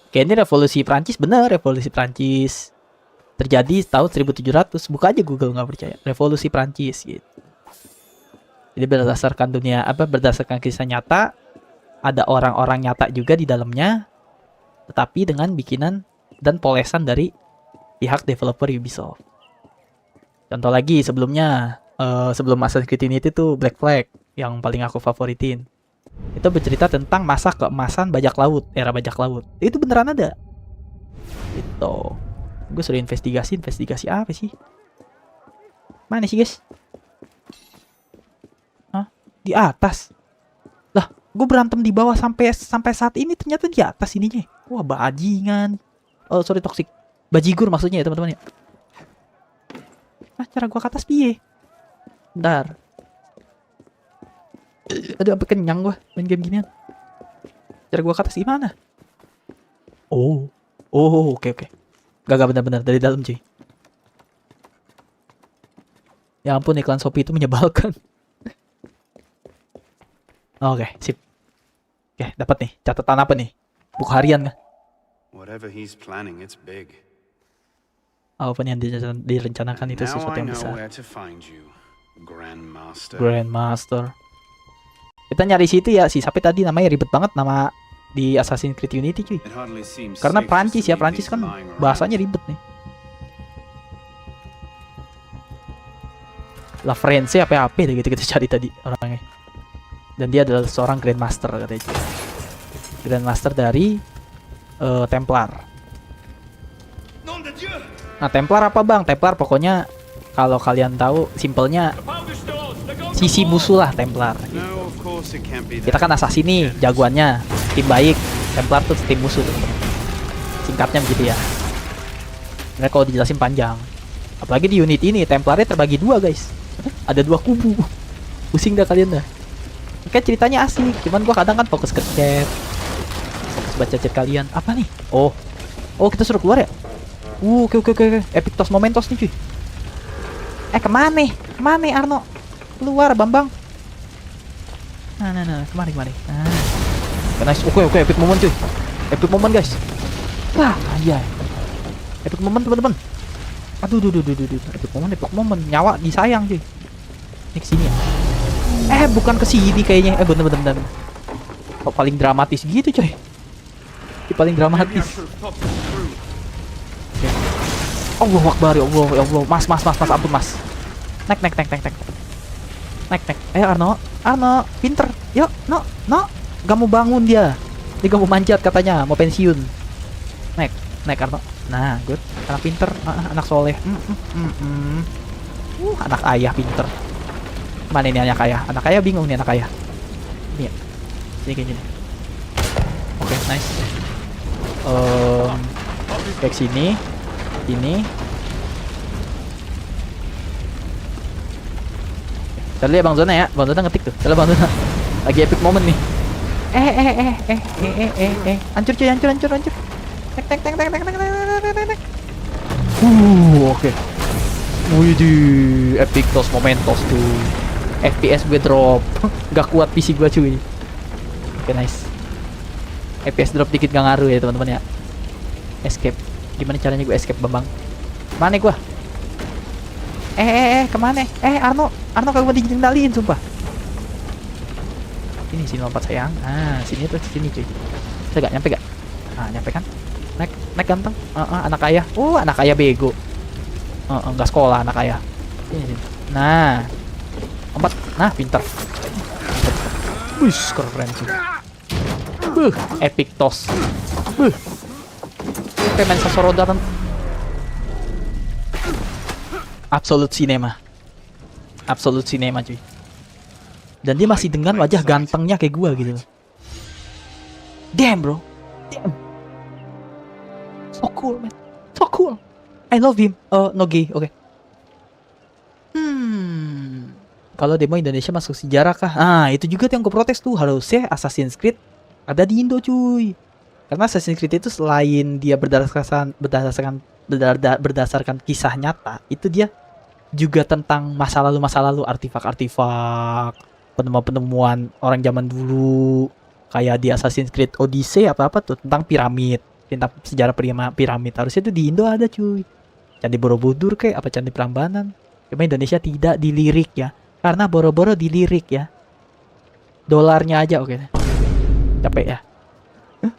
Kayak ini revolusi Prancis, bener, revolusi Prancis terjadi tahun 1700. Buka aja Google, nggak percaya. Revolusi Prancis gitu. Jadi berdasarkan kisah nyata, ada orang-orang nyata juga di dalamnya, tetapi dengan bikinan dan polesan dari pihak developer Ubisoft. Contoh lagi sebelumnya, sebelum Assassin's Creed Unity tuh Black Flag yang paling aku favoritin. Itu bercerita tentang masa keemasan bajak laut, era bajak laut. Itu beneran ada. Itu. Gue suruh investigasi apa sih? Mana sih guys? Hah? Di atas. Lah, gue berantem di bawah sampai saat ini ternyata di atas ininya. Wah, bajingan. Oh, sorry toxic. Bajigur maksudnya ya, teman-teman ya. Cara gua ke atas piye? Bentar. Aduh, sampai kenyang gua main game ginian. Cara gua ke atas gimana? Oh, oke. Gak benar-benar dari dalam cuy. Ya ampun, iklan Shopee itu menyebalkan. Oke, sip. Oke, dapat nih. Catatan apa nih? Buku harian kan? Whatever he's planning, it's big. Apa yang direncanakan itu sesuatu yang besar. Grandmaster. Kita nyari situ ya, siapa tadi namanya ribet banget nama di Assassin's Creed Unity cuy. Karena Prancis kan bahasanya ribet nih. La France apa deh gitu kita cari tadi orangnya. Dan dia adalah seorang Grandmaster katanya. Grandmaster dari Templar. Nah, Templar apa bang? Templar pokoknya kalau kalian tahu simpelnya sisi musuh lah Templar. Kita kan assassin nih jagoannya, tim baik. Templar tuh tim musuh tuh. Singkatnya begitu ya. Mereka kalau dijelasin panjang. Apalagi di unit ini Templarnya terbagi dua guys. Ada dua kubu. Pusing dah kalian dah. Kayak ceritanya asik, cuman gua kadang kan fokus ke chat. Fokus baca chat kalian. Apa nih? Oh, kita suruh keluar ya? Oke. Epictos Momentos nih cuy. Kemana Arno? Keluar Bambang. Nah, kemari. Nice. Oke, epic moment cuy. Epic moment guys. Wah, anjay. Epic moment teman-teman. Aduh. Epic moment. Nyawa disayang cuy. Ini kesini ya. Bukan kesini kayaknya. Bener. Kok paling dramatis gitu coy. Paling dramatis. Allah Akbar, ya Allah. Mas, ampun mas. Naik. Naik. Ayo Arno, pinter. Yuk, no. Gak mau bangun dia. Dia gak mau manjat katanya, mau pensiun. Naik Arno. Nah, good. Anak pinter, anak soleh. Anak ayah pinter. Mana ini anak ayah? Anak ayah bingung nih anak ayah. Ini ya. Sini kayak gini. Oke, nice. Kayak sini. Ini. Kita lihat Bang Zona ya. Bang Zona ngetik tuh. Kita Bang Zona. Lagi epic moment nih. Hancur cuy, hancur. Tek. Oke. Widih, epic tos momentos tuh. FPS gue drop. Gak kuat PC gue cuy. Oke, nice. FPS drop dikit gak ngaruh ya teman-teman ya. Escape. Gimana caranya gue escape Bambang? Mana gua? Kemana? Arno kagak dikendaliin sumpah. Sini lompat sayang. Sini cuy. Saya gak nyampe gak? Nyampe kan? Naik ganteng. Anak ayah. Anak ayah bego. Enggak sekolah anak ayah. Sini. Nah. Lompat. Nah, pintar. Wih, keren cuy. Epic toss. Kayak main Sasoroda kan. Absolute cinema cuy. Dan dia masih dengan wajah gantengnya kayak gua gitu. Damn bro. So cool man. So cool. I love him. No gay. Oke. Kalau demo Indonesia masuk sejarah kah? Itu juga tuh yang gue protes tuh. Harusnya Assassin's Creed ada di Indo cuy. Karena Assassin's Creed itu selain dia berdasarkan kisah nyata, itu dia juga tentang masa lalu, artifak-artifak, penemuan-penemuan orang zaman dulu. Kayak di Assassin's Creed Odyssey apa tuh tentang piramid, tentang sejarah piramid. Harusnya itu di Indo ada cuy. Candi Borobudur kayak apa Candi Prambanan. Cuma Indonesia tidak dilirik ya. Karena boro-boro dilirik ya. Dolarnya aja oke. Capek ya.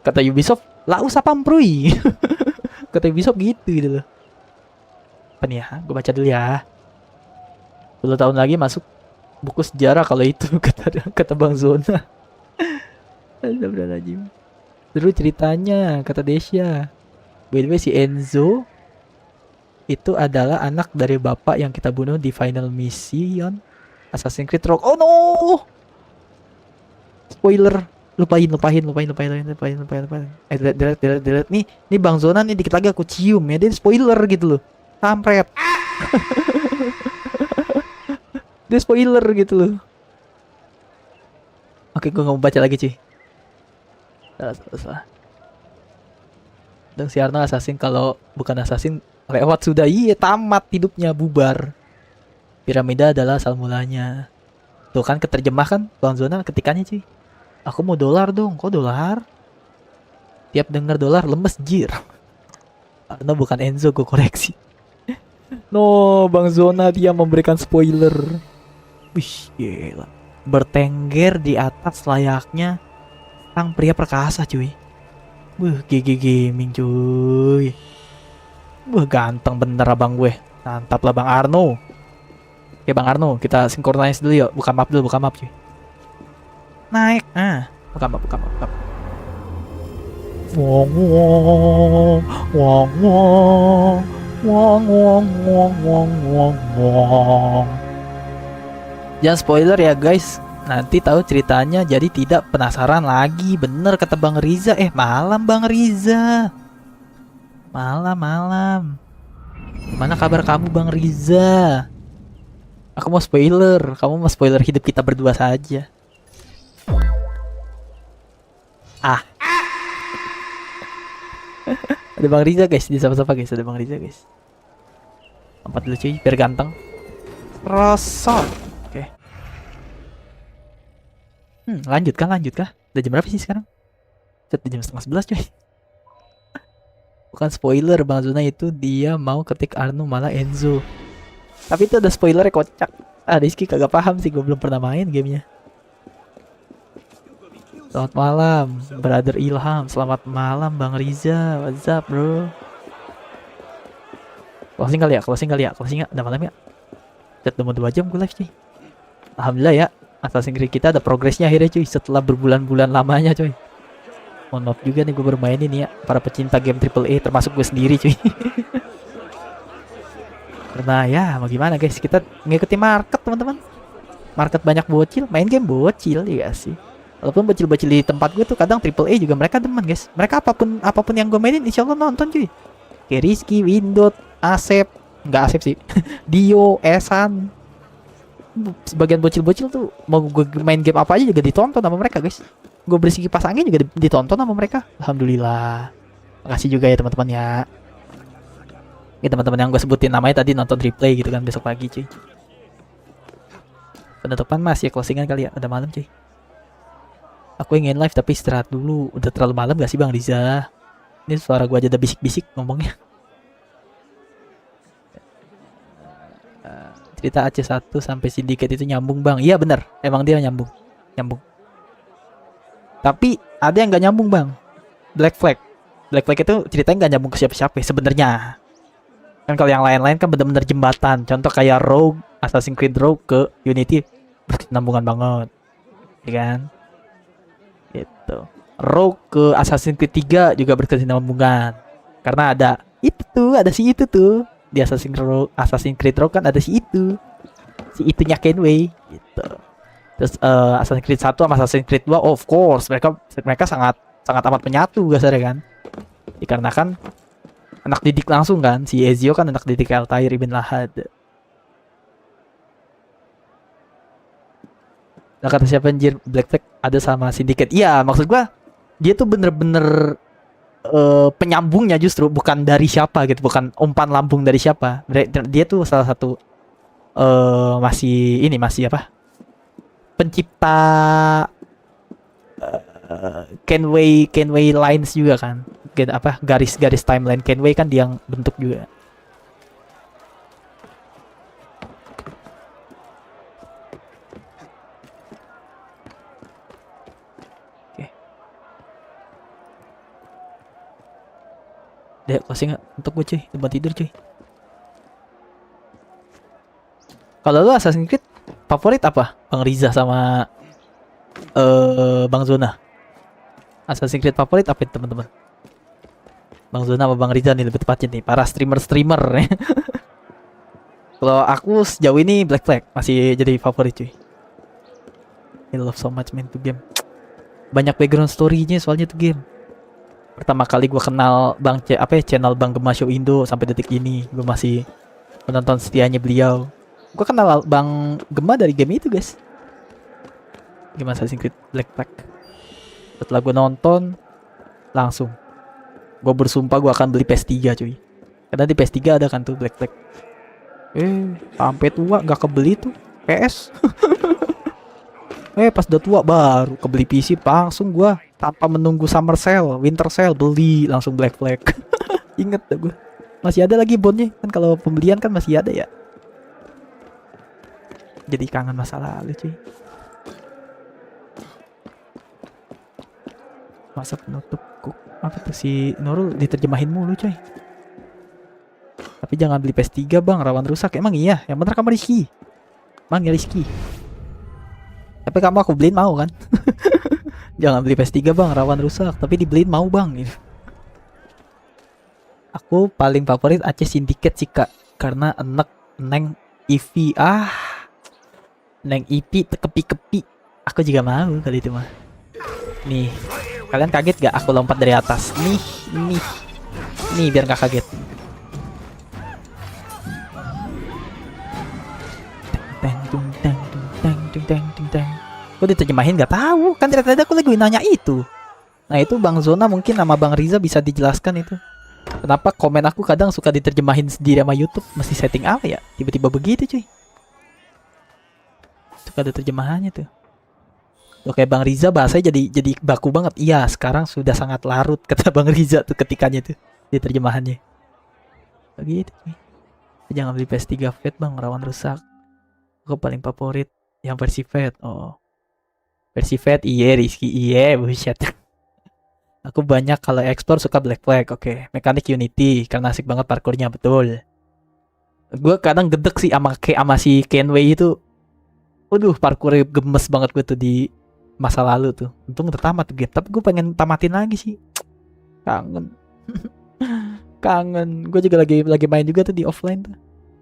Kata Ubisoft, lah usah pamprui. Kata Ubisoft gitu loh. Apa nih ya? Gue baca dulu ya. 10 tahun lagi masuk buku sejarah kalau itu kata Bang Zona. Astagfirullahaladzim. Seru ceritanya kata Desya. By the way si Enzo itu adalah anak dari bapak yang kita bunuh di final mission Assassin's Creed Rogue. Oh no. Spoiler. Lupain. Delete. Nih Bang Zona nih dikit lagi aku cium ya. Dia spoiler gitu loh. Kampret. Dia spoiler gitu loh. Oke, gue gak mau baca lagi cuy. Salah. Dan si Arno assassin, kalau bukan assassin lewat sudah. Iya, tamat hidupnya, bubar. Piramida adalah asal mulanya. Tuh kan keterjemah kan Bang Zona ketikannya cuy. Aku mau dolar dong. Kok dolar? Tiap denger dolar lemes jir. Arno bukan Enzo, gue koreksi. No, Bang Zona dia memberikan spoiler. Wih, gila. Bertengger di atas layaknya sang pria perkasa cuy. GG Gaming cuy. Ganteng bener abang gue. Mantap lah Bang Arno. Oke Bang Arno, kita synchronize dulu yuk. Buka map cuy. Naik. Buka map. Wong. Jangan spoiler ya guys. Nanti tahu ceritanya jadi tidak penasaran lagi. Bener kata Bang Riza. Malam Bang Riza. Malam. Gimana kabar kamu Bang Riza? Aku mau spoiler. Kamu mau spoiler hidup kita berdua saja. Ada Bang Riza guys. Di sapa-sapa guys. Ada Bang Riza guys. Lompat dulu cuy. Biar ganteng. Rosot. Oke. Lanjut kah? Udah jam berapa sih sekarang? Udah jam 10:30 coy. Bukan spoiler Bang Zona itu dia mau ketik Arno malah Enzo. Tapi itu ada spoilernya kocak. Rizky kagak paham sih, gue belum pernah main gamenya. Selamat malam Brother Ilham. Selamat malam Bang Riza. What's up bro? Closing kali ya? Udah malam ya? Udah mau 2 jam gue live cuy. Alhamdulillah ya, Assassin's Creed kita ada progresnya akhirnya cuy, setelah berbulan-bulan lamanya cuy. Mohon maaf juga nih gue bermain ini ya, para pecinta game AAA termasuk gue sendiri cuy. Karena ya mau gimana guys, kita ngikuti market teman-teman. Market banyak bocil, main game bocil ya sih. Walaupun bocil-bocil di tempat gue tuh kadang AAA juga mereka demen guys. Mereka apapun yang gue mainin insya Allah nonton cuy. Kayak Rizky, Windot, Asep, nggak Asep sih, Dio, Esan. Sebagian bocil-bocil tuh mau gue main game apa aja juga ditonton sama mereka guys. Gue bersih kipas angin juga ditonton sama mereka. Alhamdulillah. Makasih juga ya teman-teman ya. Ya teman-teman yang gue sebutin namanya tadi nonton replay gitu kan besok pagi cuy. Penutupan masih ya, closingan kali ya, udah malam cuy. Aku ingin live tapi istirahat dulu. Udah terlalu malam gak sih Bang Riza? Ini suara gue aja udah bisik-bisik ngomongnya. Cerita Aceh 1 sampai Syndicate itu nyambung Bang. Iya bener, emang dia nyambung. Tapi ada yang gak nyambung Bang. Black Flag itu ceritanya gak nyambung ke siapa-siapa sebenarnya. Kan kalau yang lain-lain kan bener-bener jembatan. Contoh kayak Rogue, Assassin's Creed Rogue ke Unity berkesinambungan banget, ya kan? Gitu. Rogue ke Assassin's Creed 3 juga berkesinambungan. Karena ada si itu tuh. Di Assassin's Creed Rogue kan ada si itunya Kenway gitu. Terus Assassin's Creed 1 sama Assassin's Creed 2 of course mereka sangat amat menyatu gasarnya kan. Dikarenakan anak didik langsung kan, si Ezio kan anak didik Altair ibn Lahad. Nah kata siapa anjir, Black Flag ada sama Syndicate. Iya maksud gua dia tuh bener-bener penyambungnya justru bukan dari siapa gitu, bukan umpan lambung dari siapa. Dia tuh salah satu masih apa? Pencipta Kenway lines juga kan. Apa garis-garis timeline Kenway kan dia yang bentuk juga. Deh, closing untuk gue cuy, tempat tidur cuy. Kalau lu Assassin's Creed favorit apa? Bang Riza sama Bang Zona. Assassin's Creed favorit apa teman-teman? Bang Zona sama Bang Riza nih lebih tepatnya nih, para streamer. Kalau aku sejauh ini Black Flag masih jadi favorit cuy. I love so much man to game. Banyak background story-nya soalnya tuh game. Pertama kali gue kenal channel Bang Gema Show Indo sampai detik ini gue masih penonton setianya beliau. Gue kenal Bang Gema dari game itu guys, game Assassin's Creed Black Flag. Setelah gue nonton langsung gue bersumpah gue akan beli PS3 cuy, karena di PS3 ada kan tuh Black Flag. Sampai tua gak kebeli tuh PS. Pas udah tua baru kebeli PC langsung gue, tanpa menunggu summer sale, winter sale, beli langsung Black Flag. Ingat dah gue. Masih ada lagi bondnya kan, kalau pembelian kan masih ada ya. Jadi kangen masa lalu cuy. Masa penutup apa tuh si Nurul diterjemahin mulu coy. Tapi jangan beli PS3 bang, rawan rusak. Emang iya? Yang bener kamu Rizky. Bang ya Rizky. Tapi kamu aku beliin mau kan? Jangan beli PS3 bang, rawan rusak. Tapi dibeliin mau bang gitu. Aku paling favorit Aceh Syndicate sih kak, karena enek neng EV neng EP kepi-kepi. Aku juga mau kali itu mah. Nih, kalian kaget gak aku lompat dari atas? Nih biar gak kaget. Kok diterjemahin gak tahu? Kan ternyata aku lagi nanya itu. Nah itu Bang Zona mungkin sama Bang Riza bisa dijelaskan itu. Kenapa komen aku kadang suka diterjemahin sendiri sama YouTube? Mesti setting apa ya? Tiba-tiba begitu cuy. Suka ada terjemahannya tuh. Loh kayak Bang Riza bahasanya jadi baku banget. Iya sekarang sudah sangat larut kata Bang Riza tuh ketikanya tuh di terjemahannya. Begitu cuy. Jangan beli PS3 Fat bang, rawan rusak. Aku paling favorit yang versi Fat. Oh versi Fat iya Rizky iya bullshit. Aku banyak kalau explore suka Black Flag. Oke. Mekanik Unity karena asik banget parkurnya, betul. Gue kadang gedek sih sama si Kenway itu. Waduh, parkour gemes banget gue tuh di masa lalu tuh. Untung udah tamat tuh game, tapi gue pengen tamatin lagi sih. Kangen. Kangen. Gue juga lagi main juga tuh di offline tuh.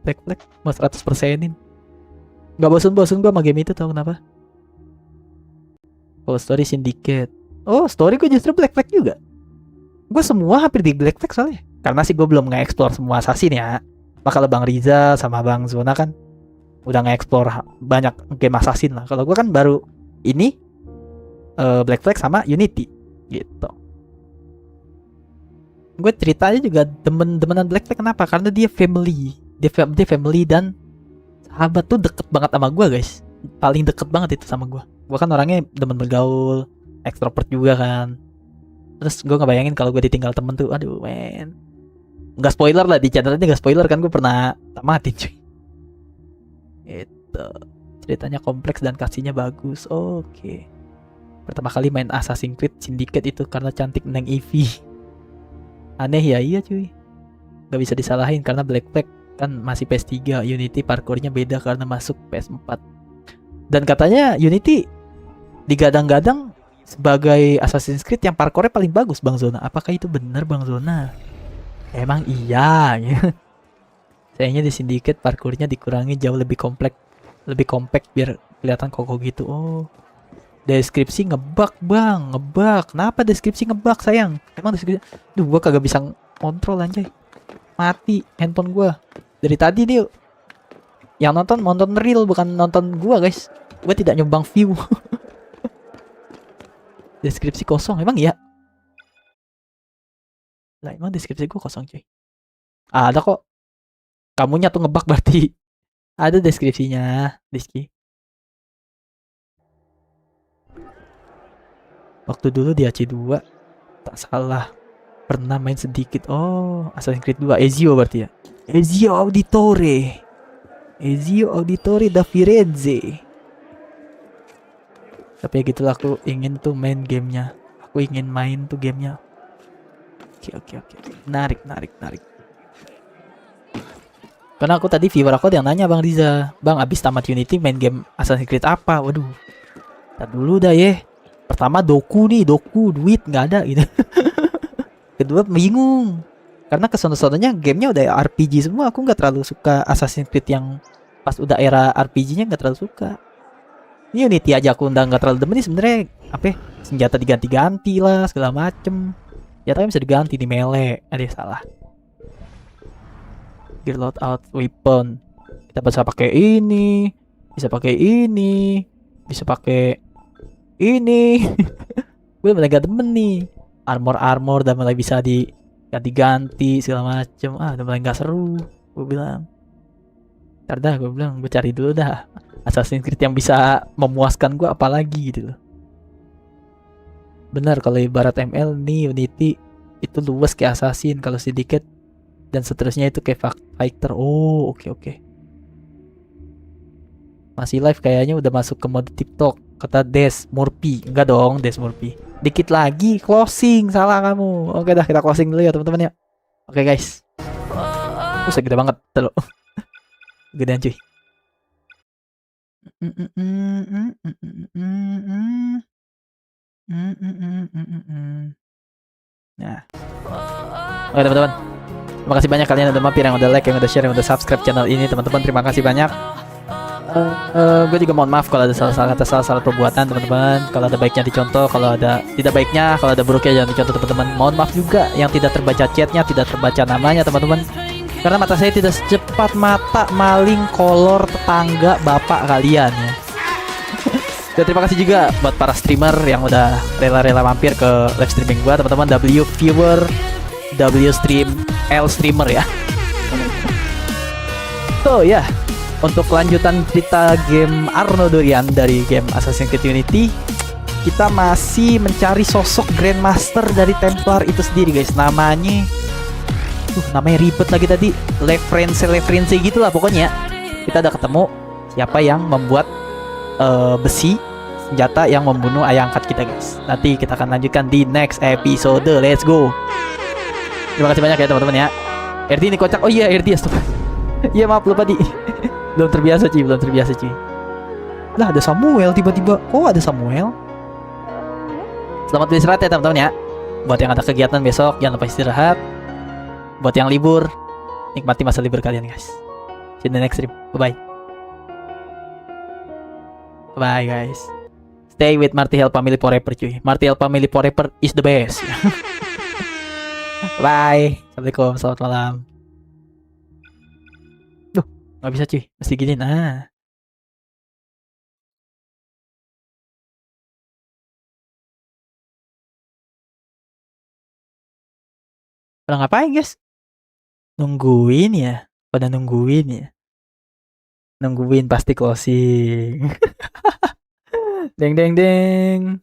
Black Flag mau 100%-in. Gak bosen-bosen gue sama game itu, tau kenapa? Oh, story Syndicate. Oh, story gue justru Black Flag juga. Gue semua hampir di Black Flag soalnya. Karena sih gue belum nge-explore semua assassin ya. Maka Bang Riza sama Bang Zona kan udah nge-explore banyak game assassin lah. Kalau gue kan baru ini Black Flag sama Unity gitu. Gue ceritanya juga demenan Black Flag. Kenapa? Karena dia family. Dia family dan sahabat tuh deket banget sama gue guys. Paling deket banget itu sama gue. Gue kan orangnya demen bergaul, ekstrovert juga kan. Terus gue ngebayangin kalau gue ditinggal temen tuh, aduh men. Nggak spoiler lah, di channel ini nggak spoiler kan, gue pernah tamatin cuy. Itu ceritanya kompleks dan kasihnya bagus. Oke. Pertama kali main Assassin's Creed Syndicate itu karena cantik Neng Ivy. Aneh ya, iya cuy. Gak bisa disalahin karena Black Flag kan masih PS3, Unity parkournya beda karena masuk PS4. Dan katanya Unity digadang-gadang sebagai Assassin's Creed yang parkournya paling bagus, Bang Zona. Apakah itu benar, Bang Zona? Emang iya. Sayangnya di Syndicate parkournya dikurangi jauh lebih compact biar kelihatan kokoh gitu. Oh. Deskripsi ngebug, Bang. Ngebug. Kenapa deskripsi ngebug, sayang? Emang deskripsi. Duh, gua kagak bisa kontrol anjay. Mati handphone gua. Dari tadi nih yang nonton real bukan nonton gua, guys. Gua tidak nyumbang view. Deskripsi kosong, emang iya? Lah, emang deskripsi gua kosong, cuy. Ada kok. Kamunya tuh ngebug berarti. Ada deskripsinya, Rizky. Waktu dulu di AC2 tak salah pernah main sedikit. Oh, Assassin's Creed 2 Ezio berarti ya. Ezio Auditore da Firenze. Tapi ya gitulah, aku ingin tuh main gamenya. Aku ingin main tuh gamenya. Oke. Narik. Karena aku tadi viewer aku ada yang nanya, Bang Riza, Bang abis tamat Unity main game Assassin's Creed apa? Waduh, ntar dulu dah ya. Pertama doku duit nggak ada gitu. Kedua bingung karena kesono-sononya gamenya udah RPG semua. Aku nggak terlalu suka Assassin's Creed yang pas udah era RPG-nya, nggak terlalu suka. Ini Unity aja aku udah nggak terlalu demen nih sebenarnya. Apa ya? Senjata diganti-ganti lah segala macem. Senjata bisa diganti di melee. Ada salah. Gear loadout weapon. Kita bisa pakai ini, bisa pakai ini, bisa pakai ini. Gue udah gak demen nih. Armor udah mulai bisa diganti segala macem. Udah mulai gak seru. Gue bilang ntar dah, gue cari dulu dah Assassin's Creed yang bisa memuaskan gue apalagi gitu loh. Bener, kalau ibarat ML nih Unity itu luas kayak Assassin. Kalau sedikit dan seterusnya itu kayak fighter. Oh oke. Masih live kayaknya udah masuk ke mode TikTok, kata Des Murphy. Enggak dong, Des Murphy. Dikit lagi closing, salah kamu. Oke dah, kita closing dulu ya teman-teman ya. Oke guys. Segede banget loh. Gedean cuy. Nah. Oke teman-teman, terima kasih banyak kalian udah mampir, yang udah like, yang udah share, yang udah subscribe channel ini teman-teman. Terima kasih banyak. Gue juga mohon maaf kalau ada salah-salah kata, salah perbuatan teman-teman. Kalau ada baiknya dicontoh, kalau ada tidak baiknya, kalau ada buruknya jangan dicontoh teman-teman. Mohon maaf juga yang tidak terbaca chatnya, tidak terbaca namanya teman-teman. Karena mata saya tidak secepat mata maling kolor tetangga bapak kalian ya. Dan terima kasih juga buat para streamer yang udah rela-rela mampir ke live streaming gua teman-teman. W viewer, W stream, L streamer ya. So ya, untuk kelanjutan cerita game Arno Dorian dari game Assassin's Creed Unity, kita masih mencari sosok Grandmaster dari Templar itu sendiri guys. Namanya ribet lagi tadi, referensi gitulah pokoknya. Kita udah ketemu siapa yang membuat besi senjata yang membunuh ayah angkat kita guys. Nanti kita akan lanjutkan di next episode. Let's go. Terima kasih banyak ya teman-teman ya. RD ini kocak. Oh iya RD, astagfirullah. Iya maaf lupa di. Belum terbiasa cuy. Lah ada Samuel tiba-tiba. Oh ada Samuel. Selamat beristirahat ya teman-teman ya. Buat yang ada kegiatan besok jangan lupa istirahat. Buat yang libur nikmati masa libur kalian guys. See you in the next stream. Bye bye guys. Stay with Martihel family forever cuy. Martihel family forever is the best. Bye. Assalamualaikum. Selamat malam. Duh, nggak bisa cuy. Mesti gini. Nah. Pada ngapain guys? Nungguin ya. Pada nungguin ya. Nungguin pasti closing. Deng deng deng.